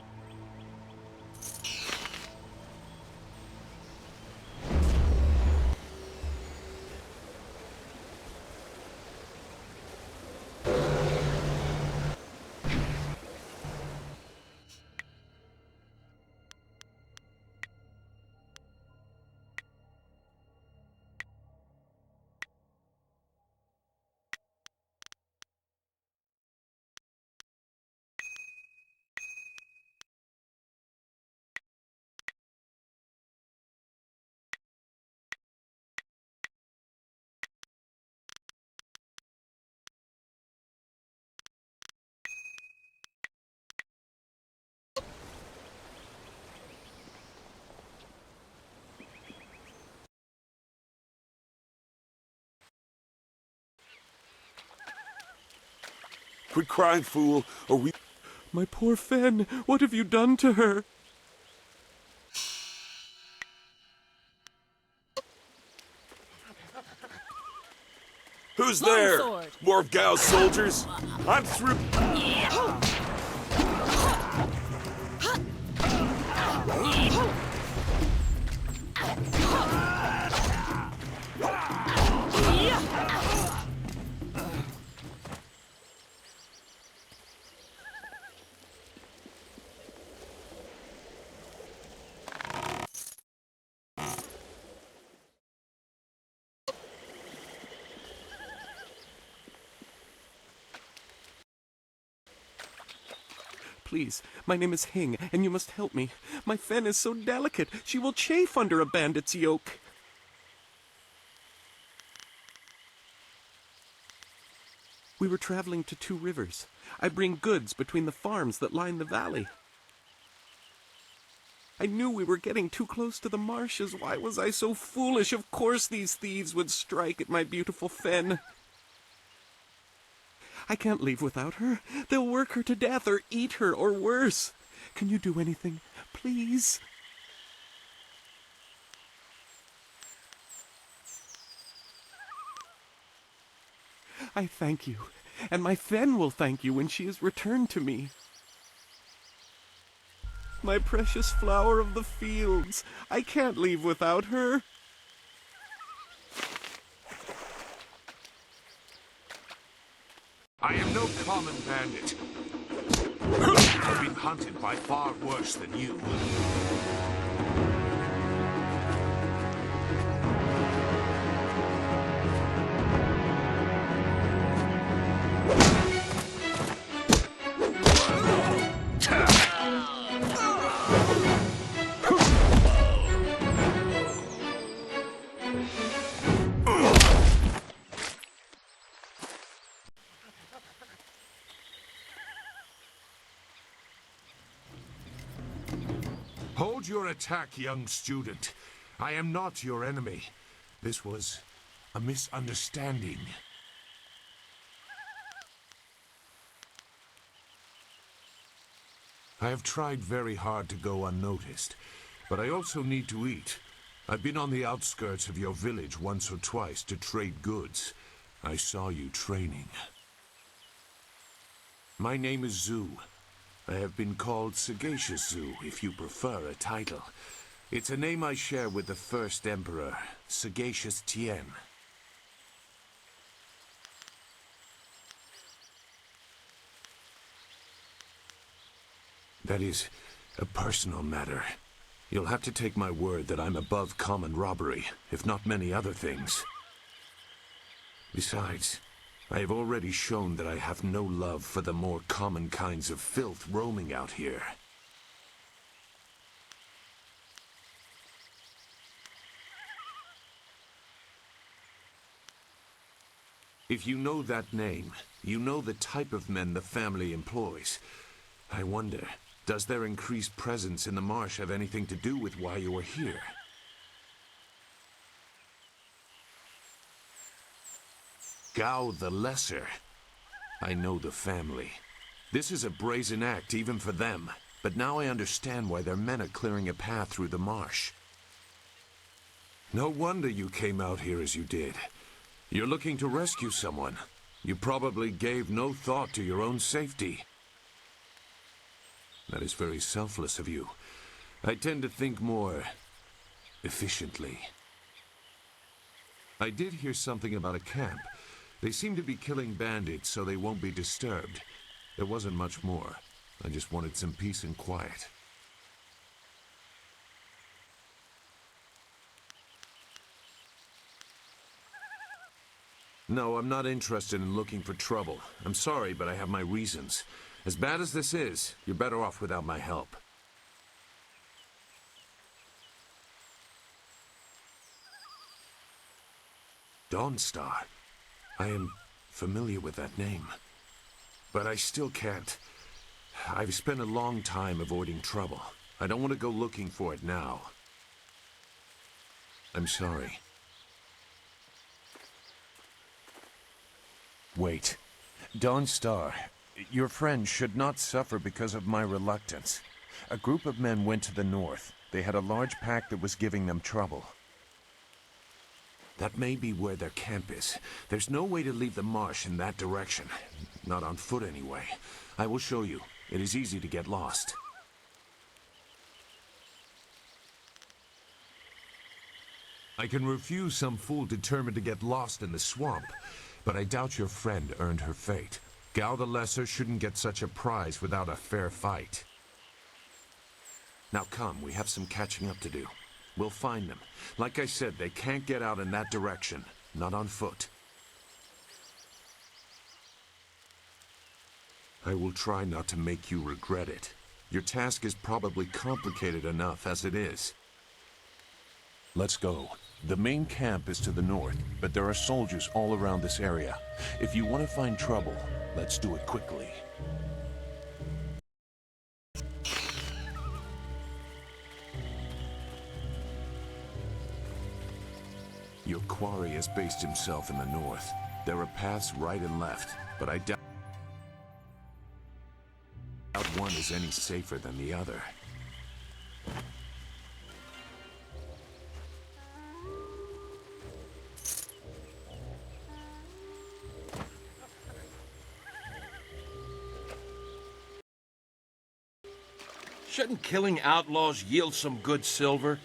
Quit crying, fool, or we... My poor Fen, what have you done to her? Who's there? Longsword. More of Gao's soldiers? I'm through... Please, my name is Hing, and you must help me. My Fen is so delicate, she will chafe under a bandit's yoke. We were traveling to 2 rivers. I bring goods between the farms that line the valley. I knew we were getting too close to the marshes. Why was I so foolish? Of course these thieves would strike at my beautiful Fen. I can't leave without her. They'll work her to death or eat her or worse. Can you do anything, please? I thank you, and my Fen will thank you when she is returned to me. My precious flower of the fields. I can't leave without her. I am no common bandit. I've been hunted by far worse than you. Hold your attack, young student. I am not your enemy. This was a misunderstanding. I have tried very hard to go unnoticed, but I also need to eat. I've been on the outskirts of your village once or twice to trade goods. I saw you training. My name is Zu. I have been called Sagacious Zu, if you prefer a title. It's a name I share with the first emperor, Sagacious Tien. That is a personal matter. You'll have to take my word that I'm above common robbery, if not many other things. Besides, I have already shown that I have no love for the more common kinds of filth roaming out here. If you know that name, you know the type of men the family employs. I wonder, does their increased presence in the marsh have anything to do with why you are here? Gao the Lesser. I know the family. This is a brazen act even for them, but now I understand why their men are clearing a path through the marsh. No wonder you came out here as you did. You're looking to rescue someone. You probably gave no thought to your own safety. That is very selfless of you. I tend to think more efficiently. I did hear something about a camp. They seem to be killing bandits so they won't be disturbed. There wasn't much more. I just wanted some peace and quiet. No, I'm not interested in looking for trouble. I'm sorry, but I have my reasons. As bad as this is, you're better off without my help. Dawnstar. I am familiar with that name. But I still can't. I've spent a long time avoiding trouble. I don't want to go looking for it now. I'm sorry. Wait. Dawnstar, your friend should not suffer because of my reluctance. A group of men went to the north. They had a large pack that was giving them trouble. That may be where their camp is. There's no way to leave the marsh in that direction. Not on foot, anyway. I will show you. It is easy to get lost. I can refuse some fool determined to get lost in the swamp, but I doubt your friend earned her fate. Gao the Lesser shouldn't get such a prize without a fair fight. Now come, we have some catching up to do. We'll find them. Like I said, they can't get out in that direction. Not on foot. I will try not to make you regret it. Your task is probably complicated enough as it is. Let's go. The main camp is to the north, but there are soldiers all around this area. If you want to find trouble, let's do it quickly. Your quarry has based himself in the north. There are paths right and left, but I doubt one is any safer than the other. Shouldn't killing outlaws yield some good silver?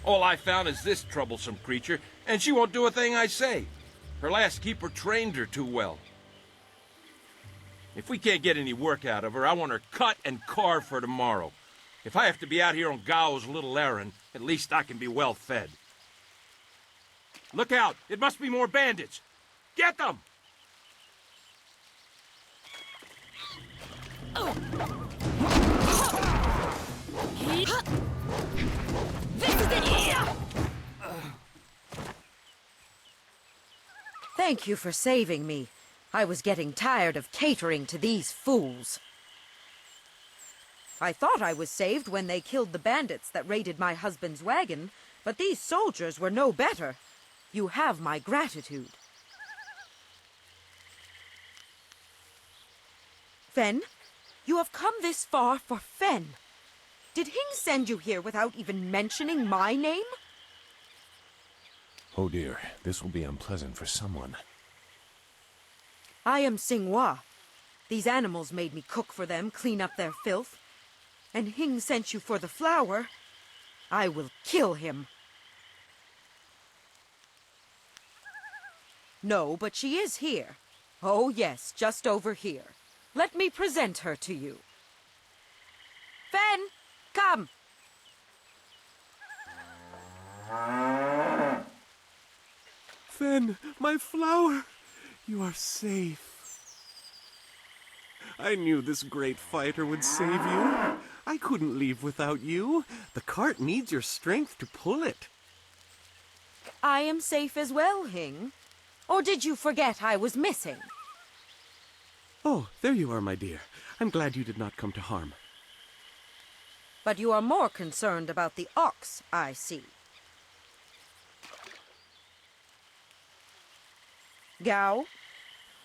All I found is this troublesome creature, and she won't do a thing I say. Her last keeper trained her too well. If we can't get any work out of her, I want her cut and carved for tomorrow. If I have to be out here on Gao's little errand, at least I can be well fed. Look out! It must be more bandits! Get them! This is it! Thank you for saving me. I was getting tired of catering to these fools. I thought I was saved when they killed the bandits that raided my husband's wagon, but these soldiers were no better. You have my gratitude. Fen, you have come this far for Fen. Did Hing send you here without even mentioning my name? Oh dear, this will be unpleasant for someone. I am Xinghua. These animals made me cook for them, clean up their filth. And Hing sent you for the flower. I will kill him. No, but she is here. Oh yes, just over here. Let me present her to you. Fen, come! Fen, my flower! You are safe. I knew this great fighter would save you. I couldn't leave without you. The cart needs your strength to pull it. I am safe as well, Hing. Or did you forget I was missing? Oh, there you are, my dear. I'm glad you did not come to harm. But you are more concerned about the ox, I see. Gao,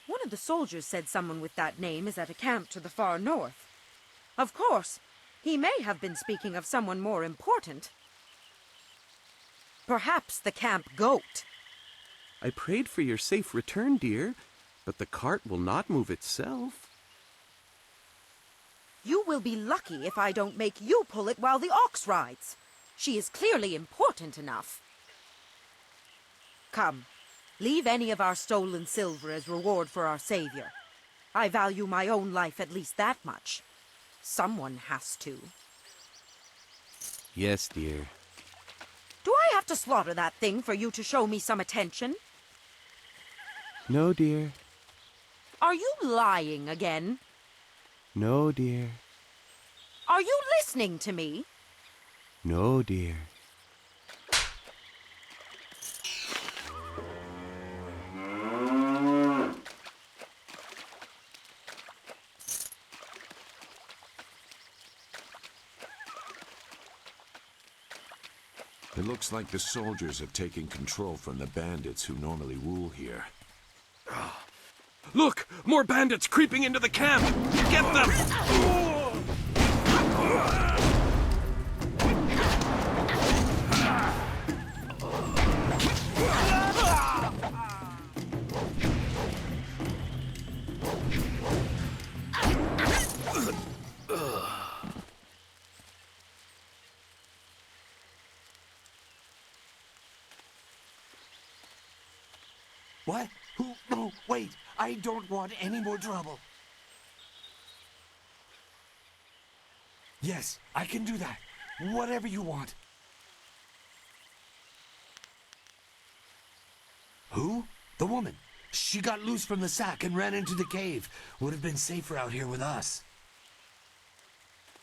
One of the soldiers said someone with that name is at a camp to the far north. Of course, he may have been speaking of someone more important. Perhaps the camp goat. I prayed for your safe return, dear, but the cart will not move itself. You will be lucky if I don't make you pull it while the ox rides. She is clearly important enough. Come, leave any of our stolen silver as reward for our savior. I value my own life at least that much. Someone has to. Yes, dear. Do I have to slaughter that thing for you to show me some attention? No, dear. Are you lying again? No, dear. Are you listening to me? No, dear. It looks like the soldiers have taken control from the bandits who normally rule here. Look! More bandits creeping into the camp! Get them! What? Who? No, wait. I don't want any more trouble. Yes, I can do that. Whatever you want. Who? The woman. She got loose from the sack and ran into the cave. Would have been safer out here with us.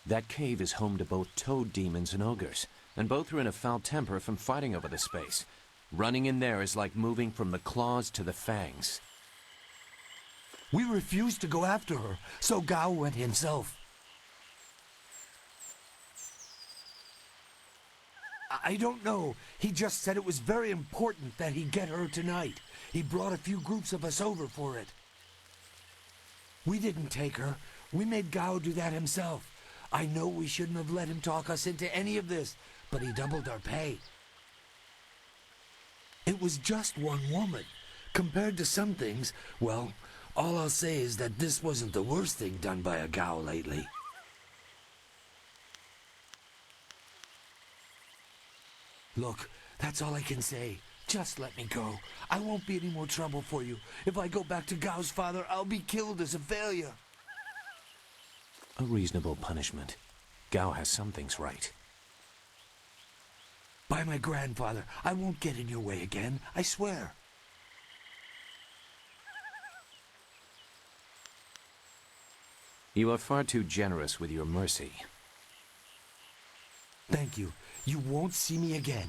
That cave is home to both toad demons and ogres, and both are in a foul temper from fighting over the space. Running in there is like moving from the claws to the fangs. We refused to go after her, so Gao went himself. I don't know. He just said it was very important that he get her tonight. He brought a few groups of us over for it. We didn't take her. We made Gao do that himself. I know we shouldn't have let him talk us into any of this, but he doubled our pay. It was just one woman. Compared to some things, well, all I'll say is that this wasn't the worst thing done by a Gao lately. Look, that's all I can say. Just let me go. I won't be any more trouble for you. If I go back to Gao's father, I'll be killed as a failure. A reasonable punishment. Gao has some things right. By my grandfather, I won't get in your way again, I swear. You are far too generous with your mercy. Thank you. You won't see me again.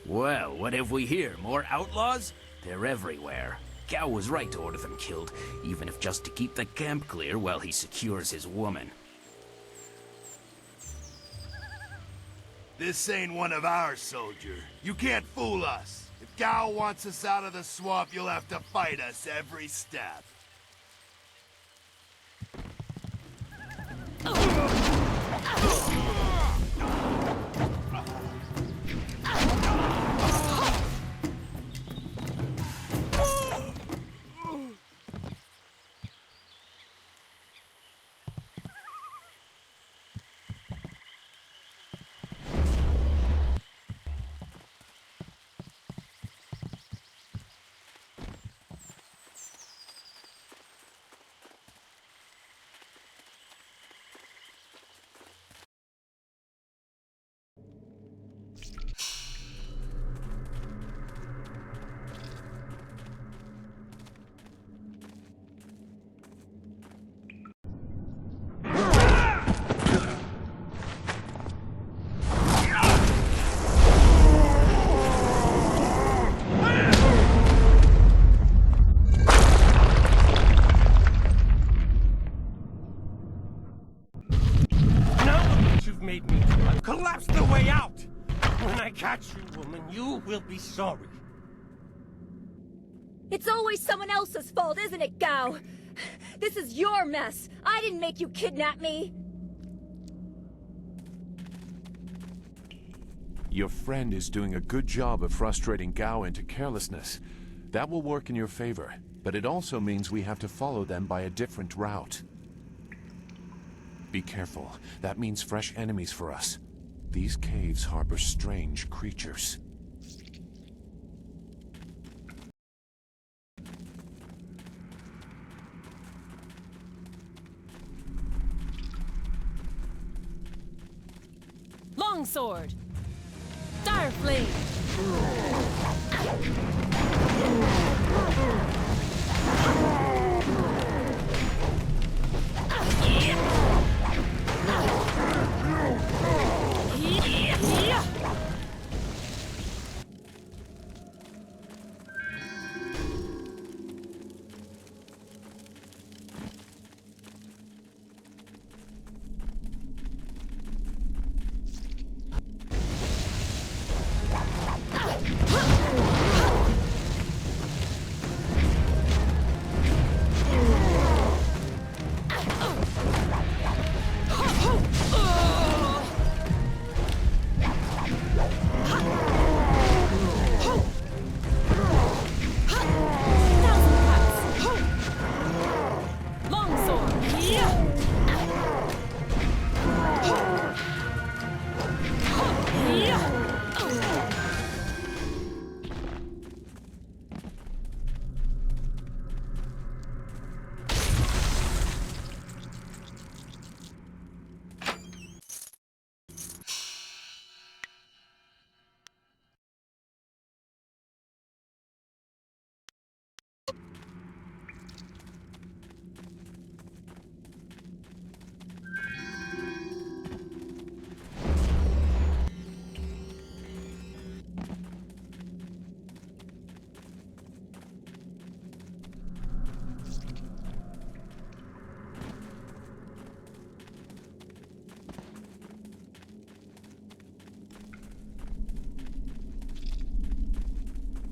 Well, what have we here? More outlaws? They're everywhere. Gao was right to order them killed, even if just to keep the camp clear while he secures his woman. This ain't one of our soldiers. You can't fool us. If Gao wants us out of the swamp, you'll have to fight us every step. You will be sorry. It's always someone else's fault, isn't it, Gao? This is your mess. I didn't make you kidnap me. Your friend is doing a good job of frustrating Gao into carelessness. That will work in your favor, but it also means we have to follow them by a different route. Be careful. That means fresh enemies for us. These caves harbor strange creatures. Longsword! Dire Flame!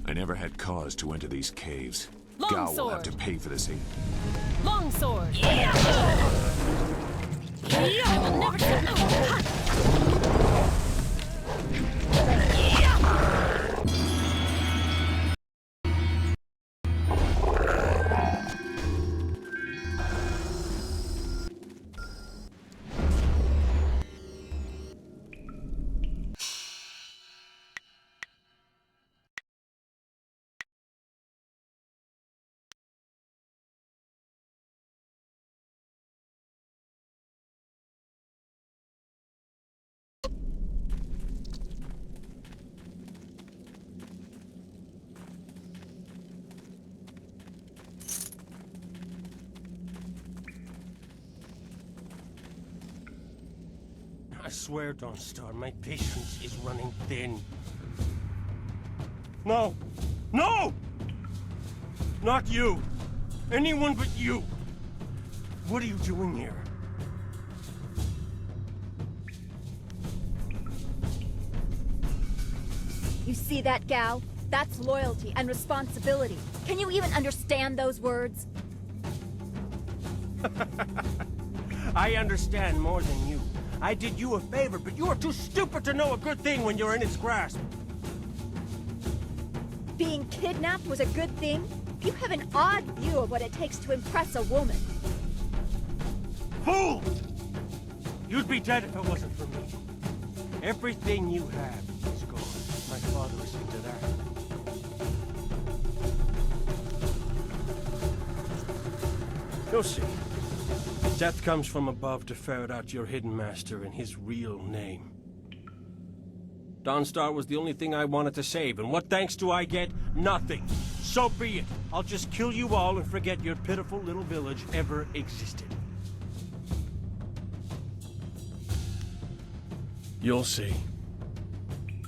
I never had cause to enter these caves. Gao will have to pay for this. Longsword! I will never get I swear, Dawnstar, my patience is running thin. No! No! Not you! Anyone but you! What are you doing here? You see that, Gao? That's loyalty and responsibility. Can you even understand those words? I understand more than you. I did you a favor, but you are too stupid to know a good thing when you're in its grasp. Being kidnapped was a good thing? You have an odd view of what it takes to impress a woman. Fool! You'd be dead if it wasn't for me. Everything you have is gone. My father will see to that. You'll see. Death comes from above to ferret out your hidden master and his real name. Dawnstar was the only thing I wanted to save, and what thanks do I get? Nothing. So be it. I'll just kill you all and forget your pitiful little village ever existed. You'll see.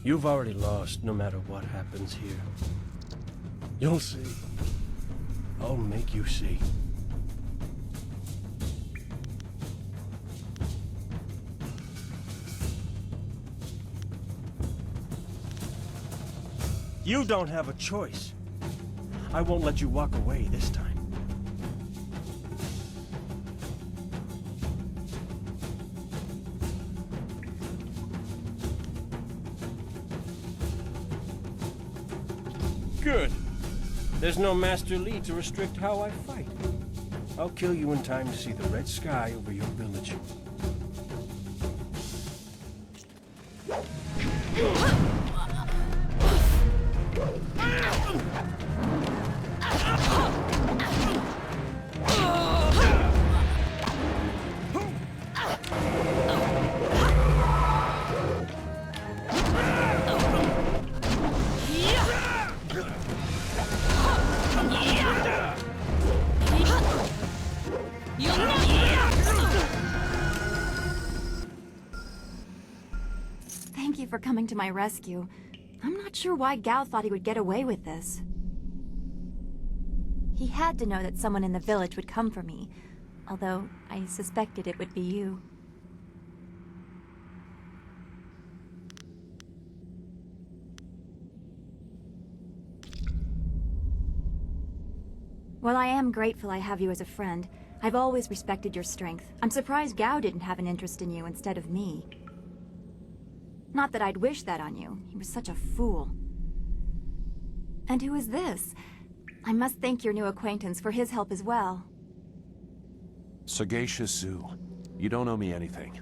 You've already lost, no matter what happens here. You'll see. I'll make you see. You don't have a choice. I won't let you walk away this time. Good. There's no Master Li to restrict how I fight. I'll kill you in time to see the red sky over your village. Thank you for coming to my rescue. I'm not sure why Gao thought he would get away with this. He had to know that someone in the village would come for me, although I suspected it would be you. Well, I am grateful I have you as a friend. I've always respected your strength. I'm surprised Gao didn't have an interest in you instead of me. Not that I'd wish that on you. He was such a fool. And who is this? I must thank your new acquaintance for his help as well. Sagacious Zu. You don't owe me anything.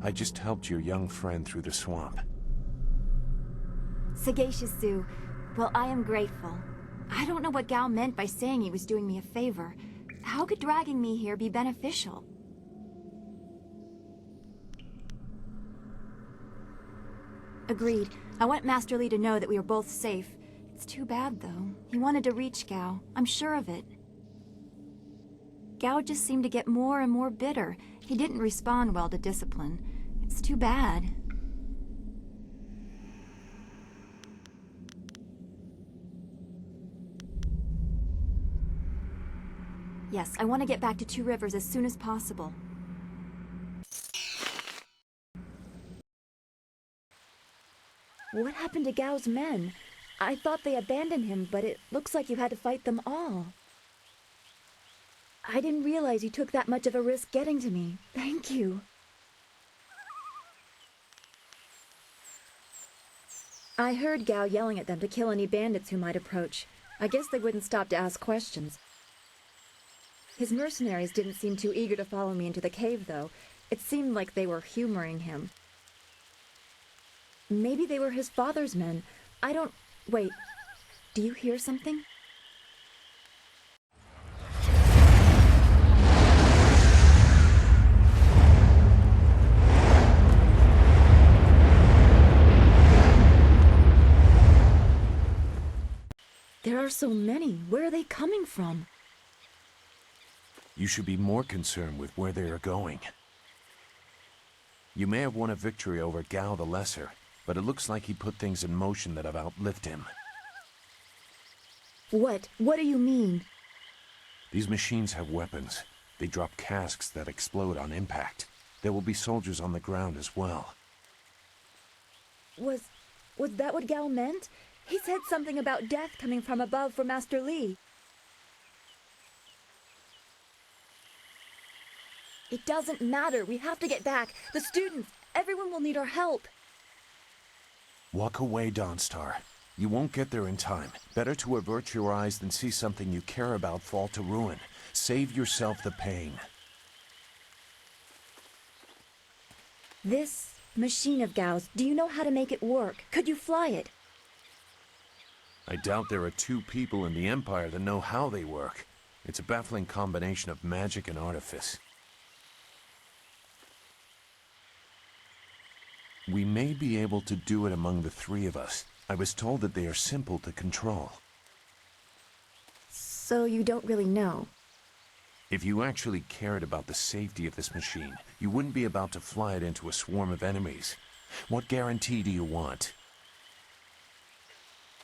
I just helped your young friend through the swamp. Sagacious Zu. Well, I am grateful. I don't know what Gao meant by saying he was doing me a favor. How could dragging me here be beneficial? Agreed. I want Master Li to know that we are both safe. It's too bad, though. He wanted to reach Gao. I'm sure of it. Gao just seemed to get more and more bitter. He didn't respond well to discipline. It's too bad. Yes, I want to get back to Two Rivers as soon as possible. What happened to Gao's men? I thought they abandoned him, but it looks like you had to fight them all. I didn't realize you took that much of a risk getting to me. Thank you. I heard Gao yelling at them to kill any bandits who might approach. I guess they wouldn't stop to ask questions. His mercenaries didn't seem too eager to follow me into the cave, though. It seemed like they were humoring him. Maybe they were his father's men. I don't... Wait. Do you hear something? There are so many. Where are they coming from? You should be more concerned with where they are going. You may have won a victory over Gao the Lesser, but it looks like he put things in motion that have outlived him. What? What do you mean? These machines have weapons. They drop casks that explode on impact. There will be soldiers on the ground as well. Was that what Gao meant? He said something about death coming from above for Master Li. It doesn't matter. We have to get back. The students, everyone will need our help. Walk away, Dawnstar. You won't get there in time. Better to avert your eyes than see something you care about fall to ruin. Save yourself the pain. This machine of Gao's, do you know how to make it work? Could you fly it? I doubt there are two people in the Empire that know how they work. It's a baffling combination of magic and artifice. We may be able to do it among the three of us. I was told that they are simple to control. So you don't really know? If you actually cared about the safety of this machine, you wouldn't be about to fly it into a swarm of enemies. What guarantee do you want?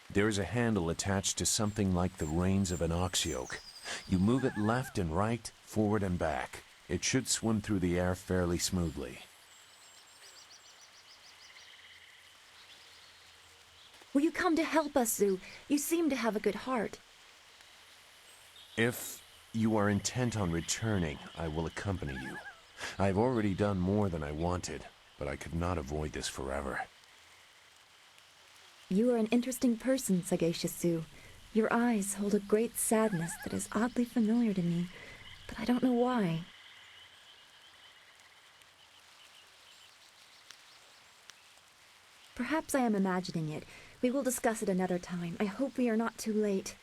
There is a handle attached to something like the reins of an ox yoke. You move it left and right, forward and back. It should swim through the air fairly smoothly. Will you come to help us, Zu? You seem to have a good heart. If you are intent on returning, I will accompany you. I've already done more than I wanted, but I could not avoid this forever. You are an interesting person, Sagacious Zu. Your eyes hold a great sadness that is oddly familiar to me, but I don't know why. Perhaps I am imagining it. We will discuss it another time. I hope we are not too late.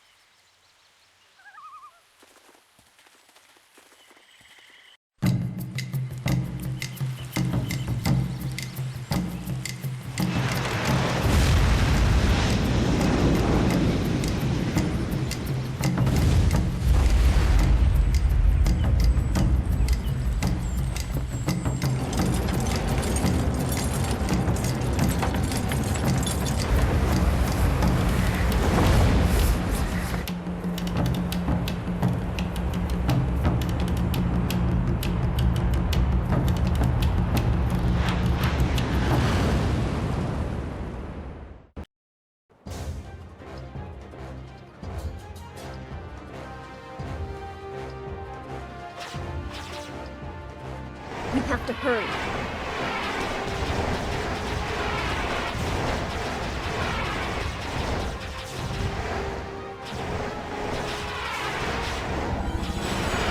We have to hurry.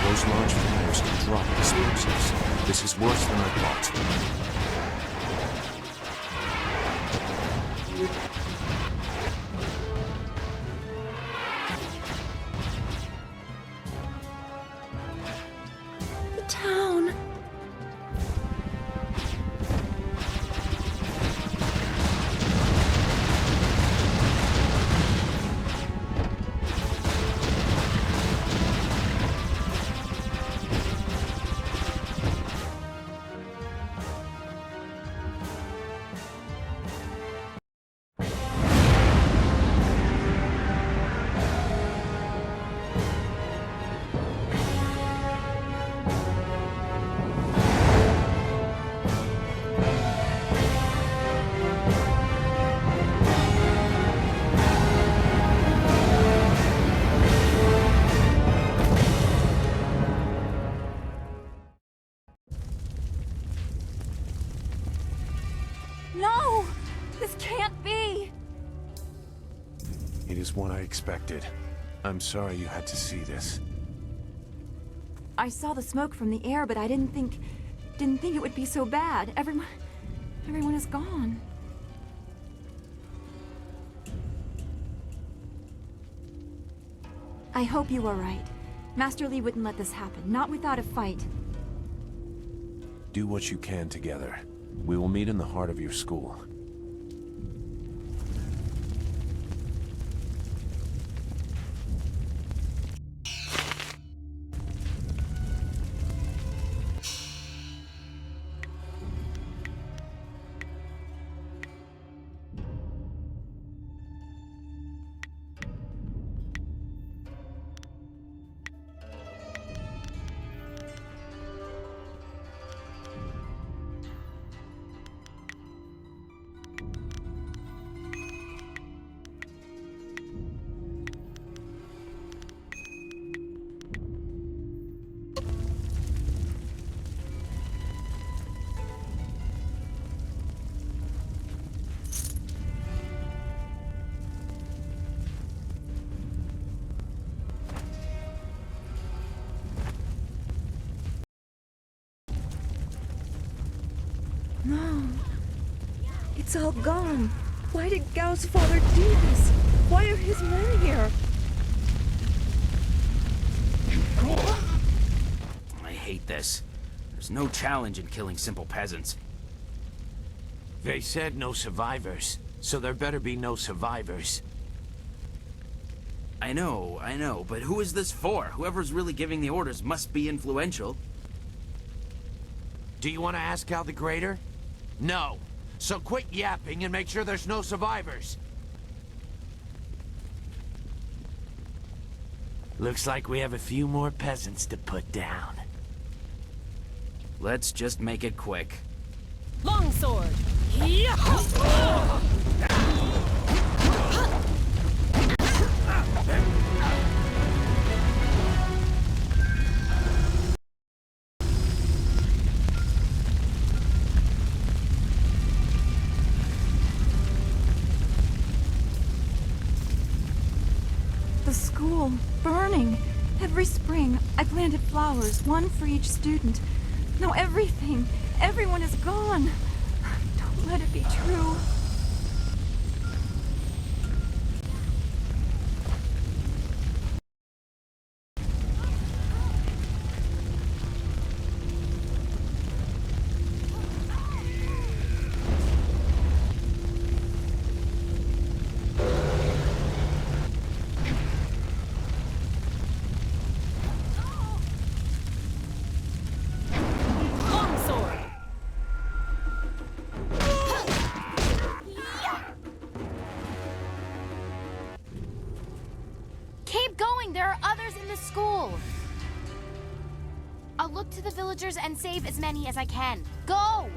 Those large fires can drop explosives. This is worse than I thought. The town. No! This can't be! It is what I expected. I'm sorry you had to see this. I saw the smoke from the air, but I didn't think it would be so bad. Everyone is gone. I hope you are right. Master Li wouldn't let this happen, not without a fight. Do what you can together. We will meet in the heart of your school. No. It's all gone. Why did Gao's father do this? Why are his men here? I hate this. There's no challenge in killing simple peasants. They said no survivors, so there better be no survivors. I know, but who is this for? Whoever's really giving the orders must be influential. Do you want to ask Gao the Greater? No. So quit yapping and make sure there's no survivors. Looks like we have a few more peasants to put down. Let's just make it quick. Longsword! school, burning. Every spring, I planted flowers, one for each student. Now everything, everyone is gone. Don't let it be true. Keep going! There are others in the school! I'll look to the villagers and save as many as I can. Go!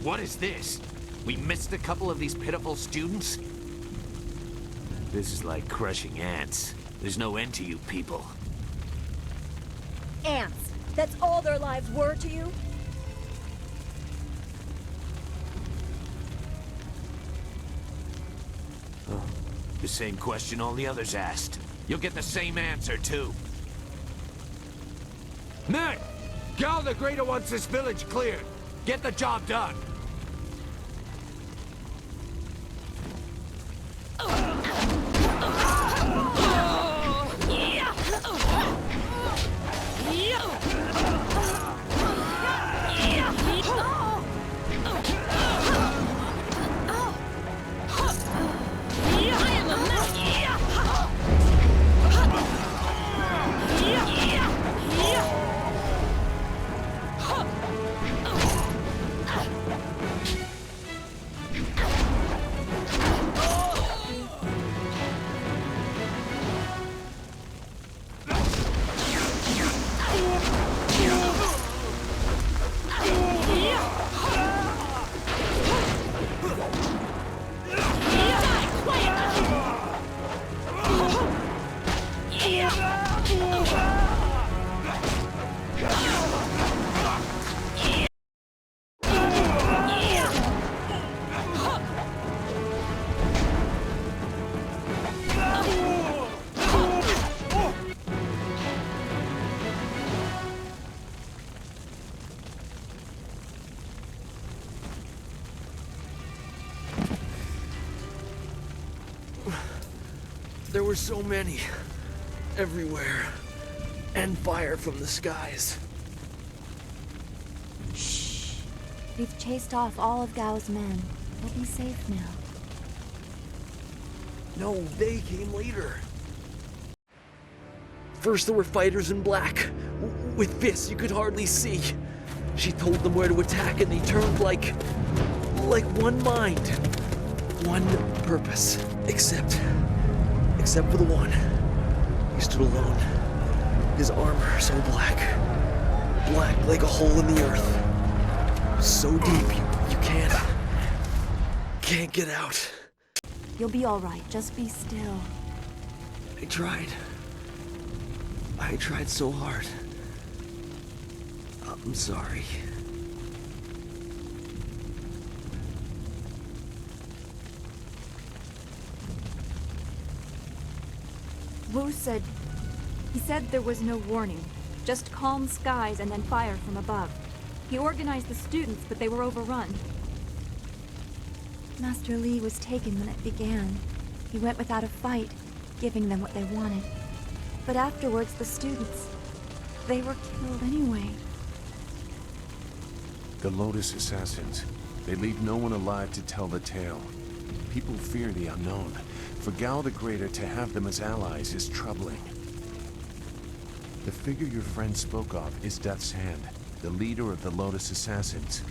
What is this? We missed a couple of these pitiful students? This is like crushing ants. There's no end to you people. Ants. That's all their lives were to you? The same question all the others asked. You'll get the same answer, too. Men! Gao the Greater wants this village cleared. Get the job done. There were so many. Everywhere. And fire from the skies. Shh. We've chased off all of Gao's men. We'll be safe now. No, they came later. First there were fighters in black. With fists you could hardly see. She told them where to attack and they turned like one mind. One purpose. Except for the one. He stood alone. His armor so black. Black like a hole in the earth. So deep you can't get out. You'll be all right. Just be still. I tried so hard. I'm sorry. Wu said... He said there was no warning. Just calm skies and then fire from above. He organized the students, but they were overrun. Master Li was taken when it began. He went without a fight, giving them what they wanted. But afterwards, the students... they were killed anyway. The Lotus Assassins. They leave no one alive to tell the tale. People fear the unknown. For Gao the Greater to have them as allies is troubling. The figure your friend spoke of is Death's Hand, the leader of the Lotus Assassins.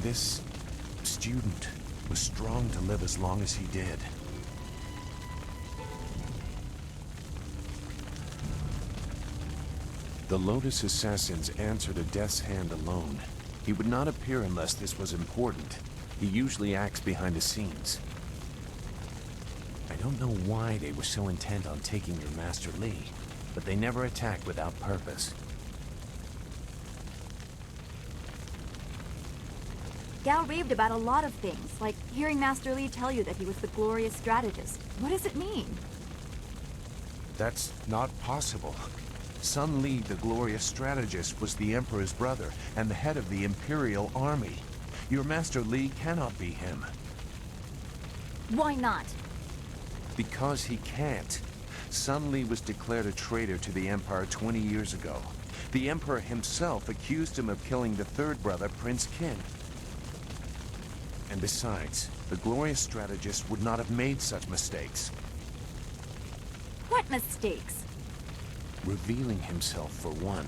This student was strong to live as long as he did. The Lotus Assassins answer to Death's Hand alone. He would not appear unless this was important. He usually acts behind the scenes. I don't know why they were so intent on taking your Master Li, but they never attack without purpose. Gao raved about a lot of things, like hearing Master Li tell you that he was the glorious strategist. What does it mean? That's not possible. Sun Li, the glorious strategist, was the Emperor's brother and the head of the Imperial Army. Your Master Li cannot be him. Why not? Because he can't. Sun Li was declared a traitor to the Empire 20 years ago. The Emperor himself accused him of killing the third brother, Prince Qin. And besides, the glorious strategist would not have made such mistakes. What mistakes? Revealing himself, for one.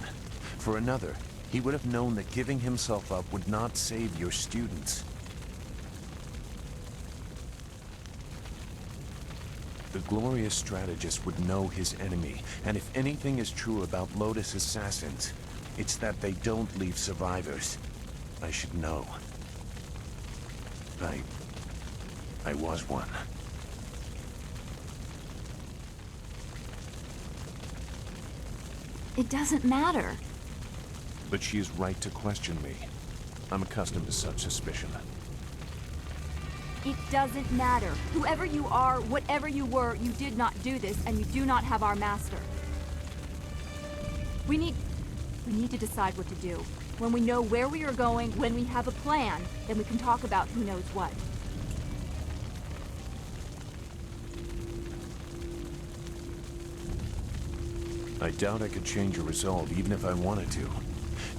For another, he would have known that giving himself up would not save your students. The glorious strategist would know his enemy, and if anything is true about Lotus Assassins, it's that they don't leave survivors. I should know. I was one. It doesn't matter. But she is right to question me. I'm accustomed to such suspicion. It doesn't matter. Whoever you are, whatever you were, you did not do this, and you do not have our master. We need to decide what to do. When we know where we are going, when we have a plan, then we can talk about who knows what. I doubt I could change your resolve even if I wanted to.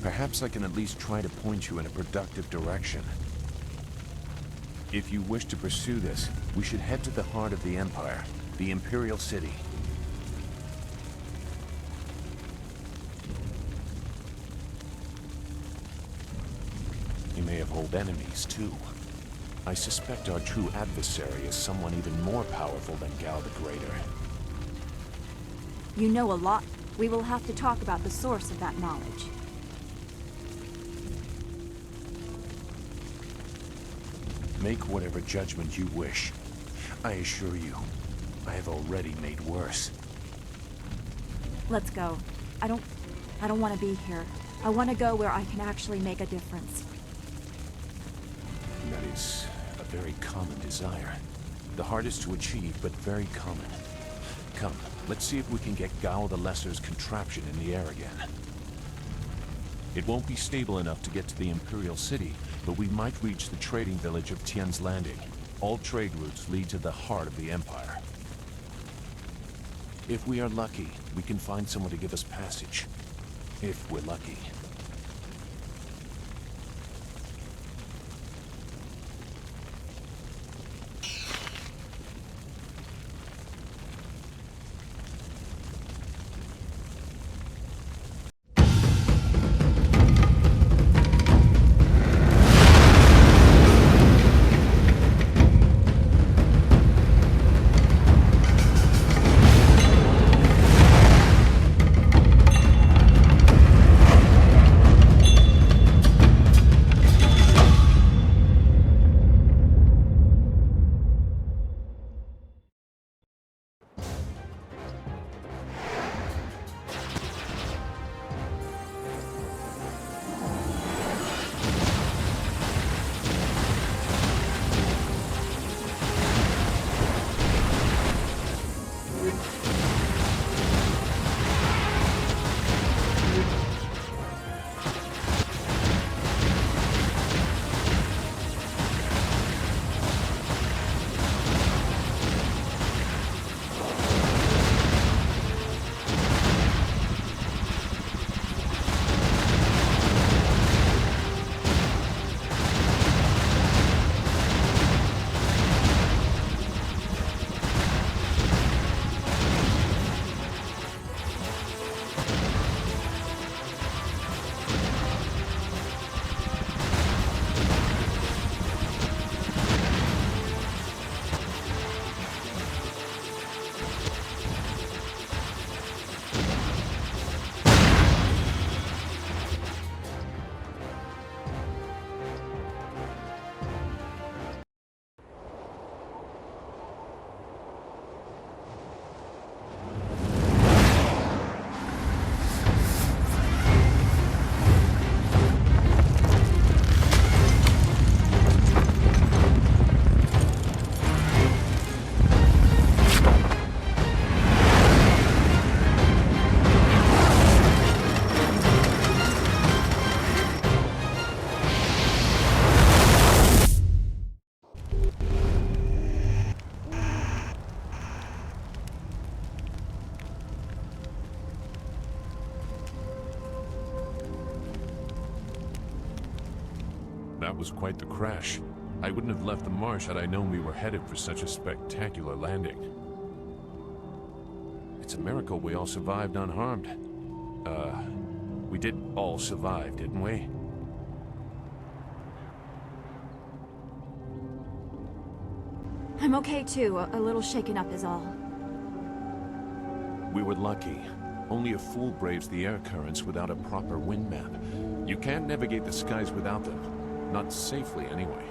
Perhaps I can at least try to point you in a productive direction. If you wish to pursue this, we should head to the heart of the Empire, the Imperial City. You may have old enemies, too. I suspect our true adversary is someone even more powerful than Gao the Greater. You know a lot. We will have to talk about the source of that knowledge. Make whatever judgment you wish. I assure you, I have already made worse. Let's go. I don't want to be here. I want to go where I can actually make a difference. That is a very common desire. The hardest to achieve, but very common. Come, let's see if we can get Gao the Lesser's contraption in the air again. It won't be stable enough to get to the Imperial City, but we might reach the trading village of Tian's Landing. All trade routes lead to the heart of the Empire. If we are lucky, we can find someone to give us passage. If we're lucky. that was quite the crash. I wouldn't have left the marsh had I known we were headed for such a spectacular landing. It's a miracle we all survived unharmed. We did all survive, didn't we? I'm okay too. A little shaken up is all. We were lucky. Only a fool braves the air currents without a proper wind map. You can't navigate the skies without them. Not safely, anyway.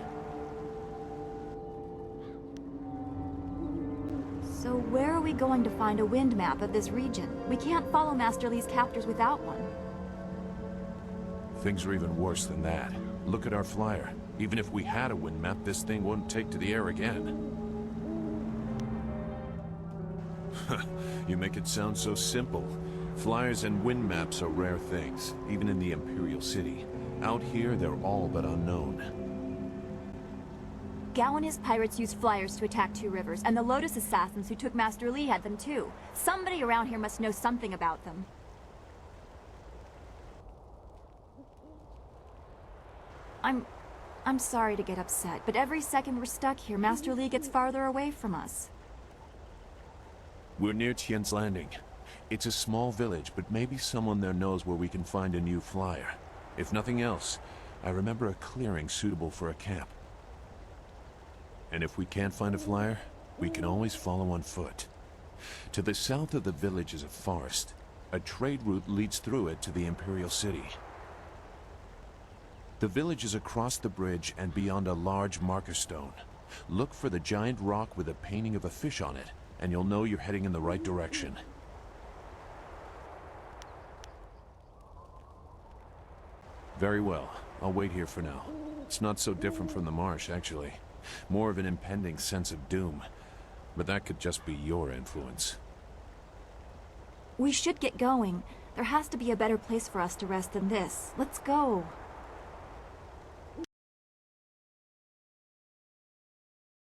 So where are we going to find a wind map of this region? We can't follow Master Li's captors without one. Things are even worse than that. Look at our flyer. Even if we had a wind map, this thing won't take to the air again. You make it sound so simple. Flyers and wind maps are rare things, even in the Imperial City. Out here, they're all but unknown. Gao and his pirates used flyers to attack Two Rivers, and the Lotus assassins who took Master Li had them too. Somebody around here must know something about them. I'm sorry to get upset, but every second we're stuck here, Master Li gets farther away from us. We're near Tian's Landing. It's a small village, but maybe someone there knows where we can find a new flyer. If nothing else, I remember a clearing suitable for a camp. And if we can't find a flyer, we can always follow on foot. To the south of the village is a forest. A trade route leads through it to the Imperial City. The village is across the bridge and beyond a large marker stone. Look for the giant rock with a painting of a fish on it, and you'll know you're heading in the right direction. Very well. I'll wait here for now. It's not so different from the marsh, actually. More of an impending sense of doom. But that could just be your influence. We should get going. There has to be a better place for us to rest than this. Let's go.